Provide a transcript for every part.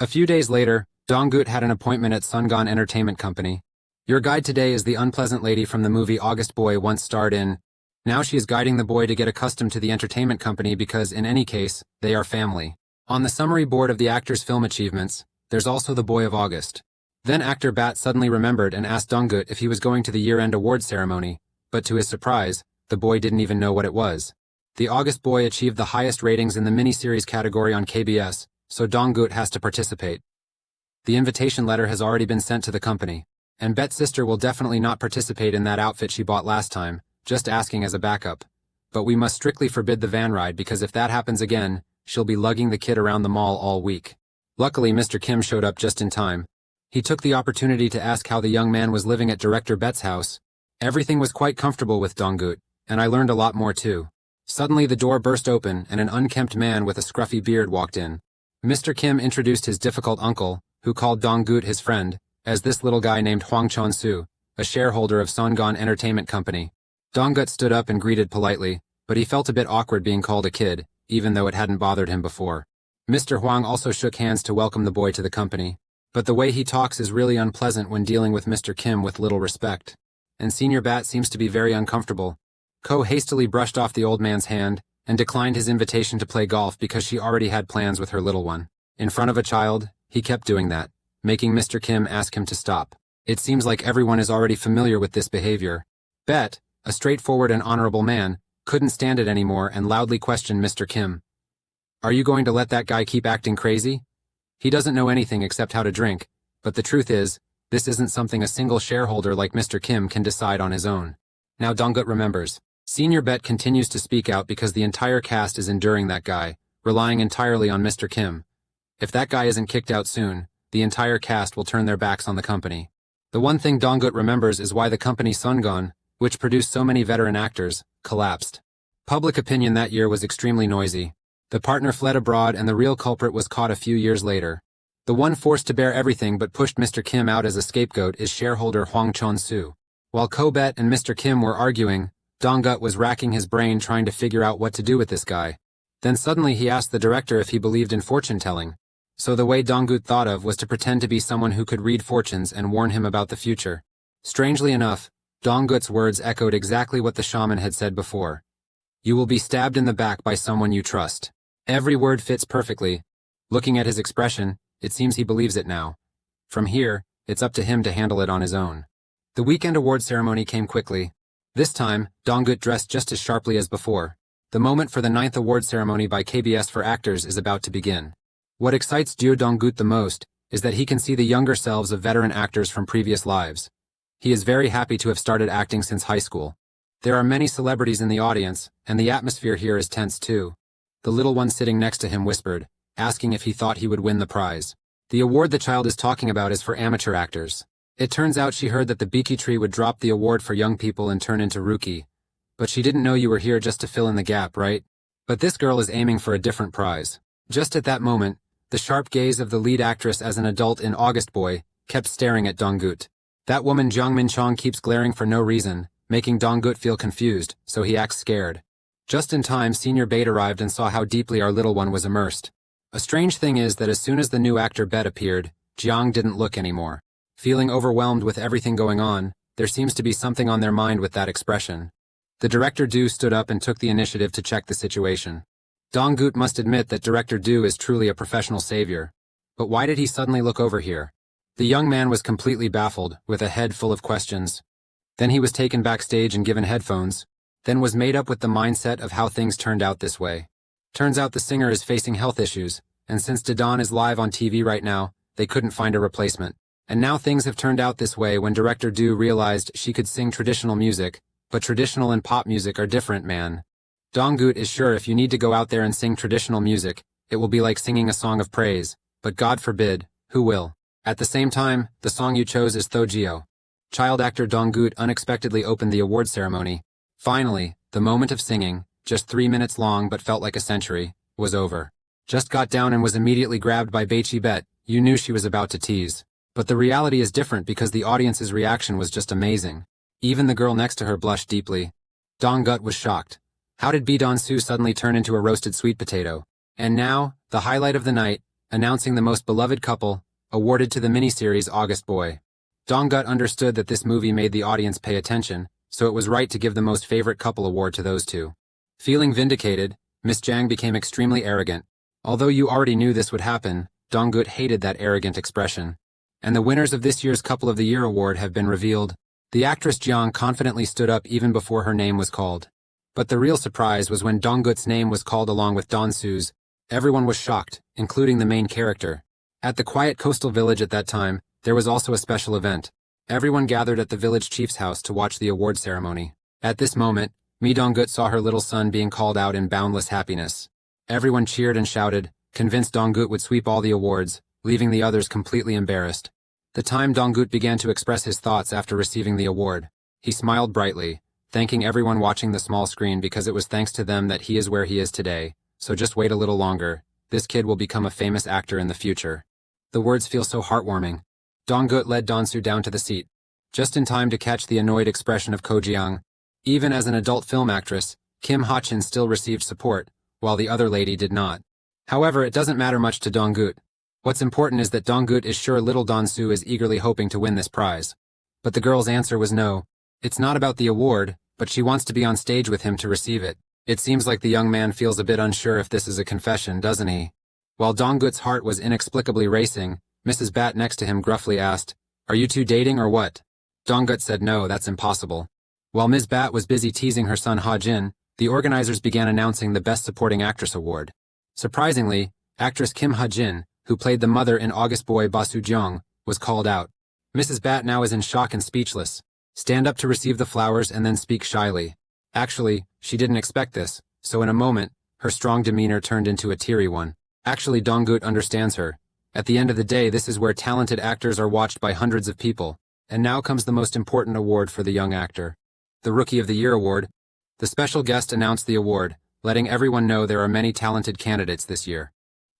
A few days later, Donggut had an appointment at Sungon Entertainment Company. Your guide today is the unpleasant lady from the movie August Boy once starred in. Now she is guiding the boy to get accustomed to the entertainment company because, in any case, they are family. On the summary board of the actor's film achievements, there's also the Boy of August. Then actor Bat suddenly remembered and asked Donggut if he was going to the year-end award ceremony, but to his surprise, the boy didn't even know what it was. The August Boy achieved the highest ratings in the miniseries category on KBS, so Donggut has to participate. The invitation letter has already been sent to the company, and Bet's sister will definitely not participate in that outfit she bought last time, just asking as a backup. But we must strictly forbid the van ride because if that happens again, she'll be lugging the kid around the mall all week. Luckily, Mr. Kim showed up just in time. He took the opportunity to ask how the young man was living at Director Bet's house. Everything was quite comfortable with Donggut, and I learned a lot more too. Suddenly the door burst open and an unkempt man with a scruffy beard walked in. Mr. Kim introduced his difficult uncle, who called Donggut his friend, as this little guy named Hwang Chon-soo, a shareholder of Sungon Entertainment Company. Donggut stood up and greeted politely, but he felt a bit awkward being called a kid, even though it hadn't bothered him before. Mr. Hwang also shook hands to welcome the boy to the company, but the way he talks is really unpleasant when dealing with Mr. Kim with little respect. And Senior Bat seems to be very uncomfortable. Ko hastily brushed off the old man's hand and declined his invitation to play golf because she already had plans with her little one. In front of a child, he kept doing that, making Mr. Kim ask him to stop. It seems like everyone is already familiar with this behavior. Bet, a straightforward and honorable man, couldn't stand it anymore and loudly questioned Mr. Kim. Are you going to let that guy keep acting crazy? He doesn't know anything except how to drink, but the truth is, this isn't something a single shareholder like Mr. Kim can decide on his own. Now Donggut remembers. Senior Bet continues to speak out because the entire cast is enduring that guy, relying entirely on Mr. Kim. If that guy isn't kicked out soon, the entire cast will turn their backs on the company. The one thing Donggut remembers is why the company Sungon, which produced so many veteran actors, collapsed. Public opinion that year was extremely noisy. The partner fled abroad and the real culprit was caught a few years later. The one forced to bear everything but pushed Mr. Kim out as a scapegoat is shareholder Hwang Chon-soo. While Ko-bet and Mr. Kim were arguing, Donggut was racking his brain trying to figure out what to do with this guy. Then suddenly he asked the director if he believed in fortune-telling. So the way Donggut thought of was to pretend to be someone who could read fortunes and warn him about the future. Strangely enough, Donggut's words echoed exactly what the shaman had said before. You will be stabbed in the back by someone you trust. Every word fits perfectly. Looking at his expression, it seems he believes it now. From here, it's up to him to handle it on his own. The weekend award ceremony came quickly. This time, Donggut dressed just as sharply as before. The moment for the 9th award ceremony by KBS for actors is about to begin. What excites Jeo Donggut the most is that he can see the younger selves of veteran actors from previous lives. He is very happy to have started acting since high school. There are many celebrities in the audience, and the atmosphere here is tense too. The little one sitting next to him whispered, asking if he thought he would win the prize. The award the child is talking about is for amateur actors. It turns out she heard that the Biki Tree would drop the award for young people and turn into rookie. But she didn't know you were here just to fill in the gap, right? But this girl is aiming for a different prize. Just at that moment, the sharp gaze of the lead actress as an adult in August Boy kept staring at Donggut. That woman Jang Min-chong keeps glaring for no reason, making Donggut feel confused, so he acts scared. Just in time, Senior Bate arrived and saw how deeply our little one was immersed. A strange thing is that as soon as the new actor Bet appeared, Jiang didn't look anymore. Feeling overwhelmed with everything going on, there seems to be something on their mind with that expression. The director Du stood up and took the initiative to check the situation. Donggut must admit that Director Du is truly a professional savior. But why did he suddenly look over here? The young man was completely baffled, with a head full of questions. Then he was taken backstage and given headphones, then was made up with the mindset of how things turned out this way. Turns out the singer is facing health issues, and since Dadan is live on TV right now, they couldn't find a replacement. And now things have turned out this way when Director Du realized she could sing traditional music, but traditional and pop music are different, man. Donggut is sure if you need to go out there and sing traditional music, it will be like singing a song of praise, but God forbid, who will? At the same time, the song you chose is Thojio. Child actor Donggut unexpectedly opened the award ceremony. Finally, the moment of singing, just 3 minutes long but felt like a century, was over. Just got down and was immediately grabbed by Beichi Bet. You knew she was about to tease. But the reality is different because the audience's reaction was just amazing. Even the girl next to her blushed deeply. Donggut was shocked. How did Bidon Su suddenly turn into a roasted sweet potato? And now, the highlight of the night, announcing the most beloved couple, awarded to the miniseries August Boy. Dong-gut understood that this movie made the audience pay attention, so it was right to give the most favorite couple award to those two. Feeling vindicated, Miss Jang became extremely arrogant. Although you already knew this would happen, Dong-gut hated that arrogant expression. And the winners of this year's Couple of the Year award have been revealed. The actress Jiang confidently stood up even before her name was called. But the real surprise was when Dong-gut's name was called along with Don-su's. Everyone was shocked, including the main character. At the quiet coastal village at that time, there was also a special event. Everyone gathered at the village chief's house to watch the award ceremony. At this moment, Mi Dong-gut saw her little son being called out in boundless happiness. Everyone cheered and shouted, convinced Dong-gut would sweep all the awards, leaving the others completely embarrassed. The time Dong-gut began to express his thoughts after receiving the award. He smiled brightly, thanking everyone watching the small screen because it was thanks to them that he is where he is today. So just wait a little longer. This kid will become a famous actor in the future. The words feel so heartwarming. Dong-gut led Don-su down to the seat, just in time to catch the annoyed expression of Ko Jiang. Even as an adult film actress, Kim Ha-chin still received support, while the other lady did not. However, it doesn't matter much to Dong-gut. What's important is that Dong-gut is sure little Don-su is eagerly hoping to win this prize. But the girl's answer was no. It's not about the award, but she wants to be on stage with him to receive it. It seems like the young man feels a bit unsure if this is a confession, doesn't he? While Dong-gut's heart was inexplicably racing, Mrs. Bat next to him gruffly asked, "Are you two dating or what?" Dong-gut said no, that's impossible. While Ms. Bat was busy teasing her son Ha-jin, the organizers began announcing the Best Supporting Actress award. Surprisingly, actress Kim Ha-jin, who played the mother in August Boy Ba Soo-jung, was called out. Mrs. Bat now is in shock and speechless. Stand up to receive the flowers and then speak shyly. Actually, she didn't expect this, so in a moment, her strong demeanor turned into a teary one. Actually, Dong-gut understands her. At the end of the day, this is where talented actors are watched by hundreds of people. And now comes the most important award for the young actor. The Rookie of the Year award. The special guest announced the award, letting everyone know there are many talented candidates this year.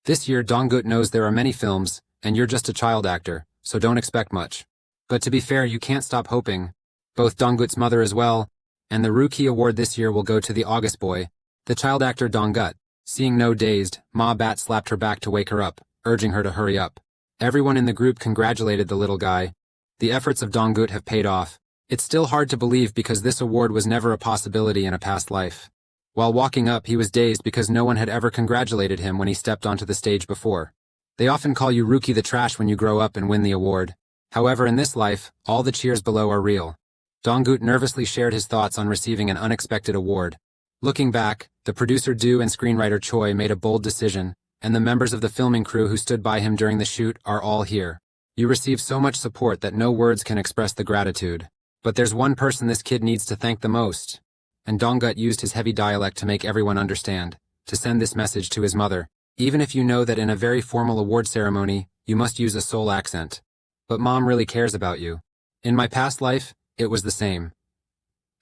This year, Dong-gut knows there are many films, and you're just a child actor, so don't expect much. But to be fair, you can't stop hoping. Both Dong-gut's mother as well, and the Rookie award this year will go to the August Boy, the child actor Dong-gut. Seeing no dazed, Ma Bat slapped her back to wake her up, urging her to hurry up. Everyone in the group congratulated the little guy. The efforts of Dong-gut have paid off. It's still hard to believe because this award was never a possibility in a past life. While walking up, he was dazed because no one had ever congratulated him when he stepped onto the stage before. They often call you Rookie the Trash when you grow up and win the award. However, in this life, all the cheers below are real. Dong-gut nervously shared his thoughts on receiving an unexpected award. Looking back, the producer Do and screenwriter Choi made a bold decision, and the members of the filming crew who stood by him during the shoot are all here. You receive so much support that no words can express the gratitude. But there's one person this kid needs to thank the most. And Dong-gut used his heavy dialect to make everyone understand, to send this message to his mother. Even if you know that in a very formal award ceremony, you must use a Seoul accent. But Mom really cares about you. In my past life, it was the same.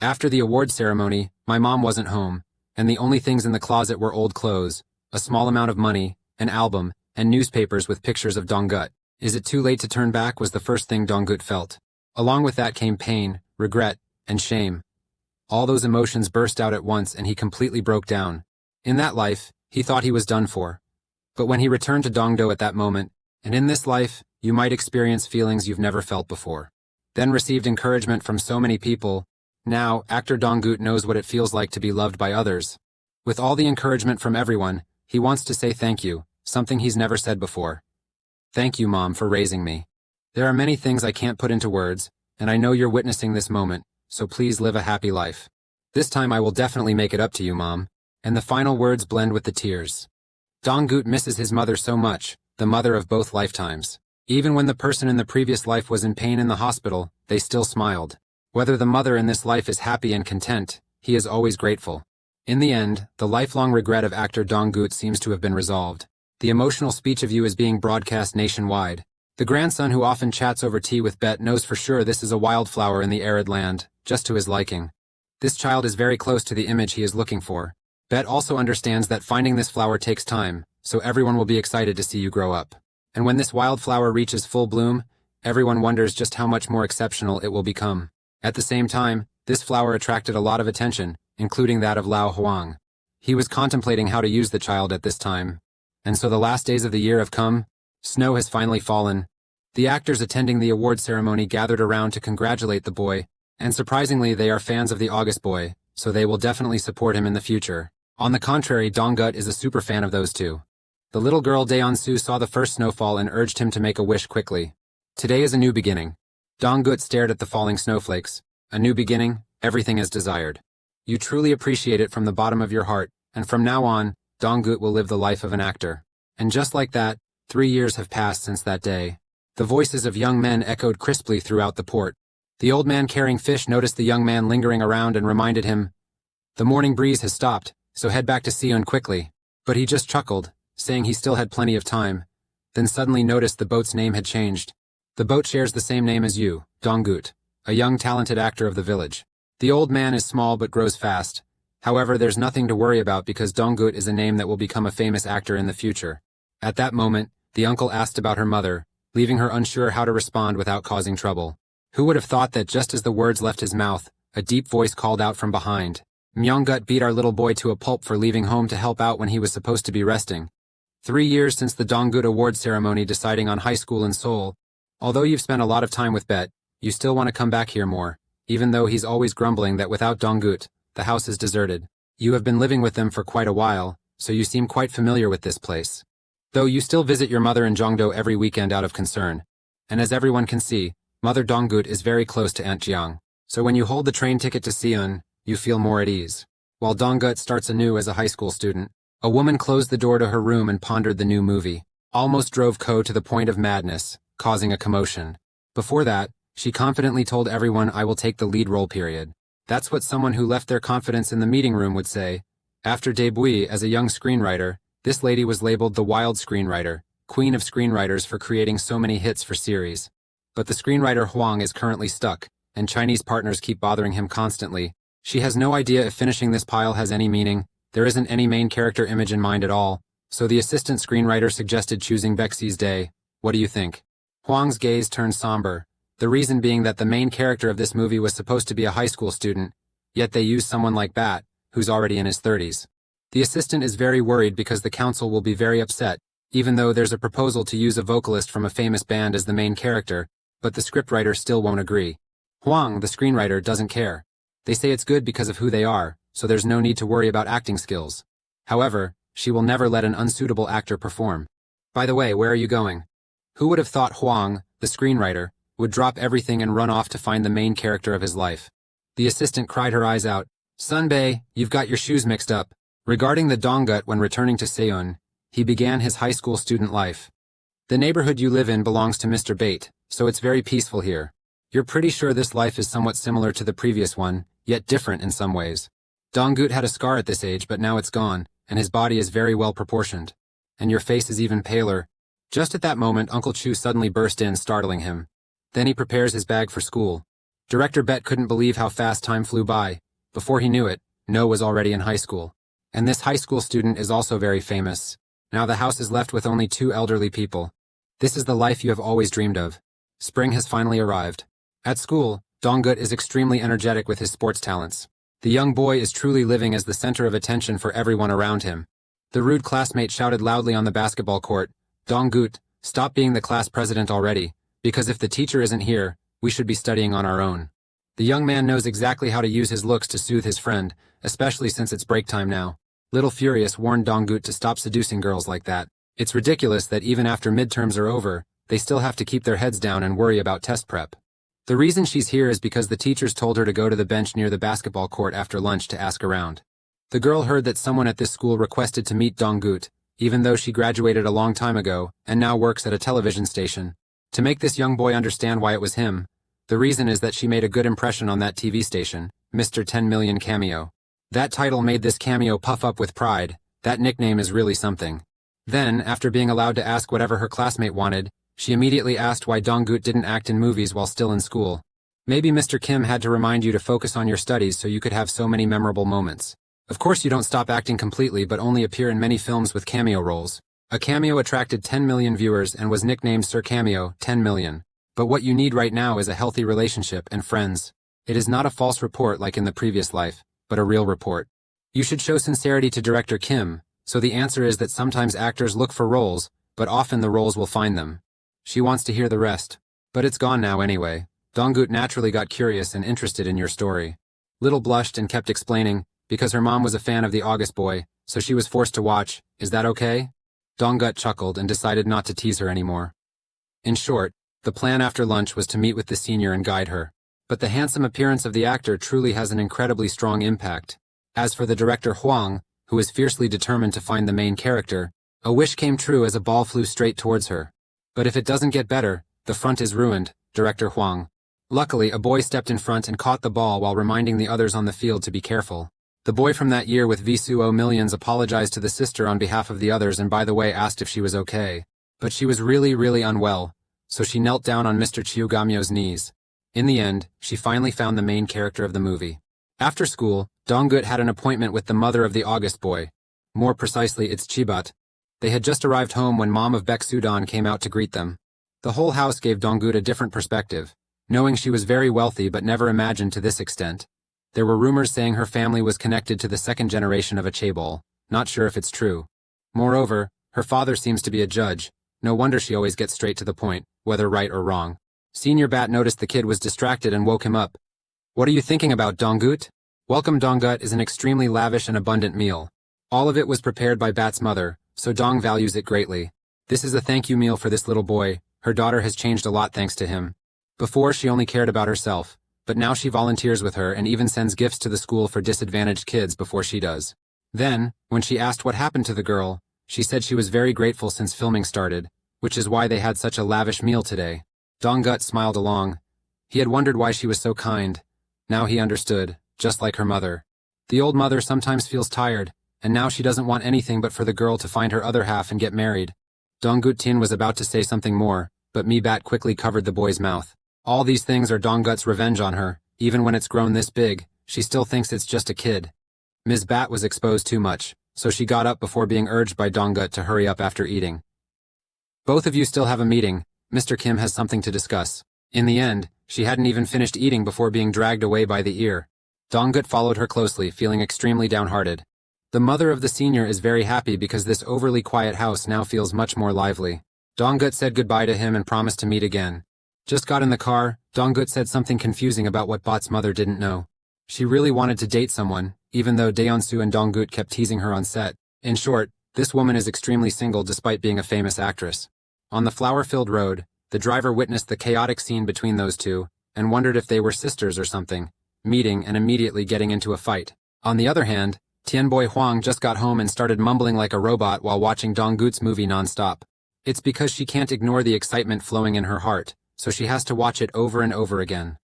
After the award ceremony, my mom wasn't home, and the only things in the closet were old clothes, a small amount of money, an album, and newspapers with pictures of Dong-gut. Is it too late to turn back was the first thing Dong-gut felt. Along with that came pain, regret, and shame. All those emotions burst out at once and he completely broke down. In that life, he thought he was done for. But when he returned to Dongdo at that moment, and in this life, you might experience feelings you've never felt before. Then received encouragement from so many people. Now, actor Dong-gut knows what it feels like to be loved by others. With all the encouragement from everyone, he wants to say thank you, something he's never said before. Thank you, Mom, for raising me. There are many things I can't put into words, and I know you're witnessing this moment, so please live a happy life. This time I will definitely make it up to you, Mom. And the final words blend with the tears. Dong-gut misses his mother so much, the mother of both lifetimes. Even when the person in the previous life was in pain in the hospital, they still smiled. Whether the mother in this life is happy and content, he is always grateful. In the end, the lifelong regret of actor Dong-gut seems to have been resolved. The emotional speech of you is being broadcast nationwide. The grandson who often chats over tea with Bet knows for sure this is a wildflower in the arid land, just to his liking. This child is very close to the image he is looking for. Bet also understands that finding this flower takes time, so everyone will be excited to see you grow up. And when this wildflower reaches full bloom, everyone wonders just how much more exceptional it will become. At the same time, this flower attracted a lot of attention, including that of Lao Huang. He was contemplating how to use the child at this time. And so the last days of the year have come. Snow has finally fallen. The actors attending the award ceremony gathered around to congratulate the boy, and surprisingly they are fans of the August boy, so they will definitely support him in the future. On the contrary, Donggut is a super fan of those two. The little girl Daeon-soo saw the first snowfall and urged him to make a wish quickly. Today is a new beginning. Donggut stared at the falling snowflakes. A new beginning, everything as desired. You truly appreciate it from the bottom of your heart, and from now on, Donggut will live the life of an actor. And just like that, 3 years have passed since that day. The voices of young men echoed crisply throughout the port. The old man carrying fish noticed the young man lingering around and reminded him, "The morning breeze has stopped, so head back to Seon quickly." But he just chuckled, saying he still had plenty of time, then suddenly noticed the boat's name had changed. The boat shares the same name as you, Donggut, a young talented actor of the village. The old man is small but grows fast. However, there's nothing to worry about because Donggut is a name that will become a famous actor in the future. At that moment, the uncle asked about her mother, leaving her unsure how to respond without causing trouble. Who would have thought that just as the words left his mouth, a deep voice called out from behind, "Myonggut beat our little boy to a pulp for leaving home to help out when he was supposed to be resting." 3 years since the Donggut Award ceremony deciding on high school in Seoul. Although you've spent a lot of time with Bet, you still want to come back here more, even though he's always grumbling that without Donggut, the house is deserted. You have been living with them for quite a while, so you seem quite familiar with this place. Though you still visit your mother in Jongdo every weekend out of concern. And as everyone can see, Mother Donggut is very close to Aunt Jiang. So when you hold the train ticket to Seon, you feel more at ease. While Donggut starts anew as a high school student, a woman closed the door to her room and pondered the new movie. Almost drove Ko to the point of madness, causing a commotion. Before that, she confidently told everyone, "I will take the lead role period." That's what someone who left their confidence in the meeting room would say. After debut as a young screenwriter, this lady was labeled the wild screenwriter, queen of screenwriters for creating so many hits for series. But the screenwriter Huang is currently stuck, and Chinese partners keep bothering him constantly. She has no idea if finishing this pile has any meaning. There isn't any main character image in mind at all, so the assistant screenwriter suggested choosing Bexi's Day. What do you think? Huang's gaze turned somber, the reason being that the main character of this movie was supposed to be a high school student, yet they used someone like Bat, who's already in his 30s. The assistant is very worried because the council will be very upset, even though there's a proposal to use a vocalist from a famous band as the main character, but the scriptwriter still won't agree. Huang, the screenwriter, doesn't care. They say it's good because of who they are, so there's no need to worry about acting skills. However, she will never let an unsuitable actor perform. By the way, where are you going? Who would have thought Huang, the screenwriter, would drop everything and run off to find the main character of his life? The assistant cried her eyes out. "Sunbae, you've got your shoes mixed up." Regarding the Donggut when returning to Seon, he began his high school student life. "The neighborhood you live in belongs to Mr. Bate, so it's very peaceful here. You're pretty sure this life is somewhat similar to the previous one, yet different in some ways. Donggut had a scar at this age, but now it's gone, and his body is very well proportioned. And your face is even paler." Just at that moment, Uncle Chu suddenly burst in, startling him. Then he prepares his bag for school. Director Bet couldn't believe how fast time flew by. Before he knew it, No was already in high school. And this high school student is also very famous. Now the house is left with only 2 elderly people. This is the life you have always dreamed of. Spring has finally arrived. At school, Donggut is extremely energetic with his sports talents. The young boy is truly living as the center of attention for everyone around him. The rude classmate shouted loudly on the basketball court, "Donggut, stop being the class president already, because if the teacher isn't here, we should be studying on our own." The young man knows exactly how to use his looks to soothe his friend, especially since it's break time now. Little Furious warned Donggut to stop seducing girls like that. It's ridiculous that even after midterms are over, they still have to keep their heads down and worry about test prep. The reason she's here is because the teachers told her to go to the bench near the basketball court after lunch to ask around. The girl heard that someone at this school requested to meet Donggut, even though she graduated a long time ago and now works at a television station. To make this young boy understand why it was him, the reason is that she made a good impression on that TV station, Mr. 10 Million Cameo. That title made this cameo puff up with pride. That nickname is really something. Then, after being allowed to ask whatever her classmate wanted, she immediately asked why Donggut didn't act in movies while still in school. Maybe Mr. Kim had to remind you to focus on your studies so you could have so many memorable moments. Of course you don't stop acting completely but only appear in many films with cameo roles. A cameo attracted 10 million viewers and was nicknamed Sir Cameo, 10 million. But what you need right now is a healthy relationship and friends. It is not a false report like in the previous life, but a real report. You should show sincerity to Director Kim, So the answer is that sometimes actors look for roles, but often the roles will find them. She wants to hear the rest. But it's gone now anyway. Donggut naturally got curious and interested in your story. Little blushed and kept explaining, because her mom was a fan of the August boy, so she was forced to watch. Is that okay? Donggut chuckled and decided not to tease her anymore. In short, the plan after lunch was to meet with the senior and guide her. But the handsome appearance of the actor truly has an incredibly strong impact. As for the director Huang, who is fiercely determined to find the main character, a wish came true as a ball flew straight towards her. But if it doesn't get better, the front is ruined, Director Huang. Luckily, a boy stepped in front and caught the ball while reminding the others on the field to be careful. The boy from that year with Visuo Millions apologized to the sister on behalf of the others and by the way asked if she was okay. But she was really unwell, so she knelt down on Mr. Chiugamyo's knees. In the end, she finally found the main character of the movie. After school, Donggut had an appointment with the mother of the August boy. More precisely, it's Chibat. They had just arrived home when mom of Baek Sudan came out to greet them. The whole house gave Donggut a different perspective, knowing she was very wealthy but never imagined to this extent. There were rumors saying her family was connected to the second generation of a chaebol, not sure if it's true. Moreover, her father seems to be a judge. No wonder she always gets straight to the point, whether right or wrong. Senior Bat noticed the kid was distracted and woke him up. What are you thinking about, Donggut? Welcome Donggut is an extremely lavish and abundant meal. All of it was prepared by Bat's mother, so Dong values it greatly. This is a thank you meal for this little boy. Her daughter has changed a lot thanks to him. Before she only cared about herself, but now she volunteers with her and even sends gifts to the school for disadvantaged kids before she does. Then, when she asked what happened to the girl, she said she was very grateful since filming started, which is why they had such a lavish meal today. Donggut smiled along. He had wondered why she was so kind. Now he understood, just like her mother. The old mother sometimes feels tired, and now she doesn't want anything but for the girl to find her other half and get married. Donggut Tin was about to say something more, but Mi Bat quickly covered the boy's mouth. All these things are Donggut's revenge on her. Even when it's grown this big, she still thinks it's just a kid. Ms. Bat was exposed too much, so she got up before being urged by Donggut to hurry up after eating. Both of you still have a meeting. Mr. Kim has something to discuss. In the end, she hadn't even finished eating before being dragged away by the ear. Donggut followed her closely, feeling extremely downhearted. The mother of the senior is very happy because this overly quiet house now feels much more lively. Donggut said goodbye to him and promised to meet again. Just got in the car, Donggut said something confusing about what Bat's mother didn't know. She really wanted to date someone, even though Daeonsu and Donggut kept teasing her on set. In short, this woman is extremely single despite being a famous actress. On the flower-filled road, the driver witnessed the chaotic scene between those two, and wondered if they were sisters or something, meeting and immediately getting into a fight. On the other hand, Tianboy Huang just got home and started mumbling like a robot while watching Donggut's movie non-stop. It's because she can't ignore the excitement flowing in her heart, so she has to watch it over and over again.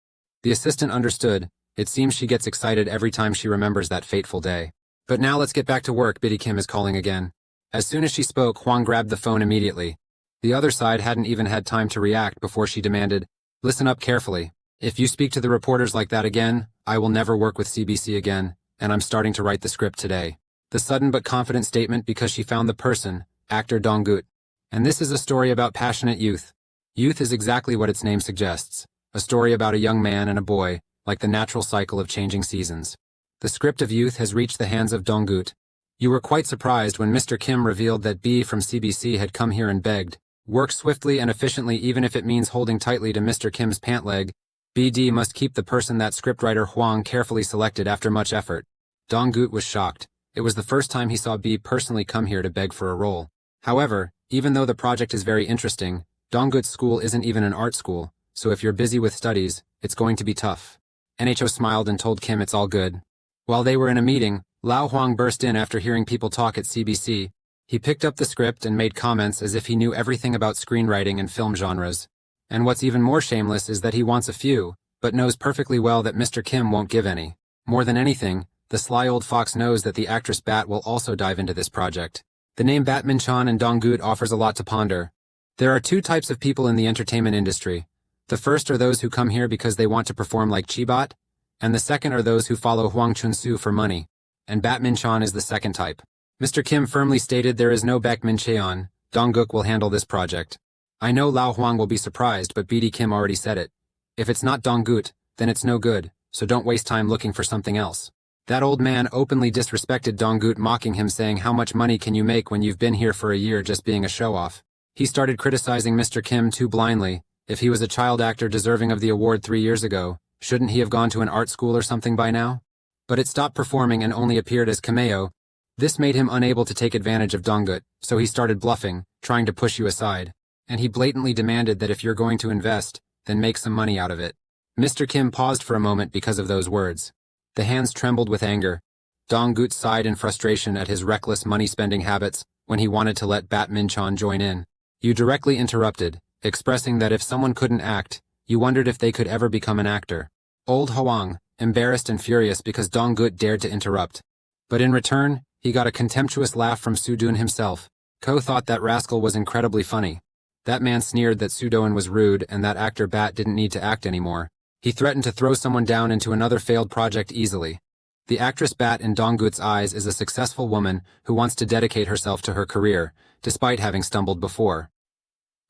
The assistant understood. It seems she gets excited every time she remembers that fateful day. But now let's get back to work, Biddy Kim is calling again. As soon as she spoke, Huang grabbed the phone immediately. The other side hadn't even had time to react before she demanded, "Listen up carefully. If you speak to the reporters like that again, I will never work with CBC again, and I'm starting to write the script today." The sudden but confident statement because she found the person, actor Donggut. And this is a story about passionate youth. Youth is exactly what its name suggests, a story about a young man and a boy, like the natural cycle of changing seasons. The script of Youth has reached the hands of Donggut. You were quite surprised when Mr. Kim revealed that B from CBC had come here and begged, "Work swiftly and efficiently even if it means holding tightly to Mr. Kim's pant leg. BD must keep the person that scriptwriter Huang carefully selected after much effort." Donggut was shocked. It was the first time he saw B personally come here to beg for a role. However, even though the project is very interesting, Donggut's school isn't even an art school, so if you're busy with studies, it's going to be tough. NHO smiled and told Kim it's all good. While they were in a meeting, Lao Huang burst in after hearing people talk at CBC. He picked up the script and made comments as if he knew everything about screenwriting and film genres. And what's even more shameless is that he wants a few, but knows perfectly well that Mr. Kim won't give any. More than anything, the sly old fox knows that the actress Bat will also dive into this project. The name Bat Minchan and Donggut offers a lot to ponder. There are two types of people in the entertainment industry. The first are those who come here because they want to perform like Chibat, and the second are those who follow Huang Chunsu for money. And Bat Minchan is the second type. Mr. Kim firmly stated there is no Baek Mincheon. Dongguk will handle this project. I know Lao Huang will be surprised, but BD Kim already said it. If it's not Donggut, then it's no good, so don't waste time looking for something else. That old man openly disrespected Donggut, mocking him, saying, "How much money can you make when you've been here for a year just being a show-off?" He started criticizing Mr. Kim too blindly. If he was a child actor deserving of the award 3 years ago, shouldn't he have gone to an art school or something by now? But it stopped performing and only appeared as cameo. This made him unable to take advantage of Donggut, so he started bluffing, trying to push you aside. And he blatantly demanded that if you're going to invest, then make some money out of it. Mr. Kim paused for a moment because of those words. The hands trembled with anger. Donggut sighed in frustration at his reckless money-spending habits when he wanted to let Bat Min-chan join in. You directly interrupted, expressing that if someone couldn't act, you wondered if they could ever become an actor. Old Hwang, embarrassed and furious because Donggut dared to interrupt. But in return, he got a contemptuous laugh from Soo-dun himself. Ko thought that rascal was incredibly funny. That man sneered that Soo-dun was rude and that actor Bat didn't need to act anymore. He threatened to throw someone down into another failed project easily. The actress Bat in Donggut's eyes is a successful woman who wants to dedicate herself to her career, despite having stumbled before.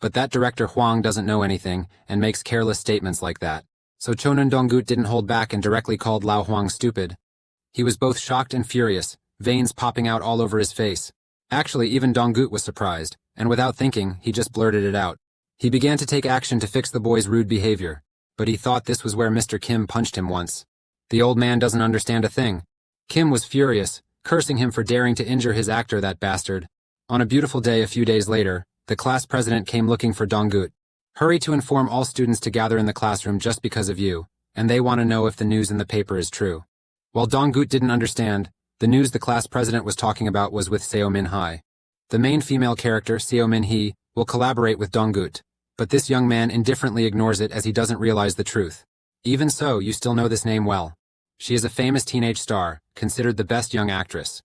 But that director Hwang doesn't know anything and makes careless statements like that. So Chonan Donggut didn't hold back and directly called Lao Hwang stupid. He was both shocked and furious, veins popping out all over his face. Actually, even Donggut was surprised, and without thinking, he just blurted it out. He began to take action to fix the boy's rude behavior. But he thought this was where Mr. Kim punched him once. The old man doesn't understand a thing. Kim was furious, cursing him for daring to injure his actor, that bastard. On a beautiful day a few days later, the class president came looking for Donggut. Hurry to inform all students to gather in the classroom just because of you, and they want to know if the news in the paper is true. While Donggut didn't understand, the news the class president was talking about was with Seo Min-hai. The main female character, Seo Min-hee, will collaborate with Donggut. But this young man indifferently ignores it as he doesn't realize the truth. Even so, you still know this name well. She is a famous teenage star, considered the best young actress.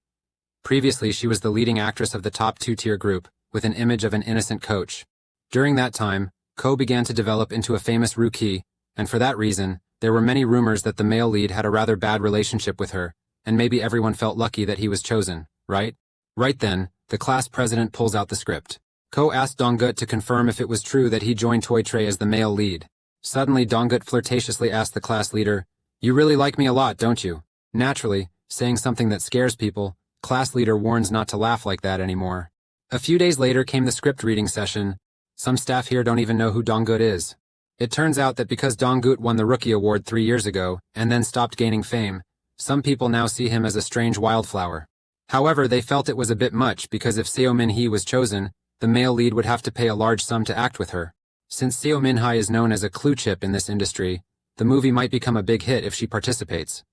Previously, she was the leading actress of the top 2-tier group, with an image of an innocent coach. During that time, Ko began to develop into a famous rookie, and for that reason, there were many rumors that the male lead had a rather bad relationship with her, and maybe everyone felt lucky that he was chosen, right? Right then, the class president pulls out the script. Ko asked Donggut to confirm if it was true that he joined Toy Tray as the male lead. Suddenly, Donggut flirtatiously asked the class leader, "You really like me a lot, don't you?" Naturally, saying something that scares people, class leader warns not to laugh like that anymore. A few days later came the script reading session. Some staff here don't even know who Donggut is. It turns out that because Donggut won the Rookie Award 3 years ago and then stopped gaining fame, some people now see him as a strange wildflower. However, they felt it was a bit much because if Seo Min-hee was chosen, the male lead would have to pay a large sum to act with her. Since Seo Min-hai is known as a clue chip in this industry, the movie might become a big hit if she participates.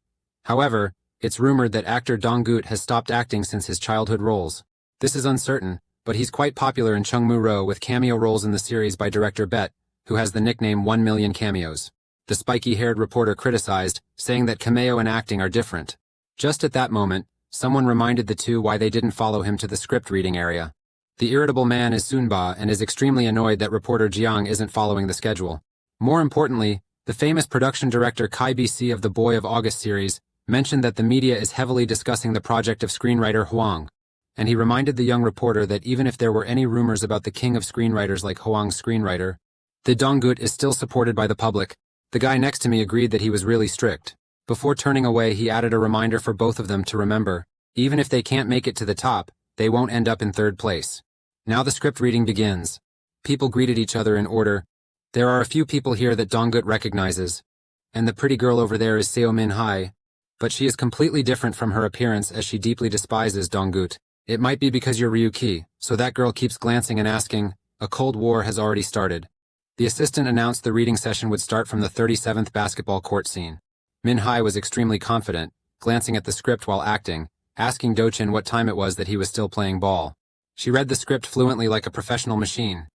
However, it's rumored that actor Donggut has stopped acting since his childhood roles. This is uncertain, but he's quite popular in Chungmu-ro with cameo roles in the series by director Bet, who has the nickname 1 Million Cameos. The spiky-haired reporter criticized, saying that cameo and acting are different. Just at that moment, someone reminded the two why they didn't follow him to the script reading area. The irritable man is Sunba and is extremely annoyed that reporter Jiang isn't following the schedule. More importantly, the famous production director Kai BC of the Boy of August series mentioned that the media is heavily discussing the project of screenwriter Hwang, and he reminded the young reporter that even if there were any rumors about the king of screenwriters like Hwang's screenwriter, the Donggut is still supported by the public. The guy next to me agreed that he was really strict. Before turning away, he added a reminder for both of them to remember, even if they can't make it to the top, they won't end up in third place. Now the script reading begins. People greeted each other in order. There are a few people here that Donggut recognizes, and the pretty girl over there is Seo Min-hai, but she is completely different from her appearance as she deeply despises Donggut. It might be because you're Ryuki, so that girl keeps glancing and asking, a cold war has already started. The assistant announced the reading session would start from the 37th basketball court scene. Min-hai was extremely confident, glancing at the script while acting, asking Do-chin what time it was that he was still playing ball. She read the script fluently like a professional machine.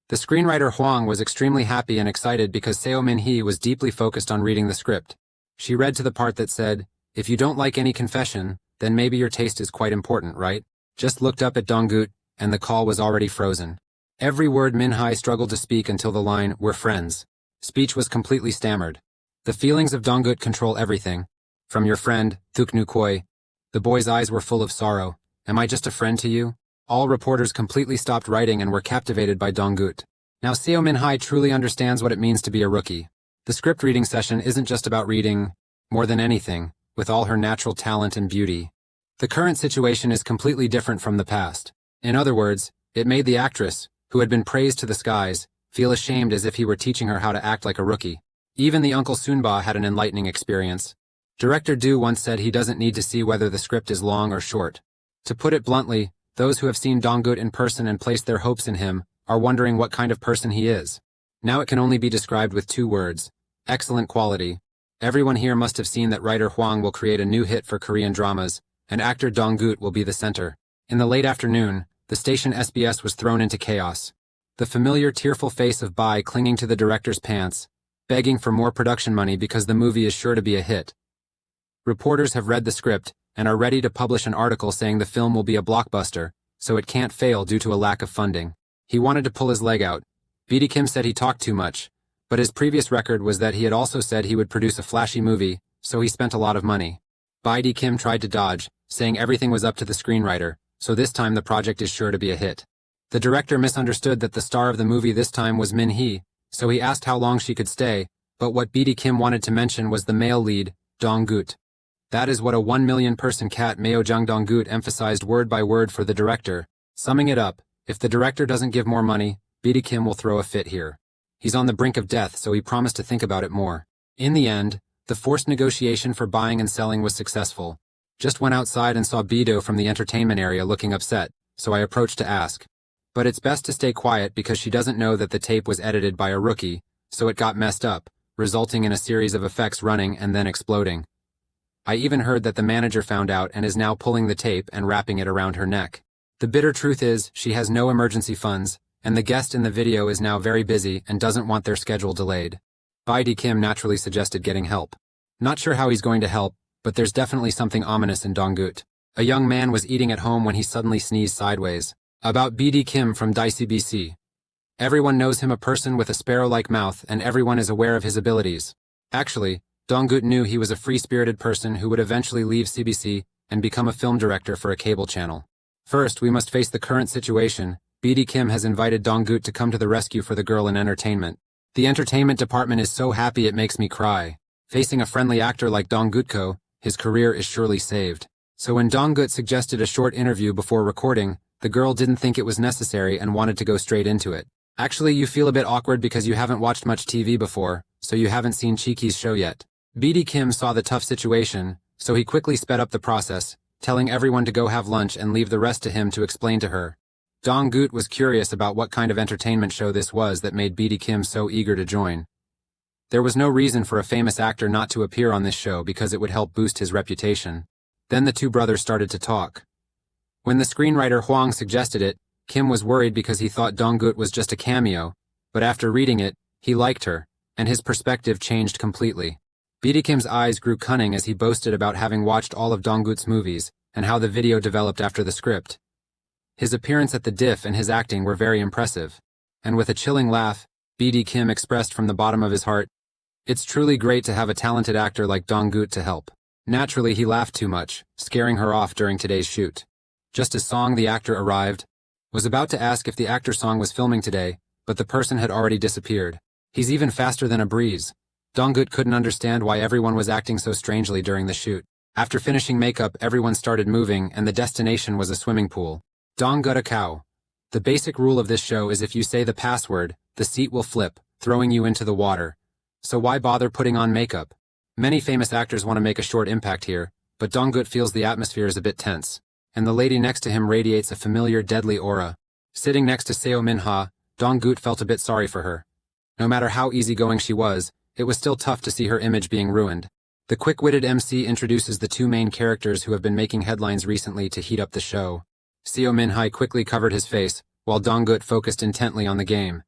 The screenwriter Hwang was extremely happy and excited because Seo Min-hee was deeply focused on reading the script. She read to the part that said, "If you don't like any confession, then maybe your taste is quite important, right?" Just looked up at Donggut, and the call was already frozen. Every word Min-hai struggled to speak until the line, "We're friends." Speech was completely stammered. The feelings of Donggut control everything. From your friend, Thuk Nu Koi. The boy's eyes were full of sorrow. Am I just a friend to you? All reporters completely stopped writing and were captivated by Donggut. Now Seo Min-hai truly understands what it means to be a rookie. The script reading session isn't just about reading. More than anything, with all her natural talent and beauty. The current situation is completely different from the past. In other words, it made the actress, who had been praised to the skies, feel ashamed as if he were teaching her how to act like a rookie. Even the Uncle Sunba had an enlightening experience. Director Du once said he doesn't need to see whether the script is long or short. To put it bluntly, those who have seen Donggut in person and placed their hopes in him are wondering what kind of person he is. Now it can only be described with 2 words: excellent quality. Everyone here must have seen that writer Hwang will create a new hit for Korean dramas, and actor Donggut will be the center. In the late afternoon, the station SBS was thrown into chaos. The familiar tearful face of Bai clinging to the director's pants, begging for more production money because the movie is sure to be a hit. Reporters have read the script and are ready to publish an article saying the film will be a blockbuster, so it can't fail due to a lack of funding. He wanted to pull his leg out. BD Kim said he talked too much, but his previous record was that he had also said he would produce a flashy movie, so he spent a lot of money. BD Kim tried to dodge, saying everything was up to the screenwriter, so this time the project is sure to be a hit. The director misunderstood that the star of the movie this time was Min Hee, so he asked how long she could stay, but what BD Kim wanted to mention was the male lead, Donggut. That is what a 1 million person cat Maojang Donggut emphasized word by word for the director. Summing it up, if the director doesn't give more money, BD Kim will throw a fit here. He's on the brink of death, so he promised to think about it more. In the end, the forced negotiation for buying and selling was successful. Just went outside and saw Bido from the entertainment area looking upset, so I approached to ask. But it's best to stay quiet because she doesn't know that the tape was edited by a rookie, so it got messed up, resulting in a series of effects running and then exploding. I even heard that the manager found out and is now pulling the tape and wrapping it around her neck. The bitter truth is, she has no emergency funds, and the guest in the video is now very busy and doesn't want their schedule delayed. BD Kim naturally suggested getting help. Not sure how he's going to help, but there's definitely something ominous in Donggut. A young man was eating at home when he suddenly sneezed sideways. About BD Kim from DCBC. Everyone knows him, a person with a sparrow-like mouth, and everyone is aware of his abilities. Actually, Donggut knew he was a free-spirited person who would eventually leave CBC and become a film director for a cable channel. First, we must face the current situation. BD Kim has invited Donggut to come to the rescue for the girl in entertainment. The entertainment department is so happy it makes me cry. Facing a friendly actor like Donggutko, his career is surely saved. So when Donggut suggested a short interview before recording, the girl didn't think it was necessary and wanted to go straight into it. Actually, you feel a bit awkward because you haven't watched much TV before, so you haven't seen Cheeky's show yet. BD Kim saw the tough situation, so he quickly sped up the process, telling everyone to go have lunch and leave the rest to him to explain to her. Donggut was curious about what kind of entertainment show this was that made BD Kim so eager to join. There was no reason for a famous actor not to appear on this show because it would help boost his reputation. Then the two brothers started to talk. When the screenwriter Hwang suggested it, Kim was worried because he thought Donggut was just a cameo, but after reading it, he liked her, and his perspective changed completely. BD Kim's eyes grew cunning as he boasted about having watched all of Donggut's movies and how the video developed after the script. His appearance at the diff and his acting were very impressive, and with a chilling laugh, BD Kim expressed from the bottom of his heart, "It's truly great to have a talented actor like Donggut to help." Naturally, he laughed too much, scaring her off during today's shoot. Just as Song, the actor, arrived, was about to ask if the actor Song was filming today, but the person had already disappeared. He's even faster than a breeze. Donggut couldn't understand why everyone was acting so strangely during the shoot. After finishing makeup, everyone started moving, and the destination was a swimming pool. Donggut a cow. The basic rule of this show is if you say the password, the seat will flip, throwing you into the water. So why bother putting on makeup? Many famous actors want to make a short impact here, but Donggut feels the atmosphere is a bit tense, and the lady next to him radiates a familiar deadly aura. Sitting next to Seo Min-ha, Donggut felt a bit sorry for her. No matter how easygoing she was, it was still tough to see her image being ruined. The quick-witted MC introduces the two main characters who have been making headlines recently to heat up the show. Seo Min-ha quickly covered his face, while Donggut focused intently on the game.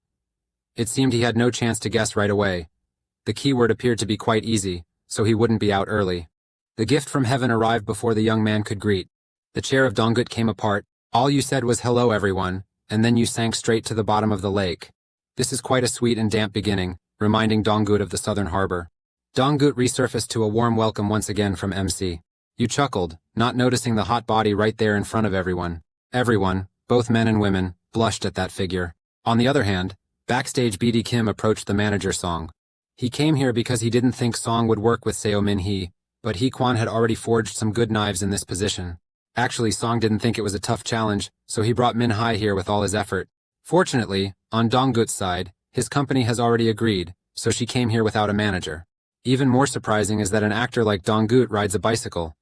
It seemed he had no chance to guess right away. The keyword appeared to be quite easy, so he wouldn't be out early. The gift from heaven arrived before the young man could greet. The chair of Donggut came apart. All you said was hello everyone, and then you sank straight to the bottom of the lake. This is quite a sweet and damp beginning, reminding Donggut of the southern harbor. Donggut resurfaced to a warm welcome once again from MC. You chuckled, not noticing the hot body right there in front of everyone. Everyone, both men and women, blushed at that figure. On the other hand, backstage BD Kim approached the manager Song. He came here because he didn't think Song would work with Seo Min-hee, but Hee Kwan had already forged some good knives in this position. Actually, Song didn't think it was a tough challenge, so he brought Min Hai here with all his effort. Fortunately, on Dong-gut's side, his company has already agreed, so she came here without a manager. Even more surprising is that an actor like Dong-gut rides a bicycle.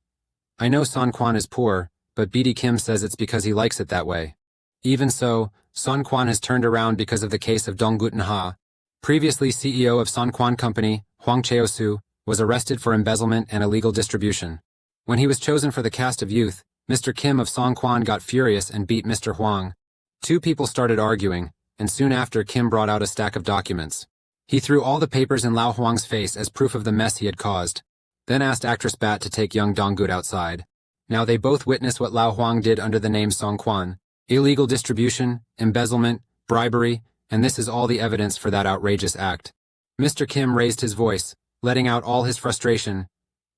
I know Son Kwan is poor, but BD Kim says it's because he likes it that way. Even so, Son Kwan has turned around because of the case of Dong-gut Nha. Previously CEO of Son Kwan Company, Hwang Cheo-soo, was arrested for embezzlement and illegal distribution. When he was chosen for the cast of Youth, Mr. Kim of Song Kwan got furious and beat Mr. Hwang. Two people started arguing, and soon after Kim brought out a stack of documents. He threw all the papers in Lao Hwang's face as proof of the mess he had caused, then asked actress Bat to take young Dong-gut outside. Now they both witnessed what Lao Hwang did under the name Song Kwan: illegal distribution, embezzlement, bribery, and this is all the evidence for that outrageous act. Mr. Kim raised his voice, letting out all his frustration.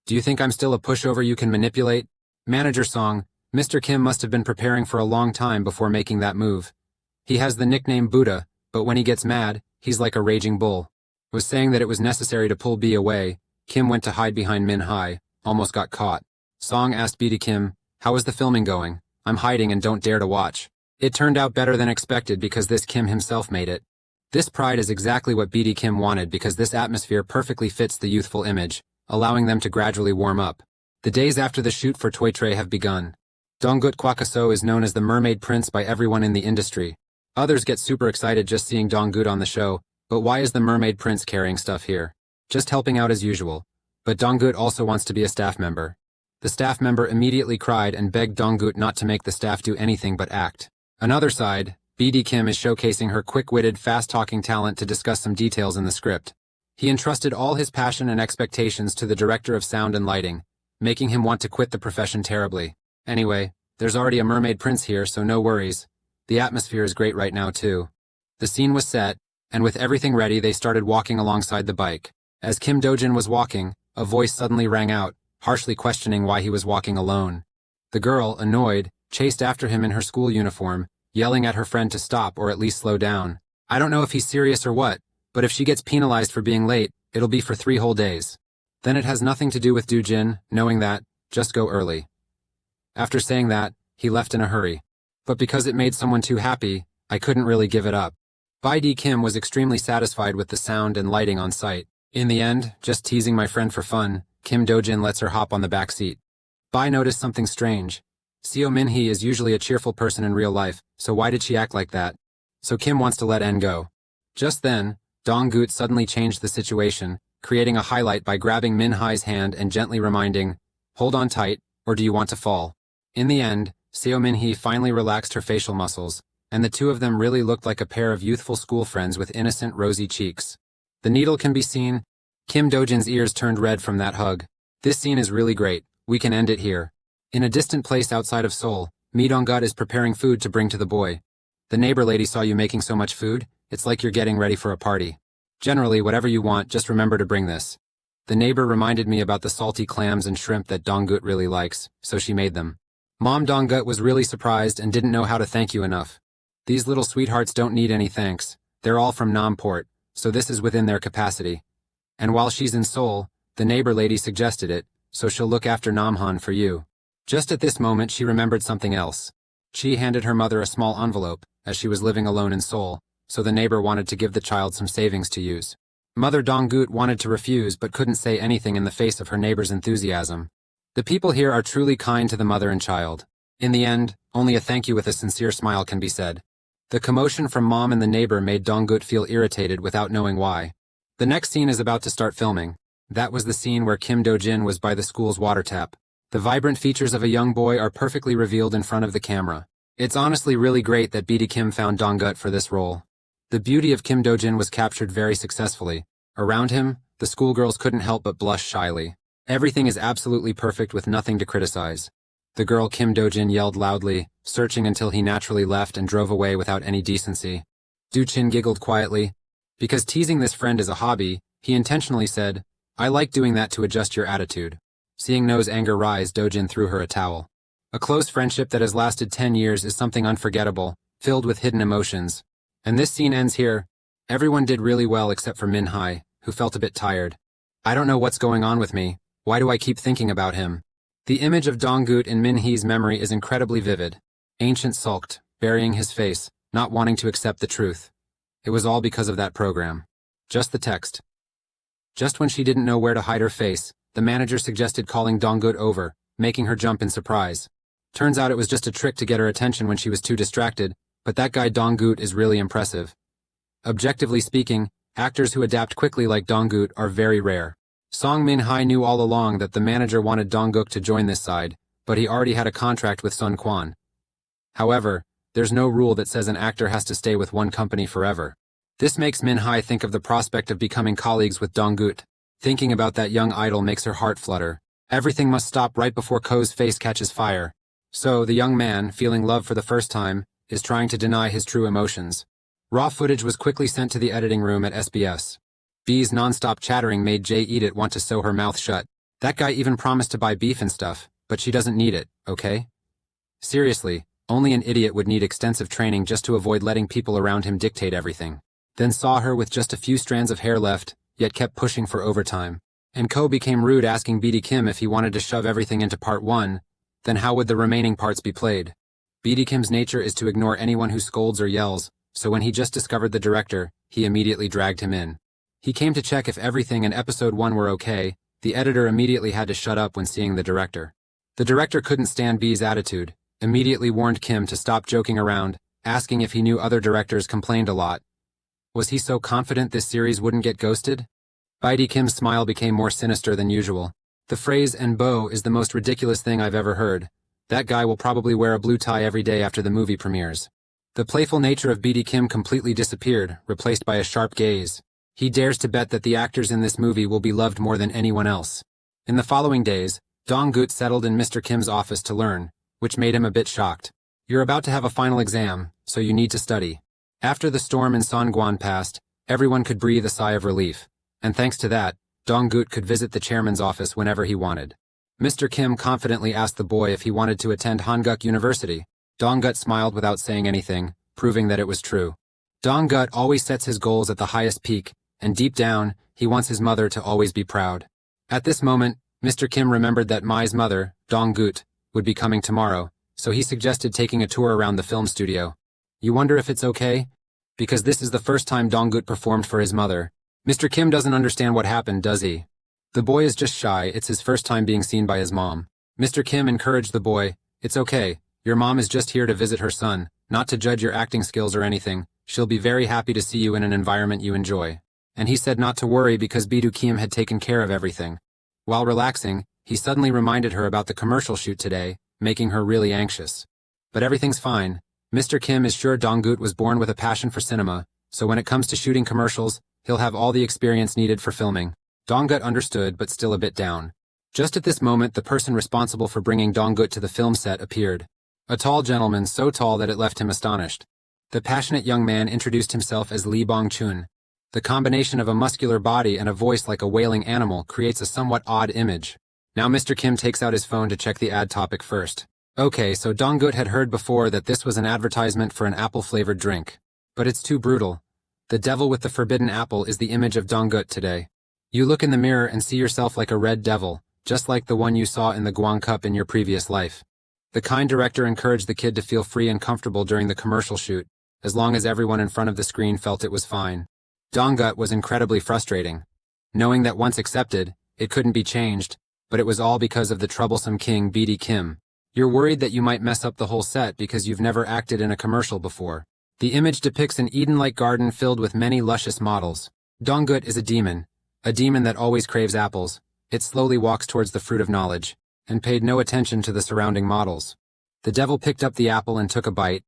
Do you think I'm still a pushover you can manipulate? Manager Song, Mr. Kim must have been preparing for a long time before making that move. He has the nickname Buddha, but when he gets mad, he's like a raging bull. Was saying that it was necessary to pull B away. Kim went to hide behind Min Hai, almost got caught. Song asked B to Kim, how is the filming going? I'm hiding and don't dare to watch. It turned out better than expected because this Kim himself made it. This pride is exactly what BD Kim wanted because this atmosphere perfectly fits the youthful image, allowing them to gradually warm up. The days after the shoot for Toy Tray have begun. Dong-gut Kwakaso is known as the Mermaid Prince by everyone in the industry. Others get super excited just seeing Dong-gut on the show, but why is the Mermaid Prince carrying stuff here? Just helping out as usual. But Dong-gut also wants to be a staff member. The staff member immediately cried and begged Dong-gut not to make the staff do anything but act. Another side, BD Kim is showcasing her quick-witted, fast-talking talent to discuss some details in the script. He entrusted all his passion and expectations to the director of sound and lighting, making him want to quit the profession terribly. Anyway, there's already a mermaid prince here, so no worries. The atmosphere is great right now, too. The scene was set, and with everything ready, they started walking alongside the bike. As Kim Do-jin was walking, a voice suddenly rang out, harshly questioning why he was walking alone. The girl, annoyed, chased after him in her school uniform, yelling at her friend to stop or at least slow down. I don't know if he's serious or what, but if she gets penalized for being late, it'll be for 3 whole days. Then it has nothing to do with Do-jin, knowing that, just go early. After saying that, he left in a hurry. But because it made someone too happy, I couldn't really give it up. BD Kim was extremely satisfied with the sound and lighting on site. In the end, just teasing my friend for fun, Kim Do-jin lets her hop on the back seat. Bai noticed something strange. Seo Min-hee is usually a cheerful person in real life, so why did she act like that? So Kim wants to let N go. Just then, Dong-gut suddenly changed the situation, creating a highlight by grabbing Min Hai's hand and gently reminding, hold on tight, or do you want to fall? In the end, Seo Min-hee finally relaxed her facial muscles, and the two of them really looked like a pair of youthful school friends with innocent rosy cheeks. The needle can be seen. Kim Do-jin's ears turned red from that hug. This scene is really great. We can end it here. In a distant place outside of Seoul, Mi Dong-gut is preparing food to bring to the boy. The neighbor lady saw you making so much food, it's like you're getting ready for a party. Generally, whatever you want, just remember to bring this. The neighbor reminded me about the salty clams and shrimp that Dong-gut really likes, so she made them. Mom Dong-gut was really surprised and didn't know how to thank you enough. These little sweethearts don't need any thanks. They're all from Namport, so this is within their capacity. And while she's in Seoul, the neighbor lady suggested it, so she'll look after Namhan for you. Just at this moment, she remembered something else. She handed her mother a small envelope, as she was living alone in Seoul, so the neighbor wanted to give the child some savings to use. Mother Dong-gut wanted to refuse but couldn't say anything in the face of her neighbor's enthusiasm. The people here are truly kind to the mother and child. In the end, only a thank you with a sincere smile can be said. The commotion from mom and the neighbor made Dong-gut feel irritated without knowing why. The next scene is about to start filming. That was the scene where Kim Do-jin was by the school's water tap. The vibrant features of a young boy are perfectly revealed in front of the camera. It's honestly really great that BD Kim found Dong-gut for this role. The beauty of Kim Do-jin was captured very successfully. Around him, the schoolgirls couldn't help but blush shyly. Everything is absolutely perfect with nothing to criticize. The girl Kim Do-jin yelled loudly, searching until he naturally left and drove away without any decency. Do-chin giggled quietly. Because teasing this friend is a hobby, he intentionally said, I like doing that to adjust your attitude. Seeing No's anger rise, Do-jin threw her a towel. A close friendship that has lasted 10 years is something unforgettable, filled with hidden emotions. And this scene ends here. Everyone did really well except for Min Hai, who felt a bit tired. I don't know what's going on with me, Why do I keep thinking about him? The image of Dong-gut in Min-hee's memory is incredibly vivid. Ancient sulked, burying his face, not wanting to accept the truth. It was all because of that program. Just the text. Just when she didn't know where to hide her face, the manager suggested calling Dong-gut over, making her jump in surprise. Turns out it was just a trick to get her attention when she was too distracted, but that guy Dong-gut is really impressive. Objectively speaking, actors who adapt quickly like Dong-gut are very rare. Song Min-hye knew all along that the manager wanted Dong-gut to join this side, but he already had a contract with Sun Quan. However, there's no rule that says an actor has to stay with one company forever. This makes Min-hye think of the prospect of becoming colleagues with Dong-gut. Thinking about that young idol makes her heart flutter. Everything must stop right before Ko's face catches fire. So, the young man, feeling love for the first time, is trying to deny his true emotions. Raw footage was quickly sent to the editing room at SBS. B's non-stop chattering made Jay Eat It want to sew her mouth shut. That guy even promised to buy beef and stuff, but she doesn't need it, okay? Seriously, only an idiot would need extensive training just to avoid letting people around him dictate everything. Then saw her with just a few strands of hair left, yet kept pushing for overtime. And Ko became rude asking BD Kim if he wanted to shove everything into part 1, then how would the remaining parts be played? BD Kim's nature is to ignore anyone who scolds or yells, so when he just discovered the director, he immediately dragged him in. He came to check if everything in episode 1 were okay. The editor immediately had to shut up when seeing the director. The director couldn't stand B's attitude, immediately warned Kim to stop joking around, asking if he knew other directors complained a lot. Was he so confident this series wouldn't get ghosted? BD Kim's smile became more sinister than usual. The phrase "en beau" is the most ridiculous thing I've ever heard. That guy will probably wear a blue tie every day after the movie premieres. The playful nature of BD Kim completely disappeared, replaced by a sharp gaze. He dares to bet that the actors in this movie will be loved more than anyone else. In the following days, Dong-gut settled in Mr. Kim's office to learn, which made him a bit shocked. You're about to have a final exam, so you need to study. After the storm in Songguan passed, everyone could breathe a sigh of relief, and thanks to that, Dong-gut could visit the chairman's office whenever he wanted. Mr. Kim confidently asked the boy if he wanted to attend Hanguk University. Dong-gut smiled without saying anything, proving that it was true. Dong-gut always sets his goals at the highest peak, and deep down, he wants his mother to always be proud. At this moment, Mr. Kim remembered that Mai's mother, Dong-gut, would be coming tomorrow, so he suggested taking a tour around the film studio. You wonder if it's okay? Because this is the first time Dong-gut performed for his mother. Mr. Kim doesn't understand what happened, does he? The boy is just shy, it's his first time being seen by his mom. Mr. Kim encouraged the boy, it's okay, your mom is just here to visit her son, not to judge your acting skills or anything, she'll be very happy to see you in an environment you enjoy. And he said not to worry because Bidu Kim had taken care of everything. While relaxing, he suddenly reminded her about the commercial shoot today, making her really anxious. But everything's fine. Mr. Kim is sure Dong-gut was born with a passion for cinema, so when it comes to shooting commercials, he'll have all the experience needed for filming. Dong-gut understood, but still a bit down. Just at this moment, the person responsible for bringing Dong-gut to the film set appeared. A tall gentleman, so tall that it left him astonished. The passionate young man introduced himself as Lee Bong-chun. The combination of a muscular body and a voice like a wailing animal creates a somewhat odd image. Now Mr. Kim takes out his phone to check the ad topic first. Okay, so Dong-gut had heard before that this was an advertisement for an apple-flavored drink. But it's too brutal. The devil with the forbidden apple is the image of Dong-gut today. You look in the mirror and see yourself like a red devil, just like the one you saw in the Guang Cup in your previous life. The kind director encouraged the kid to feel free and comfortable during the commercial shoot, as long as everyone in front of the screen felt it was fine. Dong-gut was incredibly frustrating. Knowing that once accepted, it couldn't be changed, but it was all because of the troublesome king BD Kim. You're worried that you might mess up the whole set because you've never acted in a commercial before. The image depicts an Eden-like garden filled with many luscious models. Dong-gut is a demon that always craves apples. It slowly walks towards the fruit of knowledge, and paid no attention to the surrounding models. The devil picked up the apple and took a bite.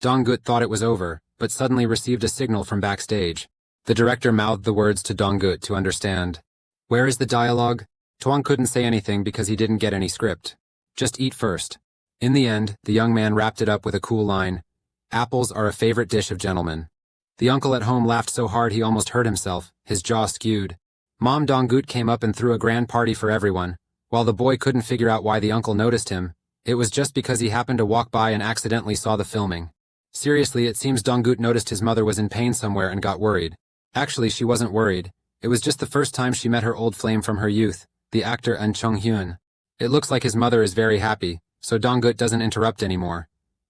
Dong-gut thought it was over, but suddenly received a signal from backstage. The director mouthed the words to Dong-gut to understand. Where is the dialogue? Tuan couldn't say anything because he didn't get any script. Just eat first. In the end, the young man wrapped it up with a cool line. Apples are a favorite dish of gentlemen. The uncle at home laughed so hard he almost hurt himself, his jaw skewed. Mom Dong-gut came up and threw a grand party for everyone. While the boy couldn't figure out why the uncle noticed him, it was just because he happened to walk by and accidentally saw the filming. Seriously, it seems Dong-gut noticed his mother was in pain somewhere and got worried. Actually, she wasn't worried. It was just the first time she met her old flame from her youth, the actor Eun Chung-hyun. It looks like his mother is very happy, so Dong-gut doesn't interrupt anymore.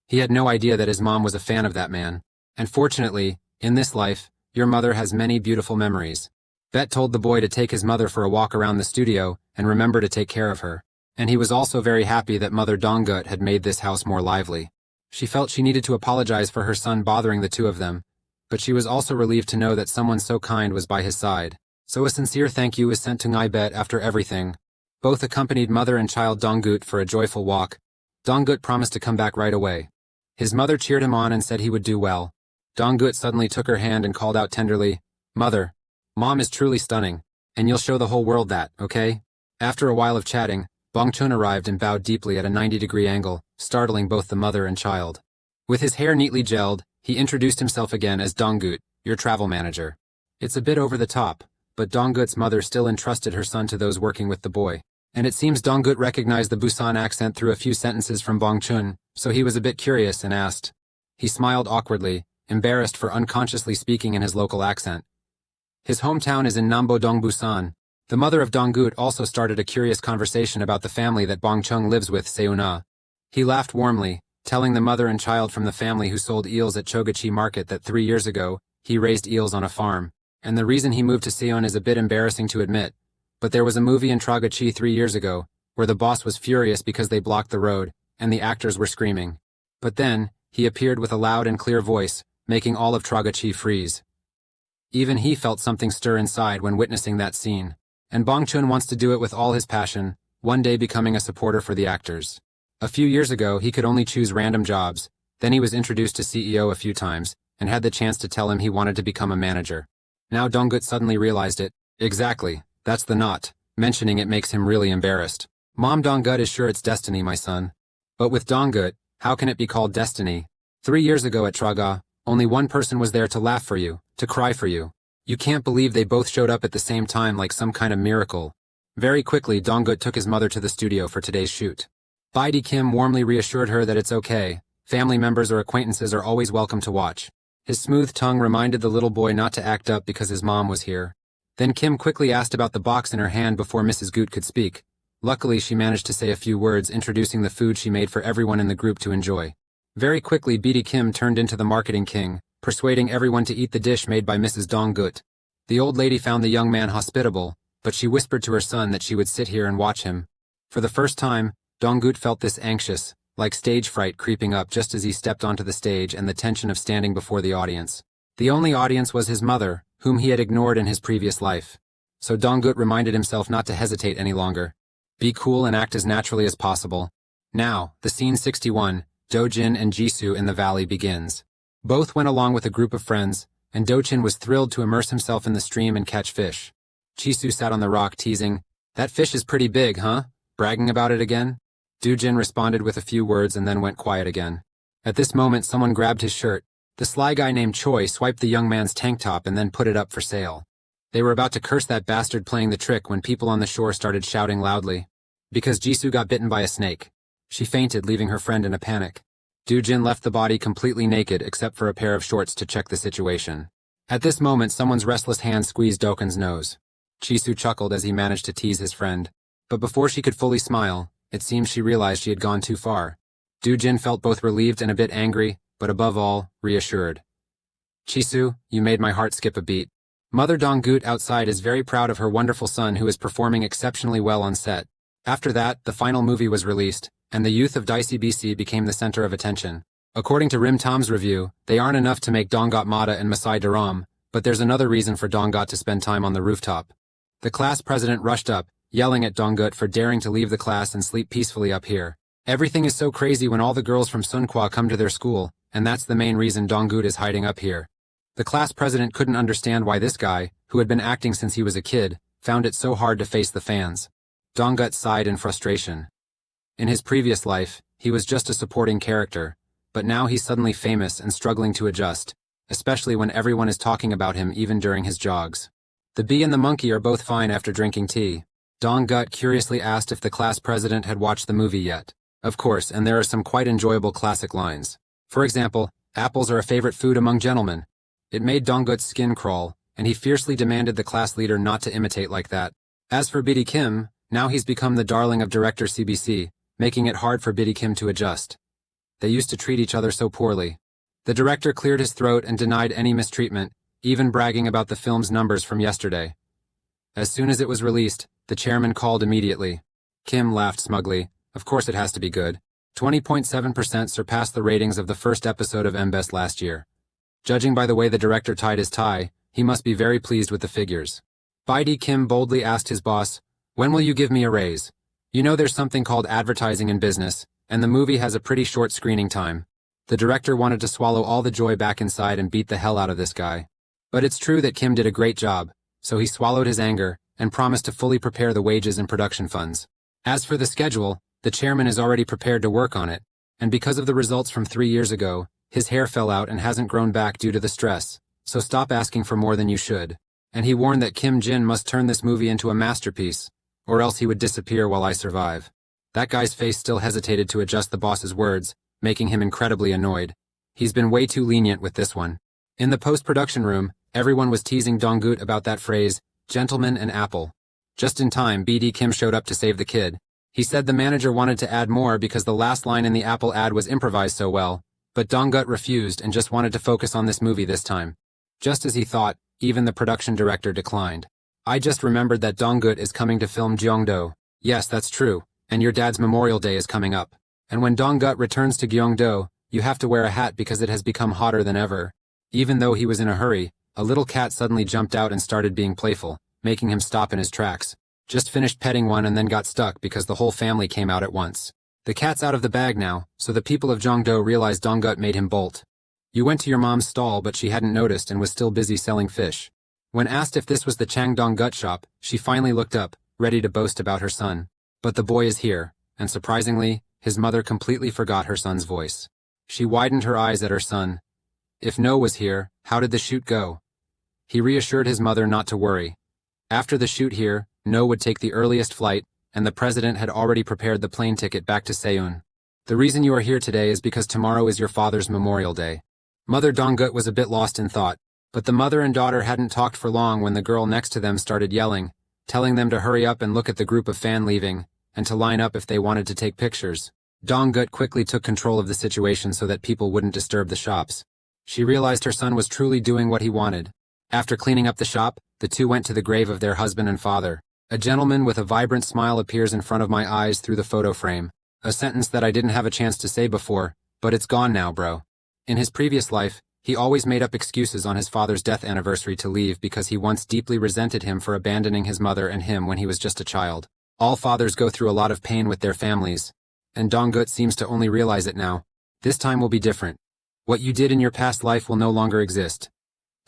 He had no idea that his mom was a fan of that man. And fortunately, in this life, your mother has many beautiful memories. Bet told the boy to take his mother for a walk around the studio and remember to take care of her. And he was also very happy that Mother Dong-gut had made this house more lively. She felt she needed to apologize for her son bothering the two of them, but she was also relieved to know that someone so kind was by his side. So a sincere thank you is sent to Ngai Bet after everything. Both accompanied mother and child Dong-gut for a joyful walk. Dong-gut promised to come back right away. His mother cheered him on and said he would do well. Dong-gut suddenly took her hand and called out tenderly, "Mother, Mom is truly stunning, and you'll show the whole world that, okay?" After a while of chatting, Bong-chun arrived and bowed deeply at a 90-degree angle, startling both the mother and child. With his hair neatly gelled, he introduced himself again as Dong-gut, your travel manager. It's a bit over the top, but Dong-gut's mother still entrusted her son to those working with the boy. And it seems Dong-gut recognized the Busan accent through a few sentences from Bong-chun, so he was a bit curious and asked. He smiled awkwardly, embarrassed for unconsciously speaking in his local accent. His hometown is in Nambo-dong, Busan. The mother of Dong-gut also started a curious conversation about the family that Bong-chung lives with, Seuna. He laughed warmly, telling the mother and child from the family who sold eels at Chogachi Market that 3 years ago, he raised eels on a farm, and the reason he moved to Seon is a bit embarrassing to admit, but there was a movie in Chogachi 3 years ago, where the boss was furious because they blocked the road, and the actors were screaming. But then, he appeared with a loud and clear voice, making all of Chogachi freeze. Even he felt something stir inside when witnessing that scene, and Bong-chun wants to do it with all his passion, one day becoming a supporter for the actors. A few years ago, he could only choose random jobs, then he was introduced to CEO a few times, and had the chance to tell him he wanted to become a manager. Now Dong-gut suddenly realized it. Exactly, that's the knot. Mentioning it makes him really embarrassed. Mom, Dong-gut is sure it's destiny, my son. But with Dong-gut, how can it be called destiny? 3 years ago at Traga, only one person was there to laugh for you, to cry for you. You can't believe they both showed up at the same time like some kind of miracle. Very quickly, Dong-gut took his mother to the studio for today's shoot. Baidi Kim warmly reassured her that it's okay. Family members or acquaintances are always welcome to watch. His smooth tongue reminded the little boy not to act up because his mom was here. Then Kim quickly asked about the box in her hand before Mrs. Gut could speak. Luckily, she managed to say a few words introducing the food she made for everyone in the group to enjoy. Very quickly, Baidi Kim turned into the marketing king, persuading everyone to eat the dish made by Mrs. Dong-gut. The old lady found the young man hospitable, but she whispered to her son that she would sit here and watch him. For the first time, Dong-gut felt this anxious, like stage fright creeping up just as he stepped onto the stage and the tension of standing before the audience. The only audience was his mother, whom he had ignored in his previous life. So Dong-gut reminded himself not to hesitate any longer. Be cool and act as naturally as possible. Now, the scene 61, Do-jin and Jisoo in the valley begins. Both went along with a group of friends, and Do-jin was thrilled to immerse himself in the stream and catch fish. Jisoo sat on the rock teasing, "That fish is pretty big, huh? Bragging about it again?" Do-jin responded with a few words and then went quiet again. At this moment, someone grabbed his shirt. The sly guy named Choi swiped the young man's tank top and then put it up for sale. They were about to curse that bastard playing the trick when people on the shore started shouting loudly. Because Jisoo got bitten by a snake. She fainted, leaving her friend in a panic. Do-jin left the body completely naked except for a pair of shorts to check the situation. At this moment, someone's restless hand squeezed Doken's nose. Jisoo chuckled as he managed to tease his friend. But before she could fully smile, it seems she realized she had gone too far. Do-jin felt both relieved and a bit angry, but above all, reassured. "Jisoo, you made my heart skip a beat." Mother Dong-gut outside is very proud of her wonderful son who is performing exceptionally well on set. After that, the final movie was released, and the youth of Dicey BC became the center of attention. According to Rim Tom's review, they aren't enough to make Dong-got Mata and Masai Daram, but there's another reason for Dong-got to spend time on the rooftop. The class president rushed up, yelling at Dong-gut for daring to leave the class and sleep peacefully up here. Everything is so crazy when all the girls from Sunhwa come to their school, and that's the main reason Dong-gut is hiding up here. The class president couldn't understand why this guy, who had been acting since he was a kid, found it so hard to face the fans. Dong-gut sighed in frustration. In his previous life, he was just a supporting character, but now he's suddenly famous and struggling to adjust, especially when everyone is talking about him even during his jogs. The bee and the monkey are both fine after drinking tea. Dong-gut curiously asked if the class president had watched the movie yet. Of course, and there are some quite enjoyable classic lines. For example, apples are a favorite food among gentlemen. It made Dong-gut's skin crawl, and he fiercely demanded the class leader not to imitate like that. As for Biddy Kim, Now he's become the darling of director CBC, making it hard for Biddy Kim to adjust. They used to treat each other so poorly. The director cleared his throat and denied any mistreatment, even bragging about the film's numbers from yesterday. As soon as it was released, the chairman called immediately. Kim laughed smugly. Of course it has to be good. 20.7% surpassed the ratings of the first episode of MBEST last year. Judging by the way the director tied his tie, he must be very pleased with the figures. Biddy Kim boldly asked his boss, "When will you give me a raise? You know there's something called advertising in business, and the movie has a pretty short screening time." The director wanted to swallow all the joy back inside and beat the hell out of this guy. But it's true that Kim did a great job, so he swallowed his anger and promised to fully prepare the wages and production funds. As for the schedule, the chairman is already prepared to work on it, and because of the results from 3 years ago, his hair fell out and hasn't grown back due to the stress, so stop asking for more than you should. And he warned that Kim Jin must turn this movie into a masterpiece, or else he would disappear while I survive. That guy's face still hesitated to adjust the boss's words, making him incredibly annoyed. He's been way too lenient with this one. In the post-production room, everyone was teasing Dong-gut about that phrase, gentleman and apple. Just in time, BD Kim showed up to save the kid. He said the manager wanted to add more because the last line in the Apple ad was improvised so well, but Dong-gut refused and just wanted to focus on this movie this time. Just as he thought, even the production director declined. "I just remembered that Dong-gut is coming to film Gyeongdo." "Yes, that's true, and your dad's Memorial Day is coming up. And when Dong-gut returns to Gyeongdo, you have to wear a hat because it has become hotter than ever." Even though he was in a hurry, a little cat suddenly jumped out and started being playful, making him stop in his tracks. Just finished petting one and then got stuck because the whole family came out at once. The cat's out of the bag now, so the people of Gyeongdo realized Dong-gut made him bolt. "You went to your mom's stall but she hadn't noticed and was still busy selling fish." When asked if this was the Chang Dong-gut shop, she finally looked up, ready to boast about her son. But the boy is here, and surprisingly, his mother completely forgot her son's voice. She widened her eyes at her son. If No was here, how did the shoot go? He reassured his mother not to worry. After the shoot here, No would take the earliest flight, and the president had already prepared the plane ticket back to Seoul. "The reason you are here today is because tomorrow is your father's Memorial Day." Mother Dong-gut was a bit lost in thought, but the mother and daughter hadn't talked for long when the girl next to them started yelling, telling them to hurry up and look at the group of fan leaving, and to line up if they wanted to take pictures. Dong-gut quickly took control of the situation so that people wouldn't disturb the shops. She realized her son was truly doing what he wanted. After cleaning up the shop, the two went to the grave of their husband and father. "A gentleman with a vibrant smile appears in front of my eyes through the photo frame." A sentence that I didn't have a chance to say before, but it's gone now, bro. In his previous life, he always made up excuses on his father's death anniversary to leave because he once deeply resented him for abandoning his mother and him when he was just a child. All fathers go through a lot of pain with their families, and Dong-gut seems to only realize it now. This time will be different. What you did in your past life will no longer exist.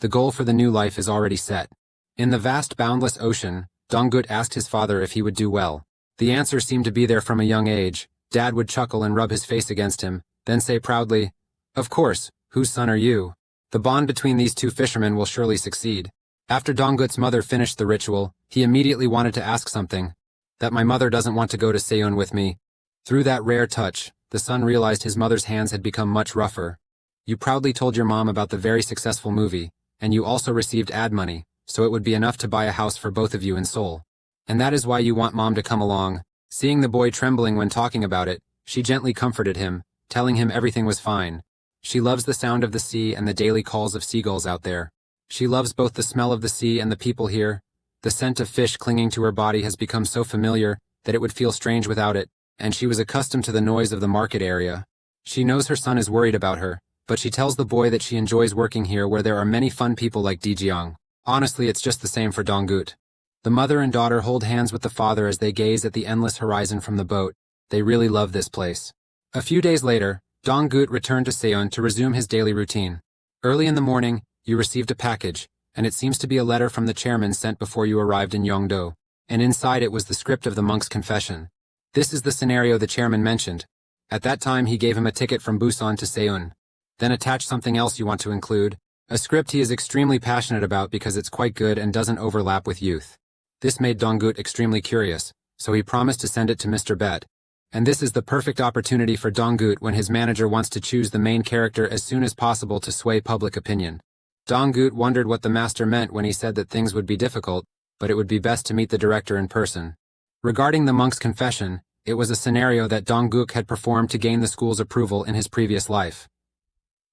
The goal for the new life is already set. In the vast boundless ocean, Dong-gut asked his father if he would do well. The answer seemed to be there from a young age. Dad would chuckle and rub his face against him, then say proudly, "Of course, whose son are you?" The bond between these two fishermen will surely succeed. After Dong-gut's mother finished the ritual, he immediately wanted to ask something. "That my mother doesn't want to go to Seoul with me." Through that rare touch, the son realized his mother's hands had become much rougher. "You proudly told your mom about the very successful movie, and you also received ad money, so it would be enough to buy a house for both of you in Seoul. And that is why you want mom to come along." Seeing the boy trembling when talking about it, she gently comforted him, telling him everything was fine. She loves the sound of the sea and the daily calls of seagulls out there. She loves both the smell of the sea and the people here. The scent of fish clinging to her body has become so familiar that it would feel strange without it, and she was accustomed to the noise of the market area. She knows her son is worried about her, but she tells the boy that she enjoys working here where there are many fun people like Deepening. Honestly, it's just the same for Dong-gut. The mother and daughter hold hands with the father as they gaze at the endless horizon from the boat. They really love this place. A few days later, Dong-gut returned to Seoul to resume his daily routine. Early in the morning, you received a package, and it seems to be a letter from the chairman sent before you arrived in Gyeongdo, and inside it was the script of the monk's confession. This is the scenario the chairman mentioned. At that time he gave him a ticket from Busan to Seoul. Then attach something else you want to include, a script he is extremely passionate about because it's quite good and doesn't overlap with youth. This made Dong-gut extremely curious, so he promised to send it to Mr. Bet. And this is the perfect opportunity for Dong-gut when his manager wants to choose the main character as soon as possible to sway public opinion. Dong-gut wondered what the master meant when he said that things would be difficult, but it would be best to meet the director in person. Regarding the monk's confession, it was a scenario that Dong-guk had performed to gain the school's approval in his previous life.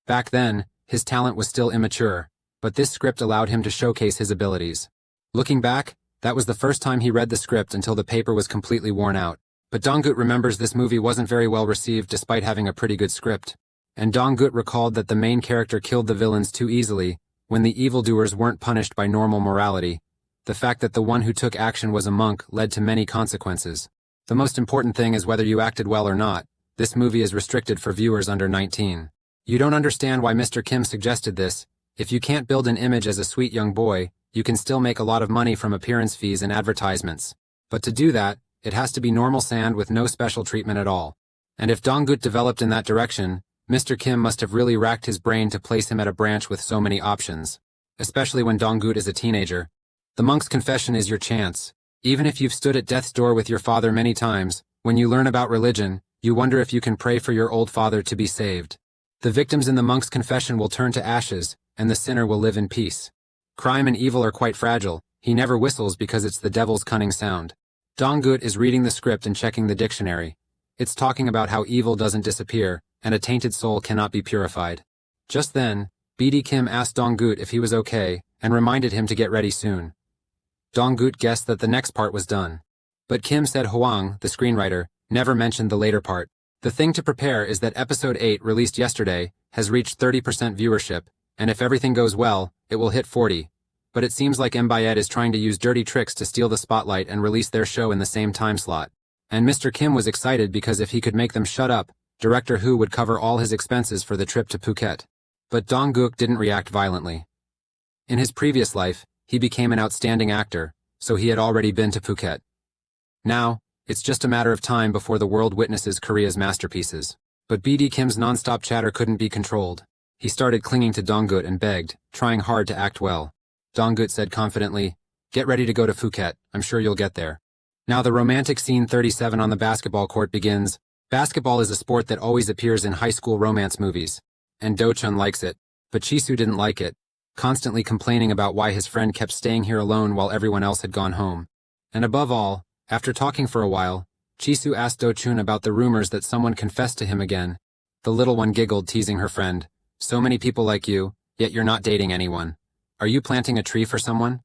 Back then, his talent was still immature, but this script allowed him to showcase his abilities. Looking back, that was the first time he read the script until the paper was completely worn out. But Dong-guk remembers this movie wasn't very well received despite having a pretty good script. And Dong-guk recalled that the main character killed the villains too easily, when the evildoers weren't punished by normal morality. The fact that the one who took action was a monk led to many consequences. The most important thing is whether you acted well or not. This movie is restricted for viewers under 19. You don't understand why Mr. Kim suggested this. If you can't build an image as a sweet young boy, you can still make a lot of money from appearance fees and advertisements. But to do that, it has to be normal sand with no special treatment at all. And if Dong-guk developed in that direction, Mr. Kim must have really racked his brain to place him at a branch with so many options. Especially when Dong-guk is a teenager. The monk's confession is your chance. Even if you've stood at death's door with your father many times, when you learn about religion, you wonder if you can pray for your old father to be saved. The victims in the monk's confession will turn to ashes, and the sinner will live in peace. Crime and evil are quite fragile. He never whistles because it's the devil's cunning sound. Dong-guk is reading the script and checking the dictionary. It's talking about how evil doesn't disappear, and a tainted soul cannot be purified. Just then, BD Kim asked Dong-guk if he was okay, and reminded him to get ready soon. Dong-guk guessed that the next part was done. But Kim said Hwang, the screenwriter, never mentioned the later part. The thing to prepare is that episode 8, released yesterday, has reached 30% viewership, and if everything goes well, it will hit 40. But it seems like Mbayet is trying to use dirty tricks to steal the spotlight and release their show in the same time slot. And Mr. Kim was excited because if he could make them shut up, Director Who would cover all his expenses for the trip to Phuket. But Dong-guk didn't react violently. In his previous life, he became an outstanding actor, so he had already been to Phuket. Now, it's just a matter of time before the world witnesses Korea's masterpieces. But BD Kim's non-stop chatter couldn't be controlled. He started clinging to Dong-guk and begged, trying hard to act well. Dong-guk said confidently, "Get ready to go to Phuket, I'm sure you'll get there." Now the romantic scene 37 on the basketball court begins. Basketball is a sport that always appears in high school romance movies. And Do-chun likes it, but Jisoo didn't like it, constantly complaining about why his friend kept staying here alone while everyone else had gone home. And above all, after talking for a while, Jisoo asked Do-chun about the rumors that someone confessed to him again. The little one giggled, teasing her friend. "So many people like you, yet you're not dating anyone. Are you planting a tree for someone?"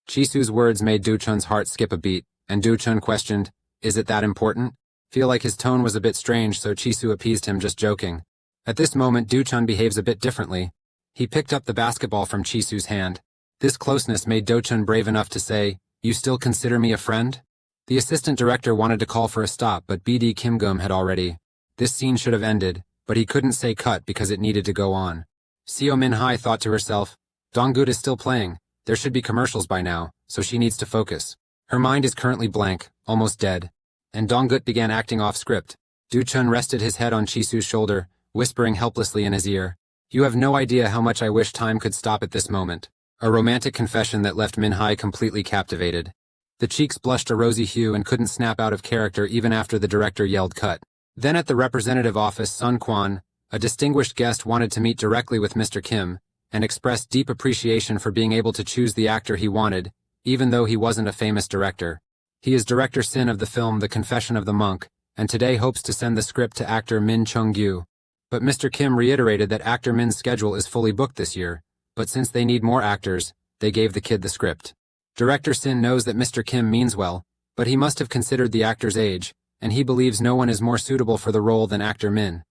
Jisoo's words made Do-chun's heart skip a beat, and Do-chun questioned, "Is it that important?" Feel like his tone was a bit strange, so Jisoo appeased him, just joking. At this moment, Do-chun behaves a bit differently. He picked up the basketball from Jisoo's hand. This closeness made Do-chun brave enough to say, "You still consider me a friend?" The assistant director wanted to call for a stop, but BD Kim-gum had already. This scene should have ended, but he couldn't say cut because it needed to go on. Seo Min-hai thought to herself, Dong-guk is still playing. There should be commercials by now, so she needs to focus. Her mind is currently blank, almost dead. And Dong-guk began acting off script. Do-chun rested his head on Jisoo's shoulder, whispering helplessly in his ear, "You have no idea how much I wish time could stop at this moment." A romantic confession that left Min-hai completely captivated. The cheeks blushed a rosy hue and couldn't snap out of character even after the director yelled cut. Then at the representative office, Sun Kwan, a distinguished guest, wanted to meet directly with Mr. Kim, and expressed deep appreciation for being able to choose the actor he wanted, even though he wasn't a famous director. He is Director Sin of the film The Confession of the Monk, and today hopes to send the script to actor Min Chung-gyu. But Mr. Kim reiterated that actor Min's schedule is fully booked this year, but since they need more actors, they gave the kid the script. Director Sin knows that Mr. Kim means well, but he must have considered the actor's age, and he believes no one is more suitable for the role than actor Min.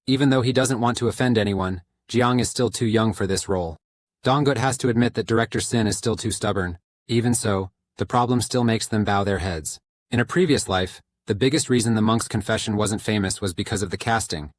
Even though he doesn't want to offend anyone, Jiang is still too young for this role. Dong-guk has to admit that Director Sin is still too stubborn. Even so, the problem still makes them bow their heads. In a previous life, the biggest reason the monk's confession wasn't famous was because of the casting.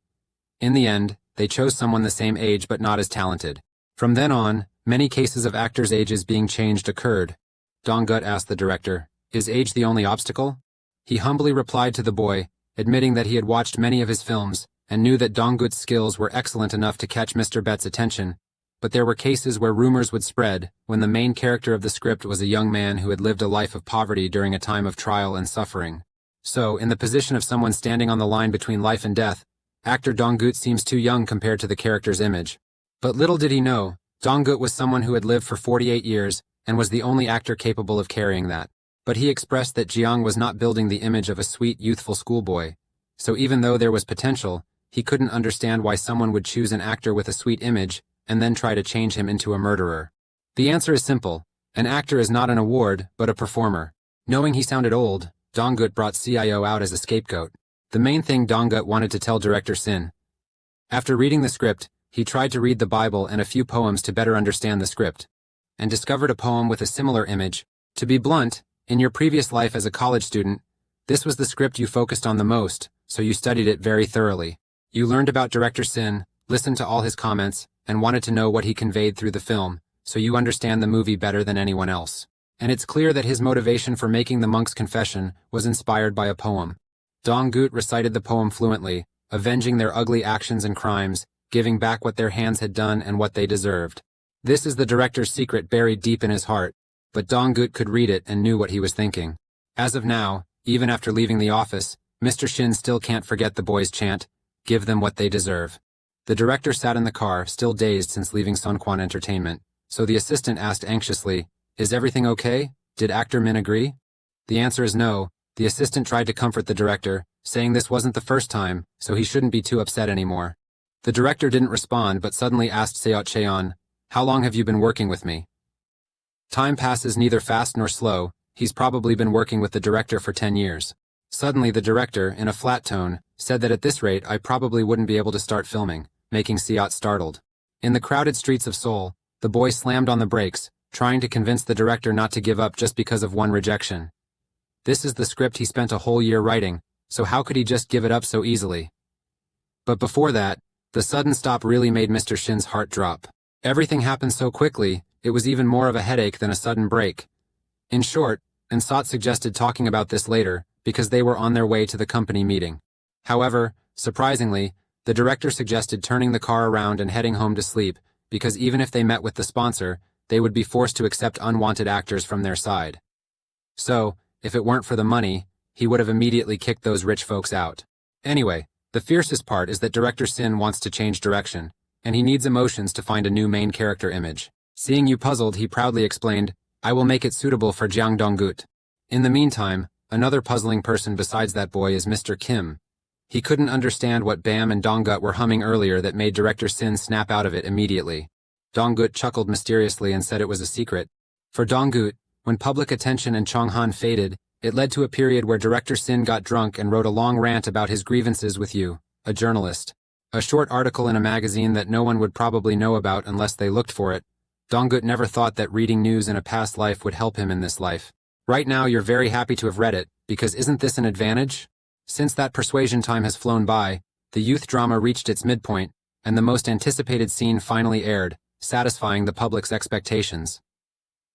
In the end, they chose someone the same age but not as talented. From then on, many cases of actors' ages being changed occurred. Dong-guk asked the director, "Is age the only obstacle?" He humbly replied to the boy, admitting that he had watched many of his films, and knew that Dong-guk's skills were excellent enough to catch Mr. Bet's attention, but there were cases where rumors would spread when the main character of the script was a young man who had lived a life of poverty during a time of trial and suffering. So, in the position of someone standing on the line between life and death, actor Dong-guk seems too young compared to the character's image. But little did he know, Dong-guk was someone who had lived for 48 years and was the only actor capable of carrying that. But he expressed that Jiang was not building the image of a sweet, youthful schoolboy. So even though there was potential, he couldn't understand why someone would choose an actor with a sweet image and then try to change him into a murderer. The answer is simple. An actor is not an award, but a performer. Knowing he sounded old, Donggut brought CIO out as a scapegoat. The main thing Donggut wanted to tell director Sin. After reading the script, he tried to read the Bible and a few poems to better understand the script, and discovered a poem with a similar image. To be blunt, in your previous life as a college student, this was the script you focused on the most, so you studied it very thoroughly. You learned about director Sin, listened to all his comments, and wanted to know what he conveyed through the film, so you understand the movie better than anyone else. And it's clear that his motivation for making the monk's confession was inspired by a poem. Donggut recited the poem fluently, avenging their ugly actions and crimes, giving back what their hands had done and what they deserved. This is the director's secret buried deep in his heart, but Donggut could read it and knew what he was thinking. As of now, even after leaving the office, Mr. Shin still can't forget the boys' chant, "Give them what they deserve." The director sat in the car, still dazed since leaving Sunquan Entertainment, so the assistant asked anxiously, "Is everything okay? Did actor Min agree?" The answer is no. The assistant tried to comfort the director, saying this wasn't the first time, so he shouldn't be too upset anymore. The director didn't respond but suddenly asked Seot Cheon, "How long have you been working with me?" Time passes neither fast nor slow. He's probably been working with the director for 10 years. Suddenly the director, in a flat tone, said that at this rate I probably wouldn't be able to start filming, making Seot startled. In the crowded streets of Seoul, the boy slammed on the brakes, trying to convince the director not to give up just because of one rejection. This is the script he spent a whole year writing, so how could he just give it up so easily? But before that, the sudden stop really made Mr. Shin's heart drop. Everything happened so quickly, it was even more of a headache than a sudden break. In short, Nsot suggested talking about this later, because they were on their way to the company meeting. However, surprisingly, the director suggested turning the car around and heading home to sleep, because even if they met with the sponsor, they would be forced to accept unwanted actors from their side. So, if it weren't for the money, he would have immediately kicked those rich folks out. Anyway, the fiercest part is that director Sin wants to change direction, and he needs emotions to find a new main character image. Seeing you puzzled, he proudly explained, "I will make it suitable for Jiang Donggut." In the meantime, another puzzling person besides that boy is Mr. Kim. He couldn't understand what Bam and Donggut were humming earlier that made director Sin snap out of it immediately. Donggut chuckled mysteriously and said it was a secret. For Donggut, when public attention and Chonghan faded, it led to a period where director Sin got drunk and wrote a long rant about his grievances with you, a journalist. A short article in a magazine that no one would probably know about unless they looked for it. Donggut never thought that reading news in a past life would help him in this life. Right now you're very happy to have read it, because isn't this an advantage? Since that persuasion time has flown by, the youth drama reached its midpoint, and the most anticipated scene finally aired, satisfying the public's expectations.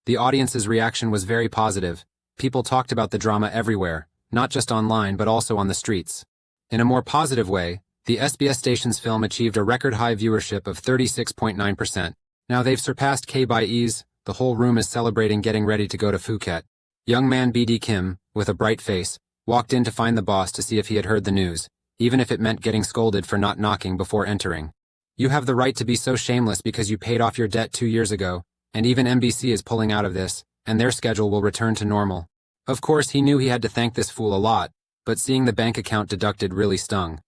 The audience's reaction was very positive. People talked about the drama everywhere, not just online but also on the streets. In a more positive way, the SBS station's film achieved a record-high viewership of 36.9%. Now they've surpassed K by ease, the whole room is celebrating getting ready to go to Phuket. Young man BD Kim, with a bright face, walked in to find the boss to see if he had heard the news, even if it meant getting scolded for not knocking before entering. You have the right to be so shameless because you paid off your debt 2 years ago, and even MBC is pulling out of this, and their schedule will return to normal. Of course, he knew he had to thank this fool a lot, but seeing the bank account deducted really stung.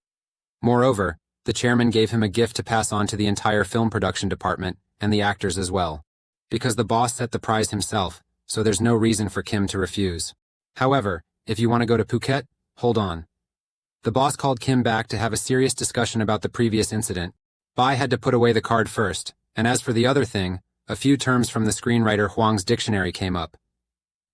Moreover, the chairman gave him a gift to pass on to the entire film production department, and the actors as well. Because the boss set the prize himself, so there's no reason for Kim to refuse. However, if you want to go to Phuket, hold on. The boss called Kim back to have a serious discussion about the previous incident. Bai had to put away the card first, and as for the other thing, a few terms from the screenwriter Huang's dictionary came up.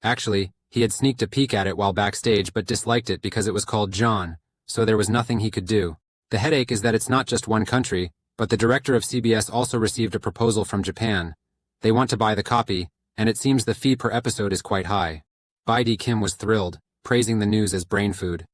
Actually, he had sneaked a peek at it while backstage but disliked it because it was called John, so there was nothing he could do. The headache is that it's not just one country, but the director of CBS also received a proposal from Japan. They want to buy the copy, and it seems the fee per episode is quite high. Bai D. Kim was thrilled, praising the news as brain food.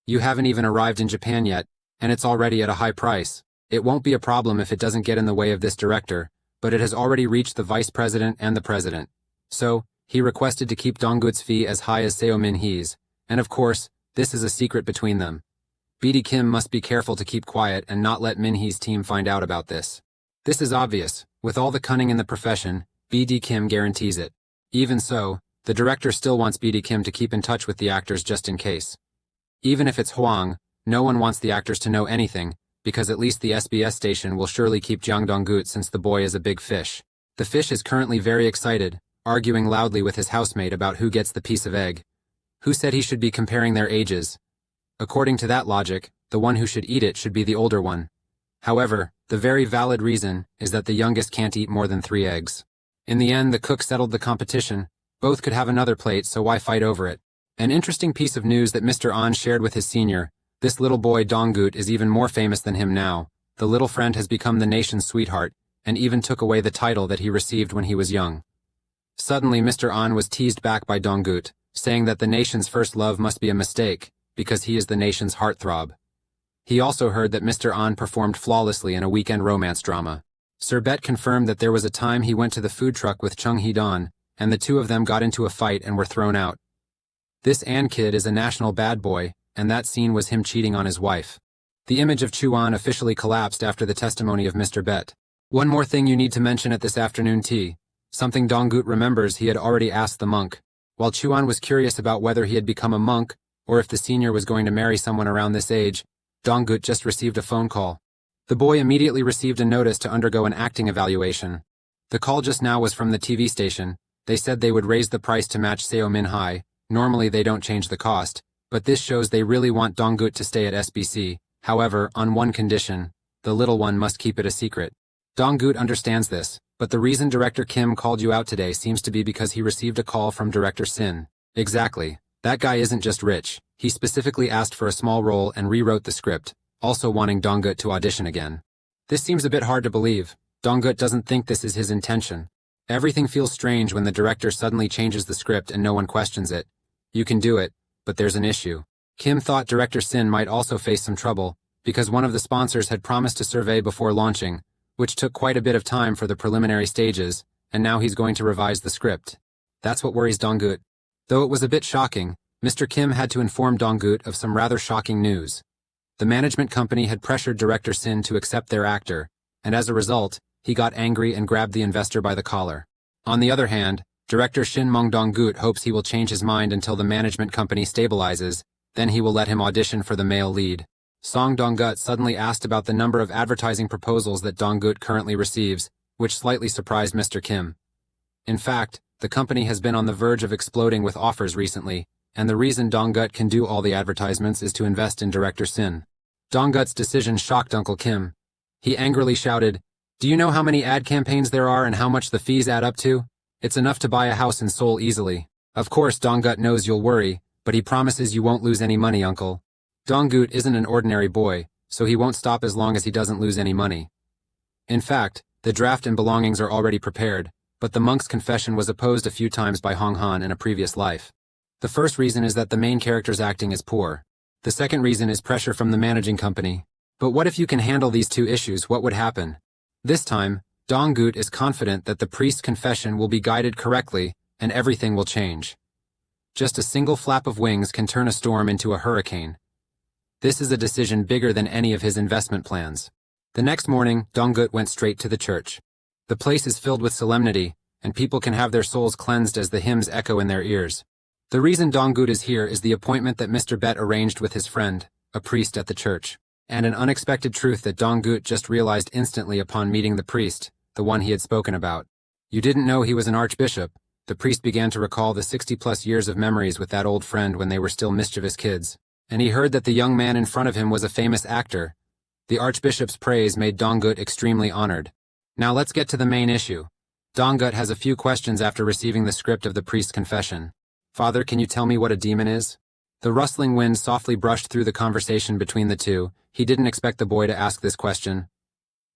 You haven't even arrived in Japan yet, and it's already at a high price. It won't be a problem if it doesn't get in the way of this director, but it has already reached the vice president and the president. So, he requested to keep Donggut's fee as high as Seo Min Hee's, and of course, this is a secret between them. BD Kim must be careful to keep quiet and not let Min Hee's team find out about this. This is obvious. With all the cunning in the profession, BD Kim guarantees it. Even so, the director still wants BD Kim to keep in touch with the actors just in case. Even if it's Hwang, no one wants the actors to know anything, because at least the SBS station will surely keep Jang Dong-gut since the boy is a big fish. The fish is currently very excited, arguing loudly with his housemate about who gets the piece of egg. Who said he should be comparing their ages? According to that logic, the one who should eat it should be the older one. However, the very valid reason is that the youngest can't eat more than 3 eggs. In the end, the cook settled the competition. Both could have another plate, so why fight over it? An interesting piece of news that Mr. An shared with his senior. This little boy Dong-gut is even more famous than him now. The little friend has become the nation's sweetheart, and even took away the title that he received when he was young. Suddenly, Mr. An was teased back by Dong-gut, saying that the nation's first love must be a mistake, because he is the nation's heartthrob. He also heard that Mr. An performed flawlessly in a weekend romance drama. Sir Bet confirmed that there was a time he went to the food truck with Chung Hee-don, and the two of them got into a fight and were thrown out. This An kid is a national bad boy, and that scene was him cheating on his wife. The image of Chuan officially collapsed after the testimony of Mr. Bet. One more thing you need to mention at this afternoon tea. Something Dong-gut remembers he had already asked the monk. While Chuan was curious about whether he had become a monk, or if the senior was going to marry someone around this age, Dong-gut just received a phone call. The boy immediately received a notice to undergo an acting evaluation. The call just now was from the TV station. They said they would raise the price to match Seo Min-hai. Normally they don't change the cost, but this shows they really want Dong-gut to stay at SBC. However, on one condition, the little one must keep it a secret. Dong-gut understands this, but the reason Director Kim called you out today seems to be because he received a call from Director Sin. Exactly. That guy isn't just rich. He specifically asked for a small role and rewrote the script, also wanting Dong-gut to audition again. This seems a bit hard to believe. Dong-gut doesn't think this is his intention. Everything feels strange when the director suddenly changes the script and no one questions it. You can do it, but there's an issue. Kim thought Director Sin might also face some trouble, because one of the sponsors had promised to survey before launching, which took quite a bit of time for the preliminary stages, and now he's going to revise the script. That's what worries Dong-gut. Though it was a bit shocking, Mr. Kim had to inform Dong-gut of some rather shocking news. The management company had pressured Director Sin to accept their actor, and as a result, he got angry and grabbed the investor by the collar. On the other hand, Director Shin Mong Dong-gut hopes he will change his mind until the management company stabilizes, then he will let him audition for the male lead. Song Dong-gut suddenly asked about the number of advertising proposals that Dong-gut currently receives, which slightly surprised Mr. Kim. In fact, the company has been on the verge of exploding with offers recently, and the reason Dong-gut can do all the advertisements is to invest in Director Sin. Dong-gut's decision shocked Uncle Kim. He angrily shouted, "Do you know how many ad campaigns there are and how much the fees add up to? It's enough to buy a house in Seoul easily." Of course, Dong-gut knows you'll worry, but he promises you won't lose any money, Uncle. Dong-gut isn't an ordinary boy, so he won't stop as long as he doesn't lose any money. In fact, the draft and belongings are already prepared, but the monk's confession was opposed a few times by Hong Han in a previous life. The first reason is that the main character's acting is poor. The second reason is pressure from the managing company. But what if you can handle these two issues? What would happen? This time, Dong-gut is confident that the priest's confession will be guided correctly and everything will change. Just a single flap of wings can turn a storm into a hurricane. This is a decision bigger than any of his investment plans. The next morning, Dong-gut went straight to the church. The place is filled with solemnity, and people can have their souls cleansed as the hymns echo in their ears. The reason Dong-gut is here is the appointment that Mr. Bet arranged with his friend, a priest at the church, and an unexpected truth that Dong-gut just realized instantly upon meeting the priest, the one he had spoken about. You didn't know he was an archbishop. The priest began to recall the 60-plus years of memories with that old friend when they were still mischievous kids, and he heard that the young man in front of him was a famous actor. The archbishop's praise made Dong-gut extremely honored. Now let's get to the main issue. Dong-gut has a few questions after receiving the script of the priest's confession. "Father, can you tell me what a demon is?" The rustling wind softly brushed through the conversation between the two. He didn't expect the boy to ask this question.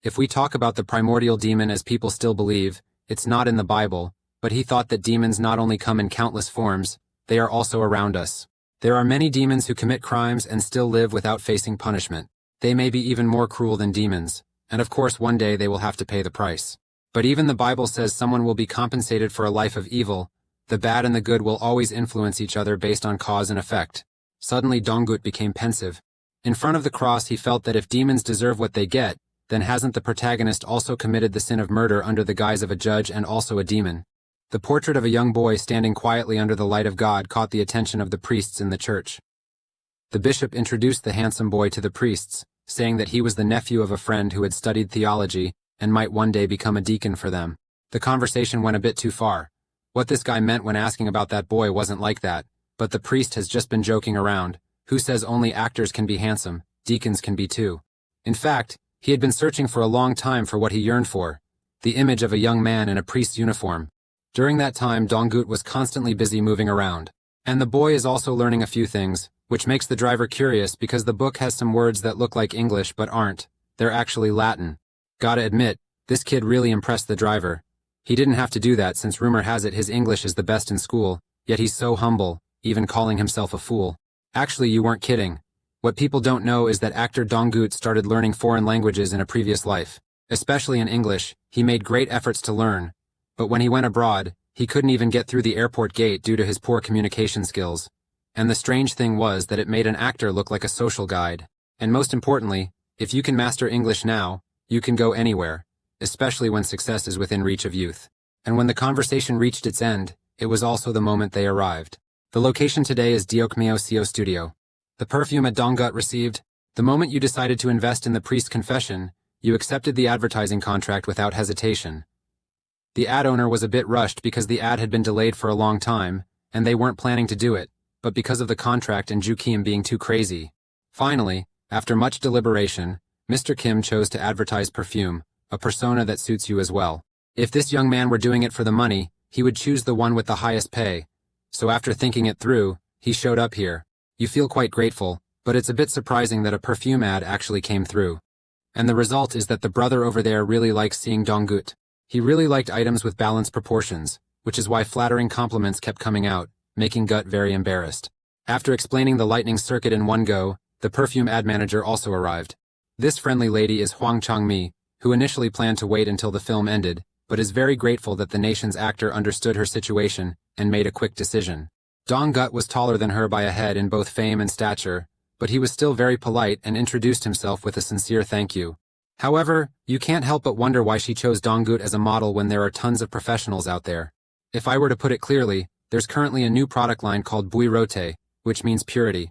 If we talk about the primordial demon as people still believe, it's not in the Bible, but he thought that demons not only come in countless forms, they are also around us. There are many demons who commit crimes and still live without facing punishment. They may be even more cruel than demons, and of course one day they will have to pay the price. But even the Bible says someone will be compensated for a life of evil. The bad and the good will always influence each other based on cause and effect. Suddenly Dong-gut became pensive. In front of the cross he felt that if demons deserve what they get, then hasn't the protagonist also committed the sin of murder under the guise of a judge and also a demon? The portrait of a young boy standing quietly under the light of God caught the attention of the priests in the church. The bishop introduced the handsome boy to the priests, saying that he was the nephew of a friend who had studied theology and might one day become a deacon for them. The conversation went a bit too far. What this guy meant when asking about that boy wasn't like that, but the priest has just been joking around. Who says only actors can be handsome? Deacons can be too. In fact, he had been searching for a long time for what he yearned for, the image of a young man in a priest's uniform. During that time, Donggut was constantly busy moving around. And the boy is also learning a few things, which makes the driver curious because the book has some words that look like English but aren't. They're actually Latin. Gotta admit, this kid really impressed the driver. He didn't have to do that since rumor has it his English is the best in school, yet he's so humble, even calling himself a fool. Actually, you weren't kidding. What people don't know is that actor Donggut started learning foreign languages in a previous life. Especially in English, he made great efforts to learn. But when he went abroad, he couldn't even get through the airport gate due to his poor communication skills. And the strange thing was that it made an actor look like a social guide. And most importantly, if you can master English now, you can go anywhere, especially when success is within reach of youth. And when the conversation reached its end, it was also the moment they arrived. The location today is Deokmyo Seo Studio. The perfume at Donggut received. The moment you decided to invest in the priest's confession, you accepted the advertising contract without hesitation. The ad owner was a bit rushed because the ad had been delayed for a long time, and they weren't planning to do it, but because of the contract and Ju Kim being too crazy. Finally, after much deliberation, Mr. Kim chose to advertise Perfume, a persona that suits you as well. If this young man were doing it for the money, he would choose the one with the highest pay. So after thinking it through, he showed up here. You feel quite grateful, but it's a bit surprising that a perfume ad actually came through. And the result is that the brother over there really likes seeing Donggut. He really liked items with balanced proportions, which is why flattering compliments kept coming out, making Gut very embarrassed. After explaining the lightning circuit in one go, the perfume ad manager also arrived. This friendly lady is Hwang Chang-mi, who initially planned to wait until the film ended, but is very grateful that the nation's actor understood her situation and made a quick decision. Donggut was taller than her by a head in both fame and stature, but he was still very polite and introduced himself with a sincere thank you. However, you can't help but wonder why she chose Donggut as a model when there are tons of professionals out there. If I were to put it clearly, there's currently a new product line called Bui Rote, which means purity.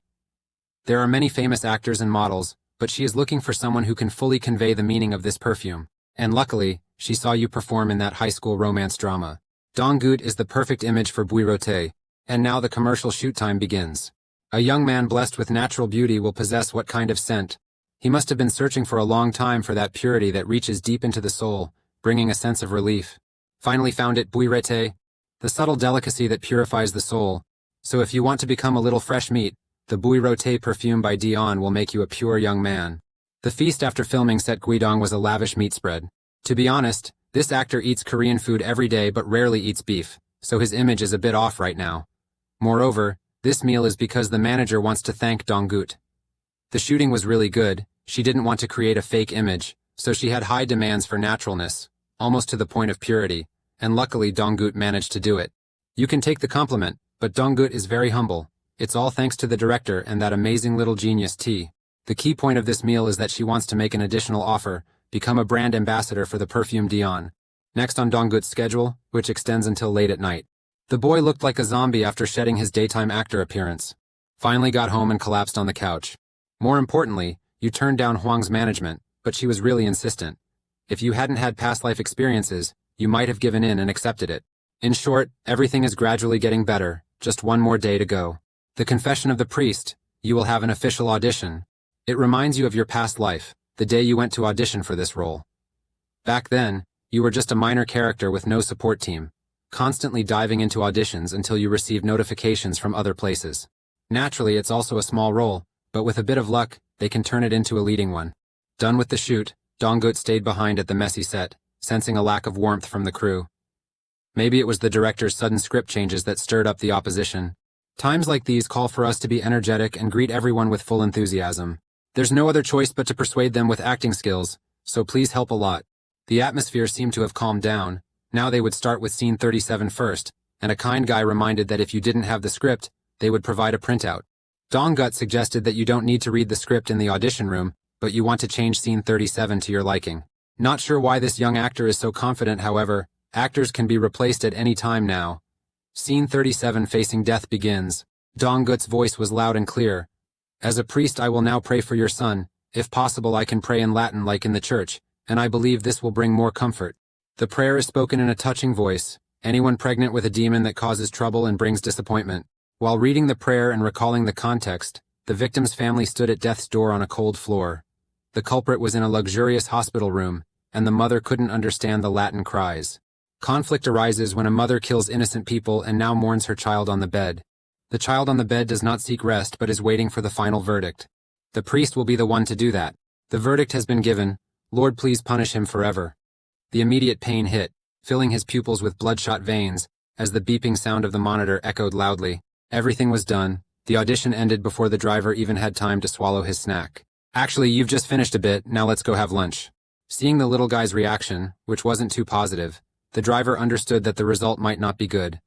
There are many famous actors and models, but she is looking for someone who can fully convey the meaning of this perfume. And luckily, she saw you perform in that high school romance drama. Donggut is the perfect image for Bui Rote, and now the commercial shoot time begins. A young man blessed with natural beauty will possess what kind of scent? He must have been searching for a long time for that purity that reaches deep into the soul, bringing a sense of relief. Finally found it, Bui Rote, the subtle delicacy that purifies the soul. So if you want to become a little fresh meat, the Bui Rote perfume by Dion will make you a pure young man. The feast after filming set Guidong was a lavish meat spread. To be honest, this actor eats Korean food every day but rarely eats beef, so his image is a bit off right now. Moreover, this meal is because the manager wants to thank Donggut. The shooting was really good, she didn't want to create a fake image, so she had high demands for naturalness, almost to the point of purity, and luckily Donggut managed to do it. You can take the compliment, but Donggut is very humble. It's all thanks to the director and that amazing little genius T. The key point of this meal is that she wants to make an additional offer, become a brand ambassador for the perfume Dion. Next on Donggut's schedule, which extends until late at night. The boy looked like a zombie after shedding his daytime actor appearance. Finally got home and collapsed on the couch. More importantly, you turned down Hwang's management, but she was really insistent. If you hadn't had past life experiences, you might have given in and accepted it. In short, everything is gradually getting better, just one more day to go. The confession of the priest, you will have an official audition. It reminds you of your past life, the day you went to audition for this role. Back then, you were just a minor character with no support team, constantly diving into auditions until you received notifications from other places. Naturally, it's also a small role, but with a bit of luck, they can turn it into a leading one. Done with the shoot, Donggut stayed behind at the messy set, sensing a lack of warmth from the crew. Maybe it was the director's sudden script changes that stirred up the opposition. Times like these call for us to be energetic and greet everyone with full enthusiasm. There's no other choice but to persuade them with acting skills, so please help a lot. The atmosphere seemed to have calmed down. Now they would start with scene 37 first, and a kind guy reminded that if you didn't have the script, they would provide a printout. Donggut suggested that you don't need to read the script in the audition room, but you want to change scene 37 to your liking. Not sure why this young actor is so confident, however, Actors can be replaced at any time now. Scene 37 Facing Death begins. Dong-gut's voice was loud and clear. As a priest I will now pray for your son. If possible I can pray in Latin like in the church, and I believe this will bring more comfort. The prayer is spoken in a touching voice. Anyone pregnant with a demon that causes trouble and brings disappointment. While reading the prayer and recalling the context, the victim's family stood at death's door on a cold floor. The culprit was in a luxurious hospital room, and the mother couldn't understand the Latin cries. Conflict arises when a mother kills innocent people and now mourns her child on the bed. The child on the bed does not seek rest but is waiting for the final verdict. The priest will be the one to do that. The verdict has been given. Lord, please punish him forever. The immediate pain hit, filling his pupils with bloodshot veins, as the beeping sound of the monitor echoed loudly. Everything was done. The audition ended before the driver even had time to swallow his snack. Actually, you've just finished a bit, now let's go have lunch. Seeing the little guy's reaction, which wasn't too positive, the driver understood that the result might not be good.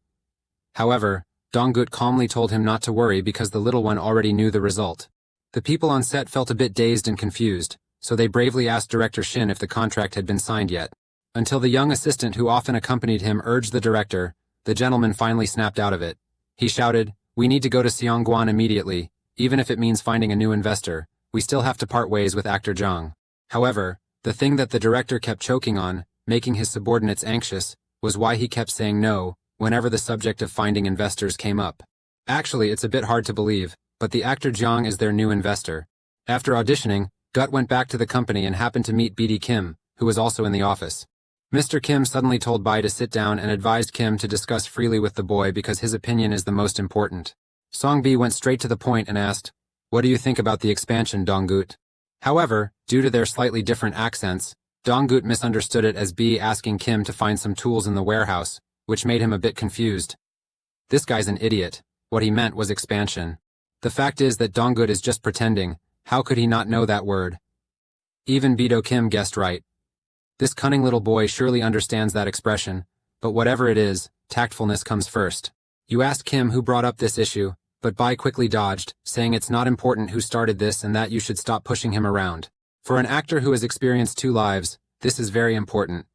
However, Dong-gut calmly told him not to worry because the little one already knew the result. The people on set felt a bit dazed and confused, so they bravely asked director Shin if the contract had been signed yet. Until the young assistant who often accompanied him urged the director, the gentleman finally snapped out of it. He shouted, "We need to go to Seongguan immediately, even if it means finding a new investor. We still have to part ways with actor Jung." However, the thing that the director kept choking on, making his subordinates anxious, was why he kept saying no whenever the subject of finding investors came up. Actually, it's a bit hard to believe, but the actor Jung is their new investor. After auditioning, Gut went back to the company and happened to meet BD Kim, who was also in the office. Mr. Kim suddenly told Bai to sit down and advised Kim to discuss freely with the boy because his opinion is the most important. Song-bi went straight to the point and asked, "What do you think about the expansion, Dong-gut?" However, due to their slightly different accents, Dong-gut misunderstood it as B asking Kim to find some tools in the warehouse, which made him a bit confused. This guy's an idiot. What he meant was expansion. The fact is that Dong-gut is just pretending. How could he not know that word? Even Bido Kim guessed right. This cunning little boy surely understands that expression, but whatever it is, tactfulness comes first. You asked Kim who brought up this issue, but Bai quickly dodged, saying it's not important who started this and that you should stop pushing him around. For an actor who has experienced 2 lives, this is very important.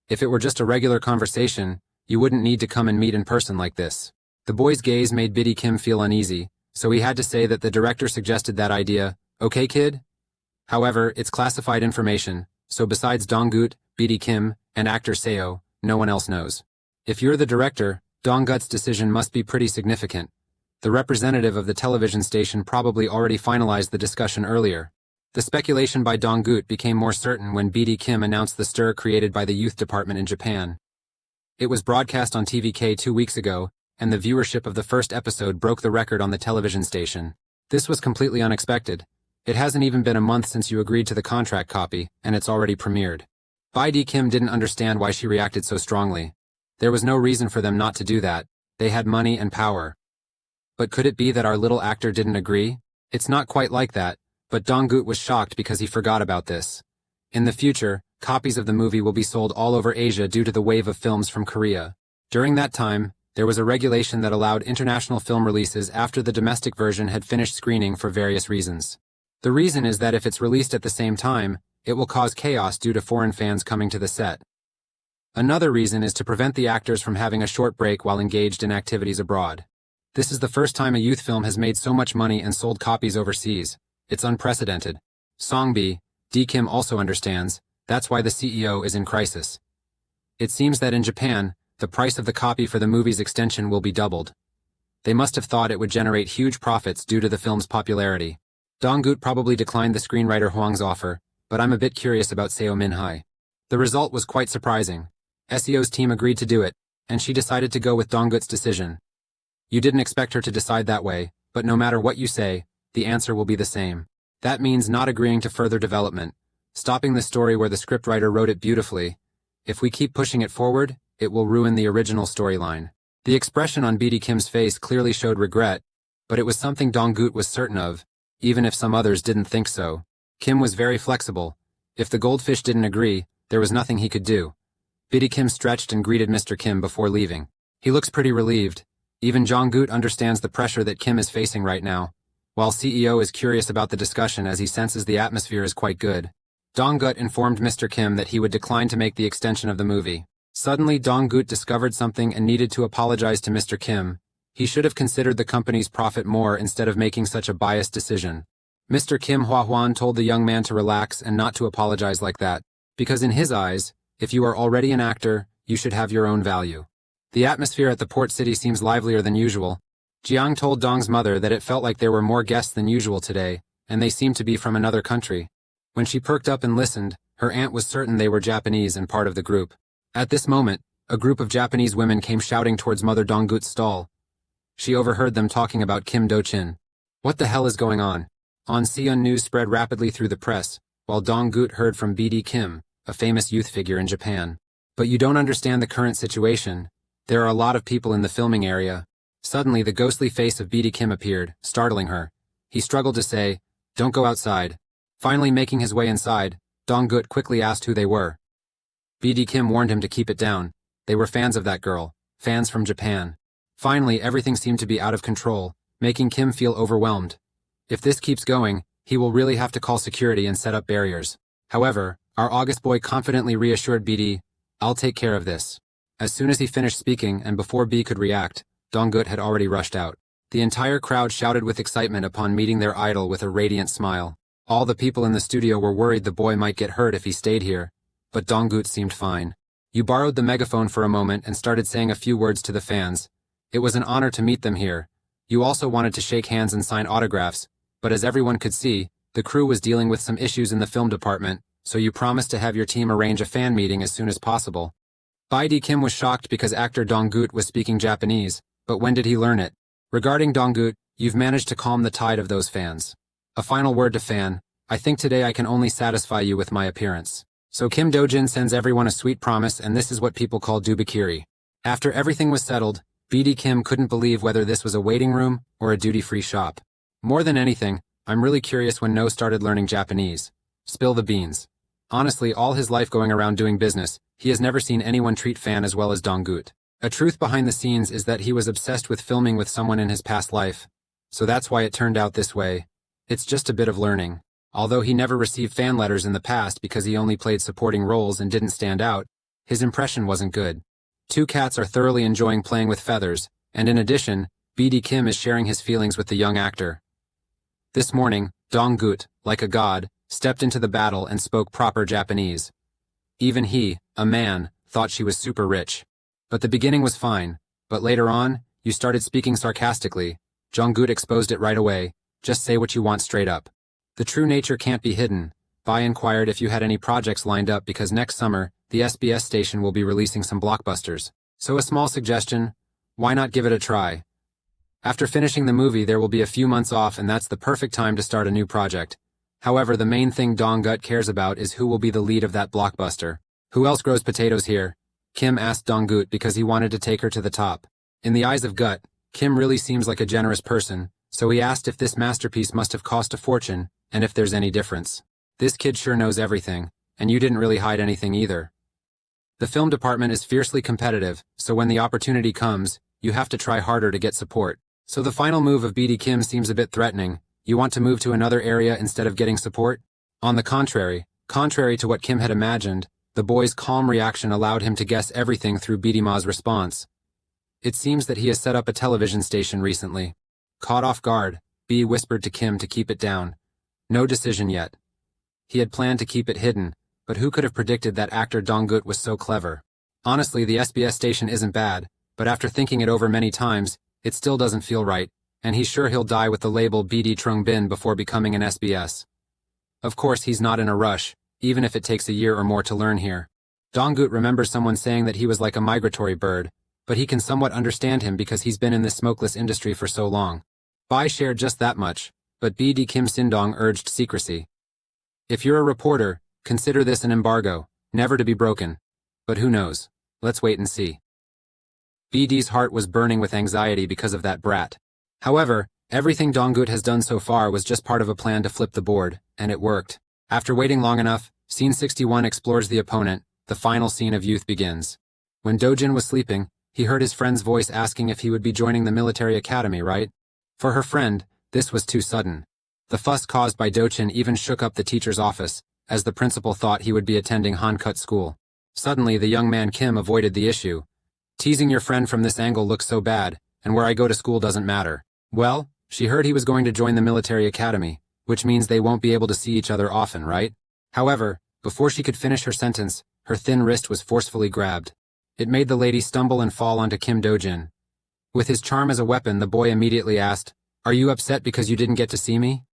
If it were just a regular conversation, you wouldn't need to come and meet in person like this. The boy's gaze made Biddy Kim feel uneasy, so he had to say that the director suggested that idea. Okay, kid? However, it's classified information, so besides Dong-gut, Biddy Kim, and actor Seo, no one else knows. If you're the director, Dong-gut's decision must be pretty significant. The representative of the television station probably already finalized the discussion earlier. The speculation by Dong-gut became more certain when Biddy Kim announced the stir created by the youth department in Japan. It was broadcast on TVK 2 weeks ago, and the viewership of the first episode broke the record on the television station. This was completely unexpected. It hasn't even been a month since you agreed to the contract copy, and it's already premiered. Biddy Kim didn't understand why she reacted so strongly. There was no reason for them not to do that. They had money and power. But could it be that our little actor didn't agree? It's not quite like that, but Dong-gut was shocked because he forgot about this. In the future, copies of the movie will be sold all over Asia due to the wave of films from Korea. During that time, there was a regulation that allowed international film releases after the domestic version had finished screening for various reasons. The reason is that if it's released at the same time, it will cause chaos due to foreign fans coming to the set. Another reason is to prevent the actors from having a short break while engaged in activities abroad. This is the first time a youth film has made so much money and sold copies overseas. It's unprecedented. Song-bi, D. Kim also understands, that's why the CEO is in crisis. It seems that in Japan, the price of the copy for the movie's extension will be doubled. They must have thought it would generate huge profits due to the film's popularity. Dong-gut probably declined the screenwriter Hwang's offer, but I'm a bit curious about Seo Min-hai. The result was quite surprising. SEO's team agreed to do it, and she decided to go with Dong-gut's decision. You didn't expect her to decide that way, but no matter what you say, the answer will be the same. That means not agreeing to further development, stopping the story where the scriptwriter wrote it beautifully. If we keep pushing it forward, it will ruin the original storyline. The expression on Biddy Kim's face clearly showed regret, but it was something Dong-gut was certain of, even if some others didn't think so. Kim was very flexible. If the goldfish didn't agree, there was nothing he could do. Biddy Kim stretched and greeted Mr. Kim before leaving. He looks pretty relieved. Even Dong-gut understands the pressure that Kim is facing right now, while CEO is curious about the discussion as he senses the atmosphere is quite good. Dong-gut informed Mr. Kim that he would decline to make the extension of the movie. Suddenly Dong-gut discovered something and needed to apologize to Mr. Kim. He should have considered the company's profit more instead of making such a biased decision. Mr. Kim Hwa-hwan told the young man to relax and not to apologize like that, because in his eyes, if you are already an actor, you should have your own value. The atmosphere at the port city seems livelier than usual. Jiang told Dong's mother that it felt like there were more guests than usual today, and they seemed to be from another country. When she perked up and listened, her aunt was certain they were Japanese and part of the group. At this moment, a group of Japanese women came shouting towards Mother Dong-gut's stall. She overheard them talking about Kim Do-chin. What the hell is going on? On-Seon news spread rapidly through the press, while Dong-gut heard from B.D. Kim, a famous youth figure in Japan. But you don't understand the current situation. There are a lot of people in the filming area. Suddenly the ghostly face of B.D. Kim appeared, startling her. He struggled to say, "Don't go outside." Finally making his way inside, Dong-gut quickly asked who they were. B.D. Kim warned him to keep it down. They were fans of that girl, fans from Japan. Finally, everything seemed to be out of control, making Kim feel overwhelmed. If this keeps going, he will really have to call security and set up barriers. However, our August boy confidently reassured BD, "I'll take care of this." As soon as he finished speaking and before B could react, Dong-gut had already rushed out. The entire crowd shouted with excitement upon meeting their idol with a radiant smile. All the people in the studio were worried the boy might get hurt if he stayed here, but Dong-gut seemed fine. You borrowed the megaphone for a moment and started saying a few words to the fans. It was an honor to meet them here. You also wanted to shake hands and sign autographs, but as everyone could see, the crew was dealing with some issues in the film department, so you promised to have your team arrange a fan meeting as soon as possible. B.D. Kim was shocked because actor Dong-gut was speaking Japanese, but when did he learn it? Regarding Dong-gut, you've managed to calm the tide of those fans. A final word to fan, I think today I can only satisfy you with my appearance. So Kim Do-jin sends everyone a sweet promise, and this is what people call dubakiri. After everything was settled, B.D. Kim couldn't believe whether this was a waiting room or a duty-free shop. More than anything, I'm really curious when No started learning Japanese. Spill the beans. Honestly, all his life going around doing business, he has never seen anyone treat fan as well as Dong-gut. A truth behind the scenes is that he was obsessed with filming with someone in his past life. So that's why it turned out this way. It's just a bit of learning. Although he never received fan letters in the past because he only played supporting roles and didn't stand out, his impression wasn't good. Two cats are thoroughly enjoying playing with feathers, and in addition, B.D. Kim is sharing his feelings with the young actor. This morning, Dong-gut, like a god, stepped into the battle and spoke proper Japanese. Even he, a man, thought she was super rich. But the beginning was fine, but later on, you started speaking sarcastically. Dong-gut exposed it right away. Just say what you want straight up. The true nature can't be hidden. Bai inquired if you had any projects lined up because next summer, the SBS station will be releasing some blockbusters. So a small suggestion, why not give it a try? After finishing the movie there will be a few months off and that's the perfect time to start a new project. However, the main thing Dong-gut cares about is who will be the lead of that blockbuster. Who else grows potatoes here? Kim asked Dong-gut because he wanted to take her to the top. In the eyes of Gut, Kim really seems like a generous person, so he asked if this masterpiece must have cost a fortune, and if there's any difference. This kid sure knows everything, and you didn't really hide anything either. The film department is fiercely competitive, so when the opportunity comes, you have to try harder to get support. So the final move of B.D. Kim seems a bit threatening. You want to move to another area instead of getting support? On the contrary to what Kim had imagined, the boy's calm reaction allowed him to guess everything through B.D. Ma's response. It seems that he has set up a television station recently. Caught off guard, B whispered to Kim to keep it down. No decision yet. He had planned to keep it hidden, but who could have predicted that actor Dong-gut was so clever? Honestly, the SBS station isn't bad, but after thinking it over many times, it still doesn't feel right, and he's sure he'll die with the label BD Trung Bin before becoming an SBS. Of course, he's not in a rush, even if it takes a year or more to learn here. Dong-gut remembers someone saying that he was like a migratory bird, but he can somewhat understand him because he's been in this smokeless industry for so long. Bai shared just that much, but BD Kim Sindong urged secrecy. If you're a reporter, consider this an embargo, never to be broken. But who knows? Let's wait and see. BD's heart was burning with anxiety because of that brat. However, everything Dong-gut has done so far was just part of a plan to flip the board, and it worked. After waiting long enough, Scene 61 explores the opponent, the final scene of Youth begins. When Do-jin was sleeping, he heard his friend's voice asking if he would be joining the military academy, right? For her friend, this was too sudden. The fuss caused by Do-jin even shook up the teacher's office, as the principal thought he would be attending Hankut school. Suddenly, the young man Kim avoided the issue. Teasing your friend from this angle looks so bad, and where I go to school doesn't matter. Well, she heard he was going to join the military academy, which means they won't be able to see each other often, right? However, before she could finish her sentence, her thin wrist was forcefully grabbed. It made the lady stumble and fall onto Kim Do-jin. With his charm as a weapon, the boy immediately asked, "Are you upset because you didn't get to see me?"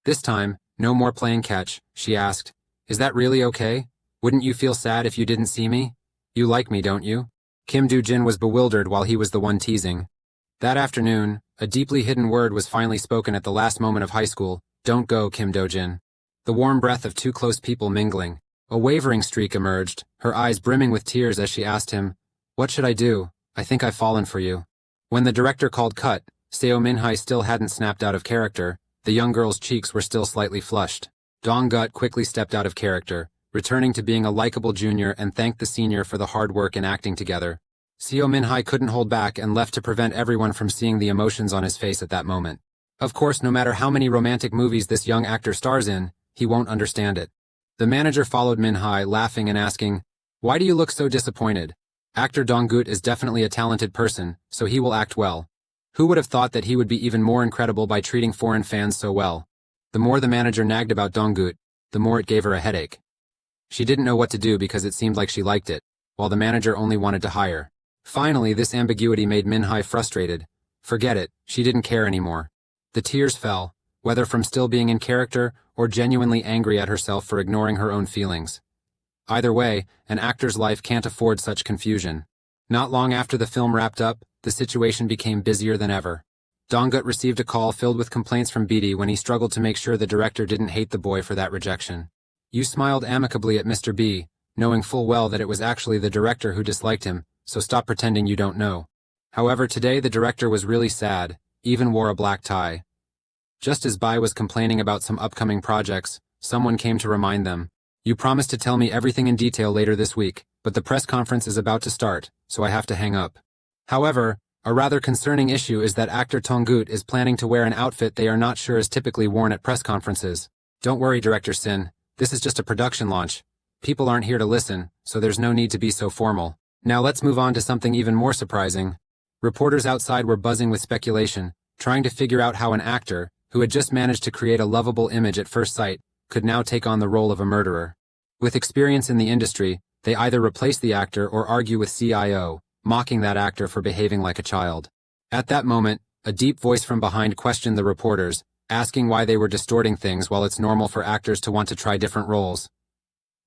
This time, no more playing catch, she asked, "Is that really okay? Wouldn't you feel sad if you didn't see me? You like me, don't you?" Kim Do-jin was bewildered while he was the one teasing. That afternoon, a deeply hidden word was finally spoken at the last moment of high school. Don't go, Kim Do-jin. The warm breath of two close people mingling. A wavering streak emerged, her eyes brimming with tears as she asked him, "What should I do? I think I've fallen for you." When the director called cut, Seo Min-hae still hadn't snapped out of character. The young girl's cheeks were still slightly flushed. Dong-gut quickly stepped out of character, returning to being a likable junior, and thanked the senior for the hard work in acting together. Seo Min-hae couldn't hold back and left to prevent everyone from seeing the emotions on his face at that moment. Of course, no matter how many romantic movies this young actor stars in, he won't understand it. The manager followed Min-hae, laughing and asking, "Why do you look so disappointed? Actor Dong-gut is definitely a talented person, so he will act well. Who would have thought that he would be even more incredible by treating foreign fans so well?" The more the manager nagged about Dong-gut, the more it gave her a headache. She didn't know what to do because it seemed like she liked it, while the manager only wanted to hire. Finally, this ambiguity made Min-hae frustrated. Forget it, she didn't care anymore. The tears fell, whether from still being in character or genuinely angry at herself for ignoring her own feelings. Either way, an actor's life can't afford such confusion. Not long after the film wrapped up, the situation became busier than ever. Dong-gut received a call filled with complaints from Beatty when he struggled to make sure the director didn't hate the boy for that rejection. You smiled amicably at Mr. B, knowing full well that it was actually the director who disliked him, so stop pretending you don't know. However, today the director was really sad, even wore a black tie. Just as Bai was complaining about some upcoming projects, someone came to remind them, "You promised to tell me everything in detail later this week, but the press conference is about to start, so I have to hang up." However, a rather concerning issue is that actor Dong-gut is planning to wear an outfit they are not sure is typically worn at press conferences. Don't worry, Director Sin, this is just a production launch. People aren't here to listen, so there's no need to be so formal. Now let's move on to something even more surprising. Reporters outside were buzzing with speculation, trying to figure out how an actor, who had just managed to create a lovable image at first sight, could now take on the role of a murderer. With experience in the industry, they either replace the actor or argue with CIO, mocking that actor for behaving like a child. At that moment, a deep voice from behind questioned the reporters, asking why they were distorting things while it's normal for actors to want to try different roles.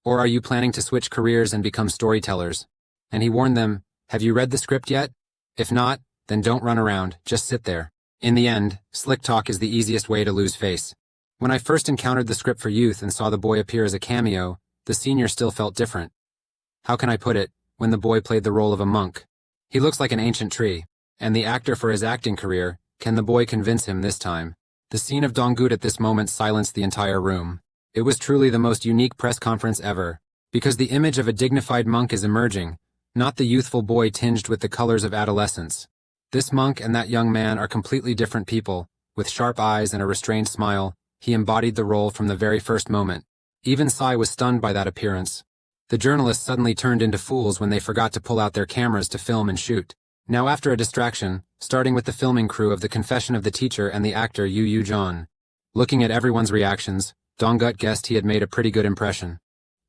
Or are you planning to switch careers and become storytellers? And he warned them, have you read the script yet? If not, then don't run around, just sit there. In the end, slick talk is the easiest way to lose face. When I first encountered the script for Youth and saw the boy appear as a cameo, the senior still felt different. How can I put it, when the boy played the role of a monk? He looks like an ancient tree, and the actor for his acting career, can the boy convince him this time? The scene of Dong-gut at this moment silenced the entire room. It was truly the most unique press conference ever, because the image of a dignified monk is emerging, not the youthful boy tinged with the colors of adolescence. This monk and that young man are completely different people. With sharp eyes and a restrained smile, he embodied the role from the very first moment. Even Psy was stunned by that appearance. The journalists suddenly turned into fools when they forgot to pull out their cameras to film and shoot. Now after a distraction, starting with the filming crew of The Confession of the Teacher and the actor Yu Yu-jeon. Looking at everyone's reactions, Dong-gut guessed he had made a pretty good impression.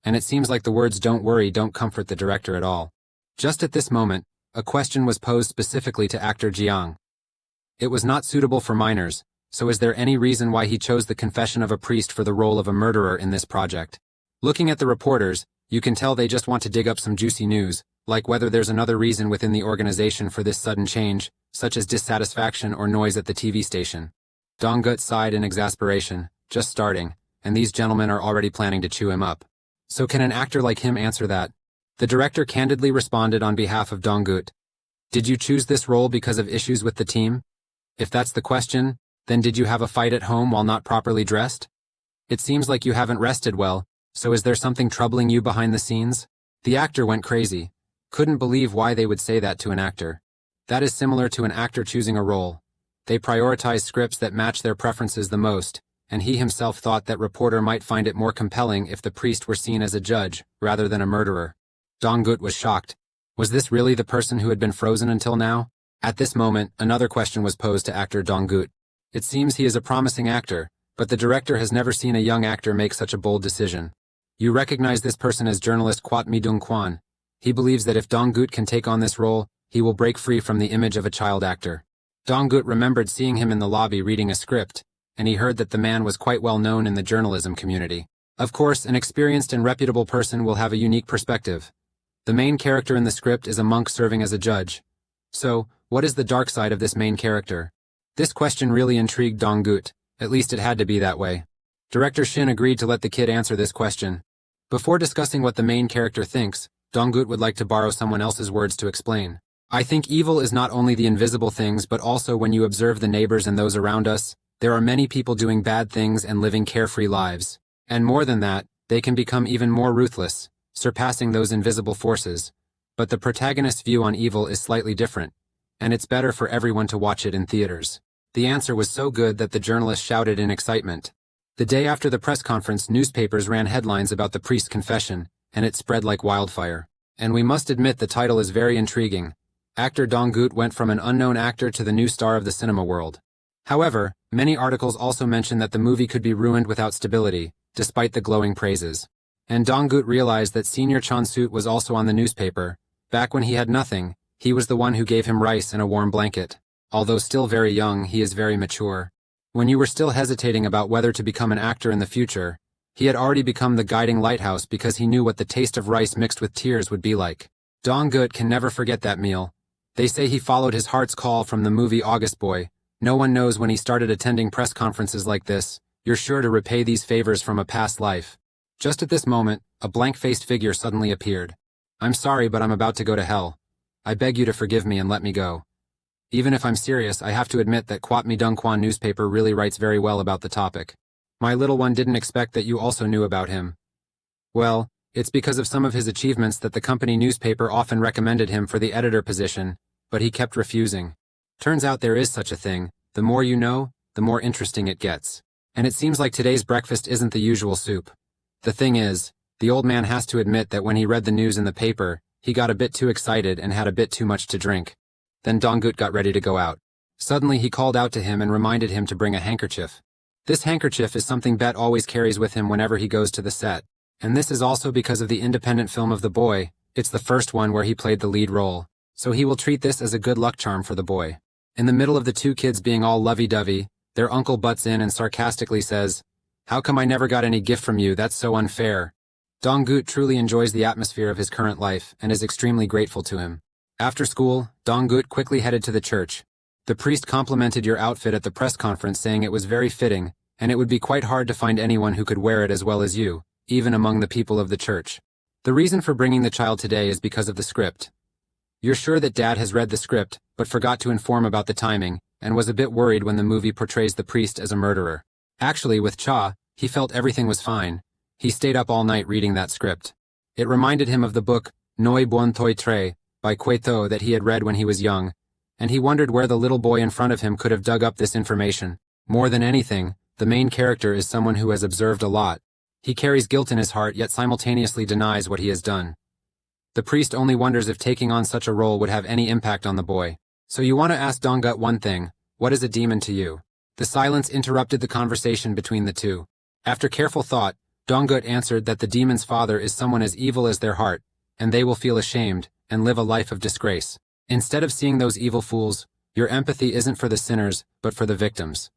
And it seems like the words "don't worry" don't comfort the director at all. Just at this moment, a question was posed specifically to actor Jiang. It was not suitable for minors, so is there any reason why he chose The Confession of a Priest for the role of a murderer in this project? Looking at the reporters, you can tell they just want to dig up some juicy news, like whether there's another reason within the organization for this sudden change, such as dissatisfaction or noise at the TV station. Dong-gut sighed in exasperation, just starting, and these gentlemen are already planning to chew him up. So can an actor like him answer that? The director candidly responded on behalf of Dong-gut. Did you choose this role because of issues with the team? If that's the question, then did you have a fight at home while not properly dressed? It seems like you haven't rested well, so is there something troubling you behind the scenes? The actor went crazy. Couldn't believe why they would say that to an actor. That is similar to an actor choosing a role. They prioritize scripts that match their preferences the most, and he himself thought that reporter might find it more compelling if the priest were seen as a judge, rather than a murderer. Dong-gut was shocked. Was this really the person who had been frozen until now? At this moment, another question was posed to actor Dong-gut. It seems he is a promising actor, but the director has never seen a young actor make such a bold decision. You recognize this person as journalist Kwat Mi-dong-kwan. He believes that if Dong-gut can take on this role, he will break free from the image of a child actor. Dong-gut remembered seeing him in the lobby reading a script, and he heard that the man was quite well known in the journalism community. Of course, an experienced and reputable person will have a unique perspective. The main character in the script is a monk serving as a judge. So, what is the dark side of this main character? This question really intrigued Dong-gut, at least it had to be that way. Director Shin agreed to let the kid answer this question. Before discussing what the main character thinks, Dong-gut would like to borrow someone else's words to explain. I think evil is not only the invisible things but also when you observe the neighbors and those around us. There are many people doing bad things and living carefree lives. And more than that, they can become even more ruthless, surpassing those invisible forces. But the protagonist's view on evil is slightly different, and it's better for everyone to watch it in theaters. The answer was so good that the journalist shouted in excitement. The day after the press conference, newspapers ran headlines about the priest's confession, and it spread like wildfire. And we must admit the title is very intriguing. Actor Dong-gut went from an unknown actor to the new star of the cinema world. However, many articles also mention that the movie could be ruined without stability, despite the glowing praises. And Dong-gut realized that Senior Chon-sut was also on the newspaper. Back when he had nothing, he was the one who gave him rice and a warm blanket. Although still very young, he is very mature. When you were still hesitating about whether to become an actor in the future, he had already become the guiding lighthouse because he knew what the taste of rice mixed with tears would be like. Dong-gut can never forget that meal. They say he followed his heart's call from the movie August Boy. No one knows when he started attending press conferences like this. You're sure to repay these favors from a past life. Just at this moment, a blank-faced figure suddenly appeared. I'm sorry, but I'm about to go to hell. I beg you to forgive me and let me go. Even if I'm serious, I have to admit that Kwat Mi-dong-kwan newspaper really writes very well about the topic. My little one didn't expect that you also knew about him. Well, it's because of some of his achievements that the company newspaper often recommended him for the editor position, but he kept refusing. Turns out there is such a thing. The more you know, the more interesting it gets. And it seems like today's breakfast isn't the usual soup. The thing is, the old man has to admit that when he read the news in the paper, he got a bit too excited and had a bit too much to drink. Then Dong-gut got ready to go out. Suddenly he called out to him and reminded him to bring a handkerchief. This handkerchief is something Bet always carries with him whenever he goes to the set. And this is also because of the independent film of the boy. It's the first one where he played the lead role. So he will treat this as a good luck charm for the boy. In the middle of the two kids being all lovey-dovey, their uncle butts in and sarcastically says, "How come I never got any gift from you? That's so unfair." Dong-gut truly enjoys the atmosphere of his current life and is extremely grateful to him. After school, Dong-gut quickly headed to the church. The priest complimented your outfit at the press conference, saying it was very fitting, and it would be quite hard to find anyone who could wear it as well as you, even among the people of the church. The reason for bringing the child today is because of the script. You're sure that Dad has read the script, but forgot to inform about the timing, and was a bit worried when the movie portrays the priest as a murderer. Actually, with Cha, he felt everything was fine. He stayed up all night reading that script. It reminded him of the book Noi Bon Toi Tre by Kweto that he had read when he was young, and he wondered where the little boy in front of him could have dug up this information. More than anything, the main character is someone who has observed a lot. He carries guilt in his heart yet simultaneously denies what he has done. The priest only wonders if taking on such a role would have any impact on the boy. So you want to ask Dong-gut one thing: what is a demon to you? The silence interrupted the conversation between the two. After careful thought, Dong-gut answered that the demon's father is someone as evil as their heart, and they will feel ashamed and live a life of disgrace. Instead of seeing those evil fools, your empathy isn't for the sinners, but for the victims.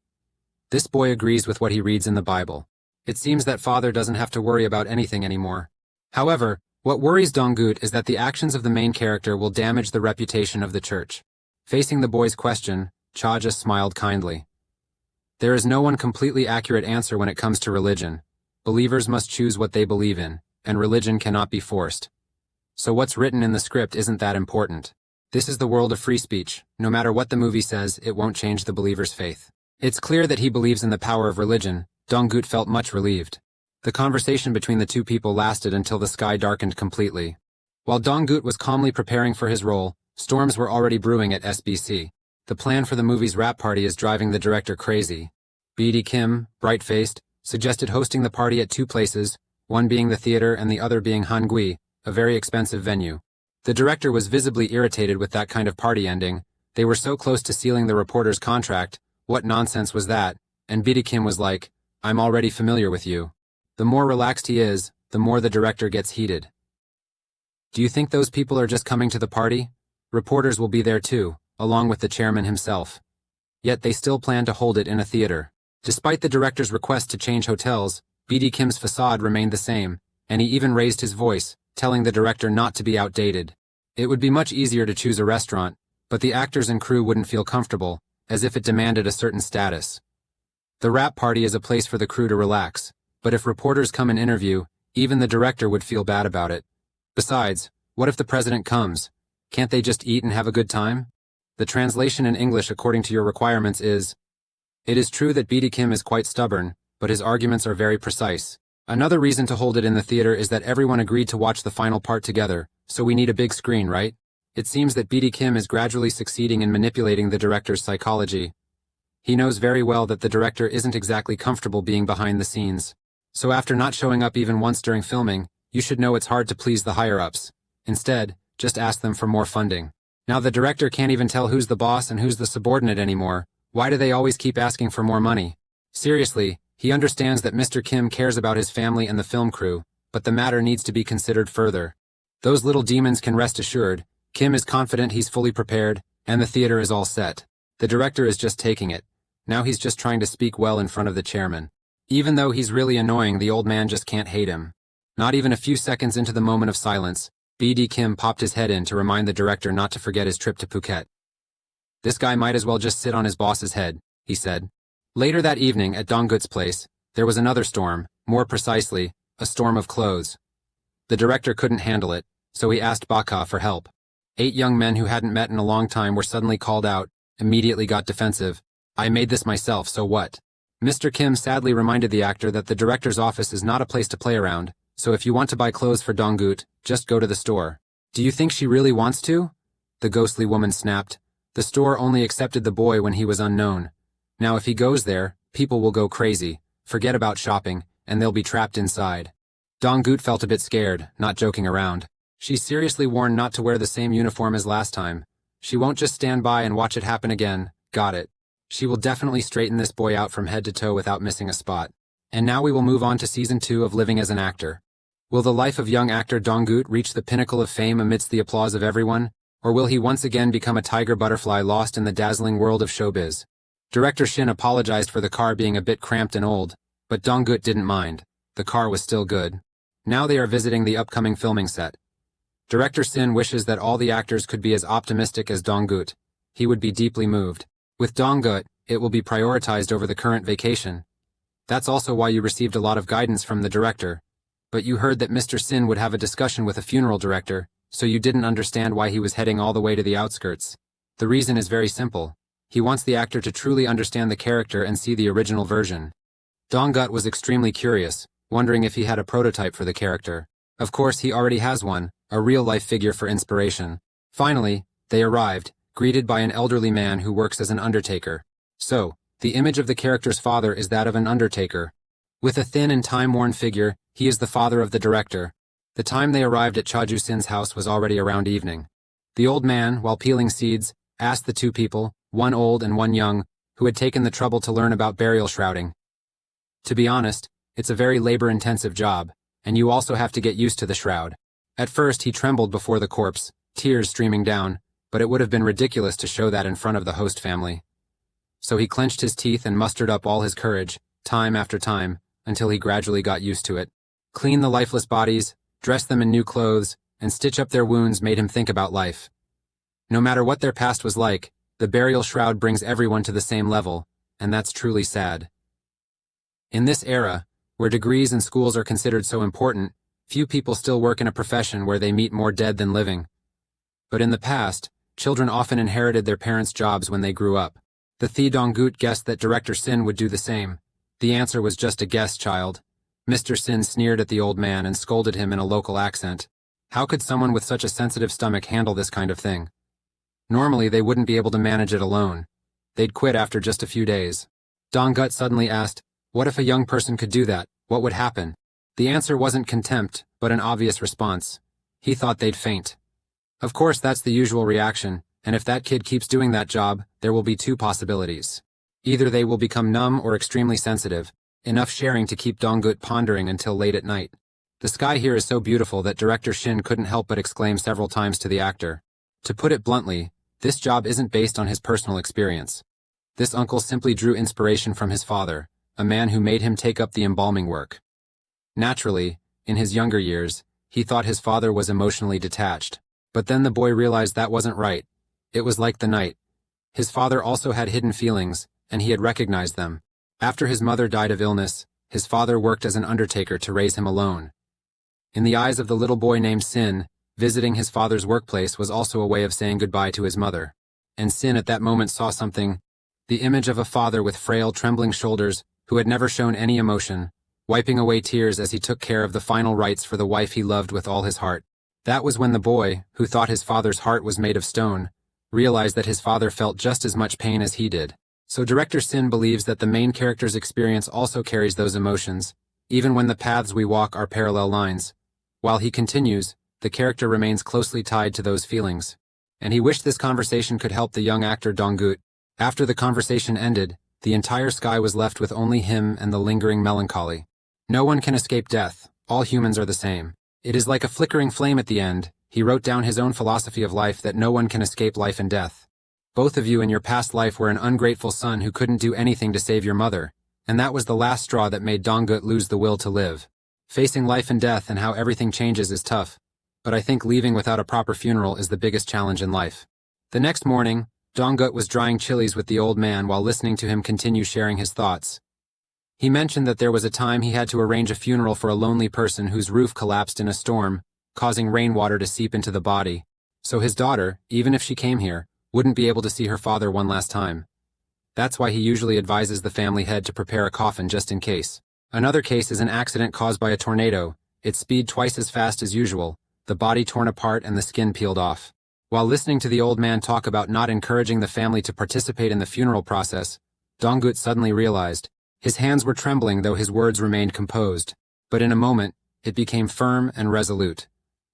This boy agrees with what he reads in the Bible. It seems that father doesn't have to worry about anything anymore. However, what worries Dong-gut is that the actions of the main character will damage the reputation of the church. Facing the boy's question, Cha just smiled kindly. There is no one completely accurate answer when it comes to religion. Believers must choose what they believe in, and religion cannot be forced. So what's written in the script isn't that important. This is the world of free speech. No matter what the movie says, it won't change the believer's faith. It's clear that he believes in the power of religion. Dong-gut felt much relieved. The conversation between the two people lasted until the sky darkened completely. While Dong-gut was calmly preparing for his role, storms were already brewing at SBC. The plan for the movie's wrap party is driving the director crazy. B.D. Kim, bright-faced, suggested hosting the party at two places, one being the theater and the other being Hangui, a very expensive venue. The director was visibly irritated with that kind of party ending. They were so close to sealing the reporter's contract. What nonsense was that? And Kim was like, I'm already familiar with you. The more relaxed he is, the more the director gets heated. Do you think those people are just coming to the party? Reporters will be there too, along with the chairman himself. Yet they still plan to hold it in a theater. Despite the director's request to change hotels, Kim's facade remained the same, and he even raised his voice, telling the director not to be outdated. It would be much easier to choose a restaurant, but the actors and crew wouldn't feel comfortable, as if it demanded a certain status. The wrap party is a place for the crew to relax, but if reporters come and interview, even the director would feel bad about it. Besides, what if the president comes? Can't they just eat and have a good time? The translation in English according to your requirements is, it is true that Kim is quite stubborn, but his arguments are very precise. Another reason to hold it in the theater is that everyone agreed to watch the final part together, so we need a big screen, right? It seems that Kim is gradually succeeding in manipulating the director's psychology. He knows very well that the director isn't exactly comfortable being behind the scenes. So after not showing up even once during filming, you should know it's hard to please the higher-ups. Instead, just ask them for more funding. Now the director can't even tell who's the boss and who's the subordinate anymore. Why do they always keep asking for more money? Seriously, he understands that Mr. Kim cares about his family and the film crew, but the matter needs to be considered further. Those little demons can rest assured. Kim is confident he's fully prepared, and the theater is all set. The director is just taking it. Now he's just trying to speak well in front of the chairman. Even though he's really annoying, the old man just can't hate him. Not even a few seconds into the moment of silence, Kim popped his head in to remind the director not to forget his trip to Phuket. This guy might as well just sit on his boss's head, he said. Later that evening at Donggut's place, there was another storm, more precisely, a storm of clothes. The director couldn't handle it, so he asked Baka for help. 8 young men who hadn't met in a long time were suddenly called out, immediately got defensive. I made this myself, so what? Mr. Kim sadly reminded the actor that the director's office is not a place to play around, so if you want to buy clothes for Donggut, just go to the store. Do you think she really wants to? The ghostly woman snapped. The store only accepted the boy when he was unknown. Now if he goes there, people will go crazy, forget about shopping, and they'll be trapped inside. Donggut felt a bit scared, not joking around. She's seriously warned not to wear the same uniform as last time. She won't just stand by and watch it happen again. Got it. She will definitely straighten this boy out from head to toe without missing a spot. And now we will move on to season 2 of Living as an Actor. Will the life of young actor Donggut reach the pinnacle of fame amidst the applause of everyone, or will he once again become a tiger butterfly lost in the dazzling world of showbiz? Director Shin apologized for the car being a bit cramped and old, but Donggut didn't mind. The car was still good. Now they are visiting the upcoming filming set. Director Sin wishes that all the actors could be as optimistic as Donggut. He would be deeply moved. With Donggut, it will be prioritized over the current vacation. That's also why you received a lot of guidance from the director. But you heard that Mr. Sin would have a discussion with a funeral director, so you didn't understand why he was heading all the way to the outskirts. The reason is very simple. He wants the actor to truly understand the character and see the original version. Donggut was extremely curious, wondering if he had a prototype for the character. Of course, he already has one, a real-life figure for inspiration. Finally, they arrived, greeted by an elderly man who works as an Undertaker. So, the image of the character's father is that of an Undertaker. With a thin and time-worn figure, he is the father of the director. The time they arrived at Cha Ju-sin's house was already around evening. The old man, while peeling seeds, asked the 2 people, one old and one young, who had taken the trouble to learn about burial shrouding. To be honest, it's a very labor-intensive job, and you also have to get used to the shroud. At first he trembled before the corpse, tears streaming down, but it would have been ridiculous to show that in front of the host family. So he clenched his teeth and mustered up all his courage, time after time, until he gradually got used to it. Clean the lifeless bodies, dress them in new clothes, and stitch up their wounds made him think about life. No matter what their past was like, the burial shroud brings everyone to the same level, and that's truly sad. In this era, where degrees and schools are considered so important, few people still work in a profession where they meet more dead than living. But in the past, children often inherited their parents' jobs when they grew up. The Thi Donggut guessed that Director Sin would do the same. The answer was just a guess, child. Mr. Sin sneered at the old man and scolded him in a local accent. How could someone with such a sensitive stomach handle this kind of thing? Normally, they wouldn't be able to manage it alone. They'd quit after just a few days. Donggut suddenly asked, what if a young person could do that? What would happen? The answer wasn't contempt, but an obvious response. he thought they'd faint. Of course, that's the usual reaction, and if that kid keeps doing that job, there will be two possibilities. Either they will become numb or extremely sensitive, enough sharing to keep Donggut pondering until late at night. The sky here is so beautiful that director Shin couldn't help but exclaim several times to the actor. To put it bluntly, this job isn't based on his personal experience. This uncle simply drew inspiration from his father, a man who made him take up the embalming work. Naturally, in his younger years, he thought his father was emotionally detached. But then the boy realized that wasn't right. It was like the night. His father also had hidden feelings, and he had recognized them. After his mother died of illness, his father worked as an undertaker to raise him alone. In the eyes of the little boy named Sin, visiting his father's workplace was also a way of saying goodbye to his mother. And Sin at that moment saw something, the image of a father with frail, trembling shoulders, who had never shown any emotion, wiping away tears as he took care of the final rites for the wife he loved with all his heart. That was when the boy, who thought his father's heart was made of stone, realized that his father felt just as much pain as he did. So director Sin believes that the main character's experience also carries those emotions, even when the paths we walk are parallel lines. While he continues, the character remains closely tied to those feelings. And he wished this conversation could help the young actor Donggut. After the conversation ended, the entire sky was left with only him and the lingering melancholy. No one can escape death. All humans are the same. It is like a flickering flame at the end. He wrote down his own philosophy of life that no one can escape life and death. Both of you in your past life were an ungrateful son who couldn't do anything to save your mother, and that was the last straw that made Donggut lose the will to live. Facing life and death and how everything changes is tough, but I think leaving without a proper funeral is the biggest challenge in life. The next morning, Donggut was drying chilies with the old man while listening to him continue sharing his thoughts. He mentioned that there was a time he had to arrange a funeral for a lonely person whose roof collapsed in a storm, causing rainwater to seep into the body. So his daughter, even if she came here, wouldn't be able to see her father one last time. That's why he usually advises the family head to prepare a coffin just in case. Another case is an accident caused by a tornado, its speed twice as fast as usual, the body torn apart and the skin peeled off. While listening to the old man talk about not encouraging the family to participate in the funeral process, Donggut suddenly realized. His hands were trembling though his words remained composed, but in a moment, it became firm and resolute.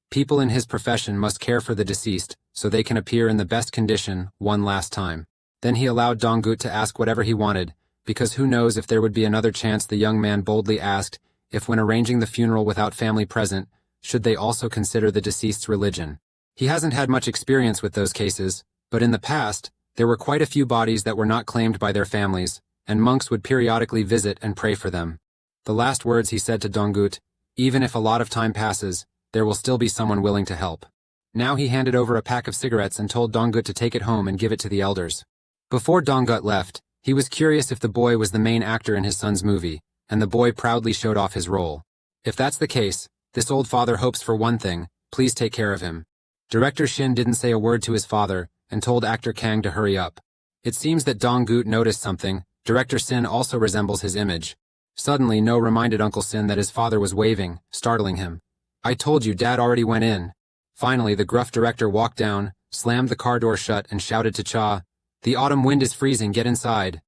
People in his profession must care for the deceased, so they can appear in the best condition one last time. Then he allowed Donggut to ask whatever he wanted, because who knows if there would be another chance. The young man boldly asked if when arranging the funeral without family present, should they also consider the deceased's religion. He hasn't had much experience with those cases, but in the past, there were quite a few bodies that were not claimed by their families, and monks would periodically visit and pray for them. The last words he said to Donggut, even if a lot of time passes, there will still be someone willing to help. Now he handed over a pack of cigarettes and told Donggut to take it home and give it to the elders. Before Donggut left, he was curious if the boy was the main actor in his son's movie, and the boy proudly showed off his role. If that's the case, this old father hopes for one thing: please take care of him. Director Shin didn't say a word to his father and told actor Kang to hurry up. It seems that Donggut noticed something. Director Sin also resembles his image. Suddenly, No reminded Uncle Sin that his father was waving, startling him. I told you, Dad already went in. Finally, the gruff director walked down, slammed the car door shut, and shouted to Cha, the autumn wind is freezing, get inside.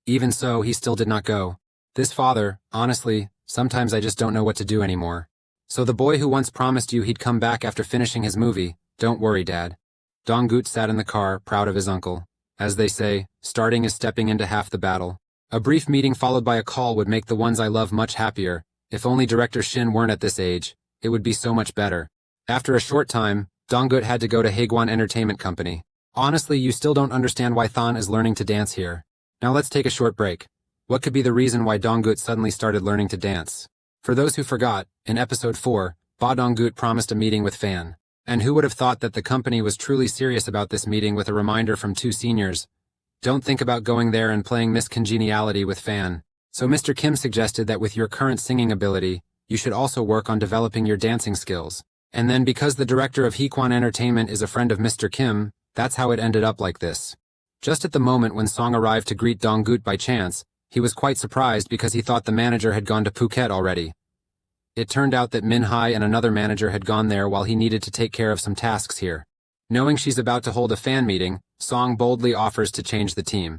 Even so, he still did not go. This father, honestly, sometimes I just don't know what to do anymore. So the boy who once promised you he'd come back after finishing his movie, don't worry, Dad. Donggut sat in the car, proud of his uncle. As they say, starting is stepping into half the battle. A brief meeting followed by a call would make the ones I love much happier. If only Director Shin weren't at this age, it would be so much better. After a short time, Donggut had to go to Haegwan Entertainment Company. Honestly, you still don't understand why Than is learning to dance here. Now let's take a short break. What could be the reason why Donggut suddenly started learning to dance? For those who forgot, in episode 4, Ba Donggut promised a meeting with Fan. And who would have thought that the company was truly serious about this meeting with a reminder from two seniors? Don't think about going there and playing Miss Congeniality with Fan. So Mr. Kim suggested that with your current singing ability, you should also work on developing your dancing skills. And then because the director of Haegwan Entertainment is a friend of Mr. Kim, that's how it ended up like this. Just at the moment when Song arrived to greet Donggut by chance, he was quite surprised because he thought the manager had gone to Phuket already. It turned out that Min Hai and another manager had gone there while he needed to take care of some tasks here. Knowing she's about to hold a fan meeting, Song boldly offers to change the team.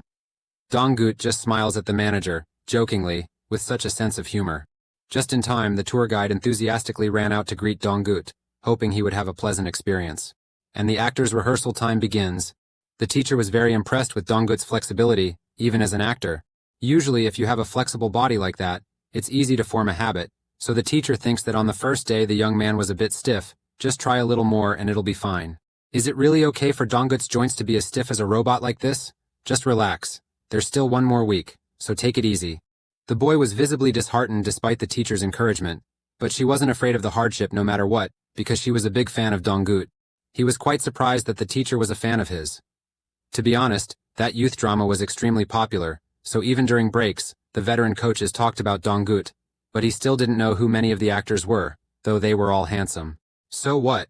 Donggut just smiles at the manager, jokingly, with such a sense of humor. Just in time, the tour guide enthusiastically ran out to greet Donggut, hoping he would have a pleasant experience. And the actor's rehearsal time begins. The teacher was very impressed with Donggut's flexibility, even as an actor. Usually if you have a flexible body like that, it's easy to form a habit, so the teacher thinks that on the first day the young man was a bit stiff, just try a little more and it'll be fine. Is it really okay for Donggut's joints to be as stiff as a robot like this? Just relax. There's still one more week, so take it easy. The boy was visibly disheartened despite the teacher's encouragement, but she wasn't afraid of the hardship no matter what, because she was a big fan of Donggut. He was quite surprised that the teacher was a fan of his. To be honest, that youth drama was extremely popular, so even during breaks, the veteran coaches talked about Donggut, but he still didn't know who many of the actors were, though they were all handsome. So what?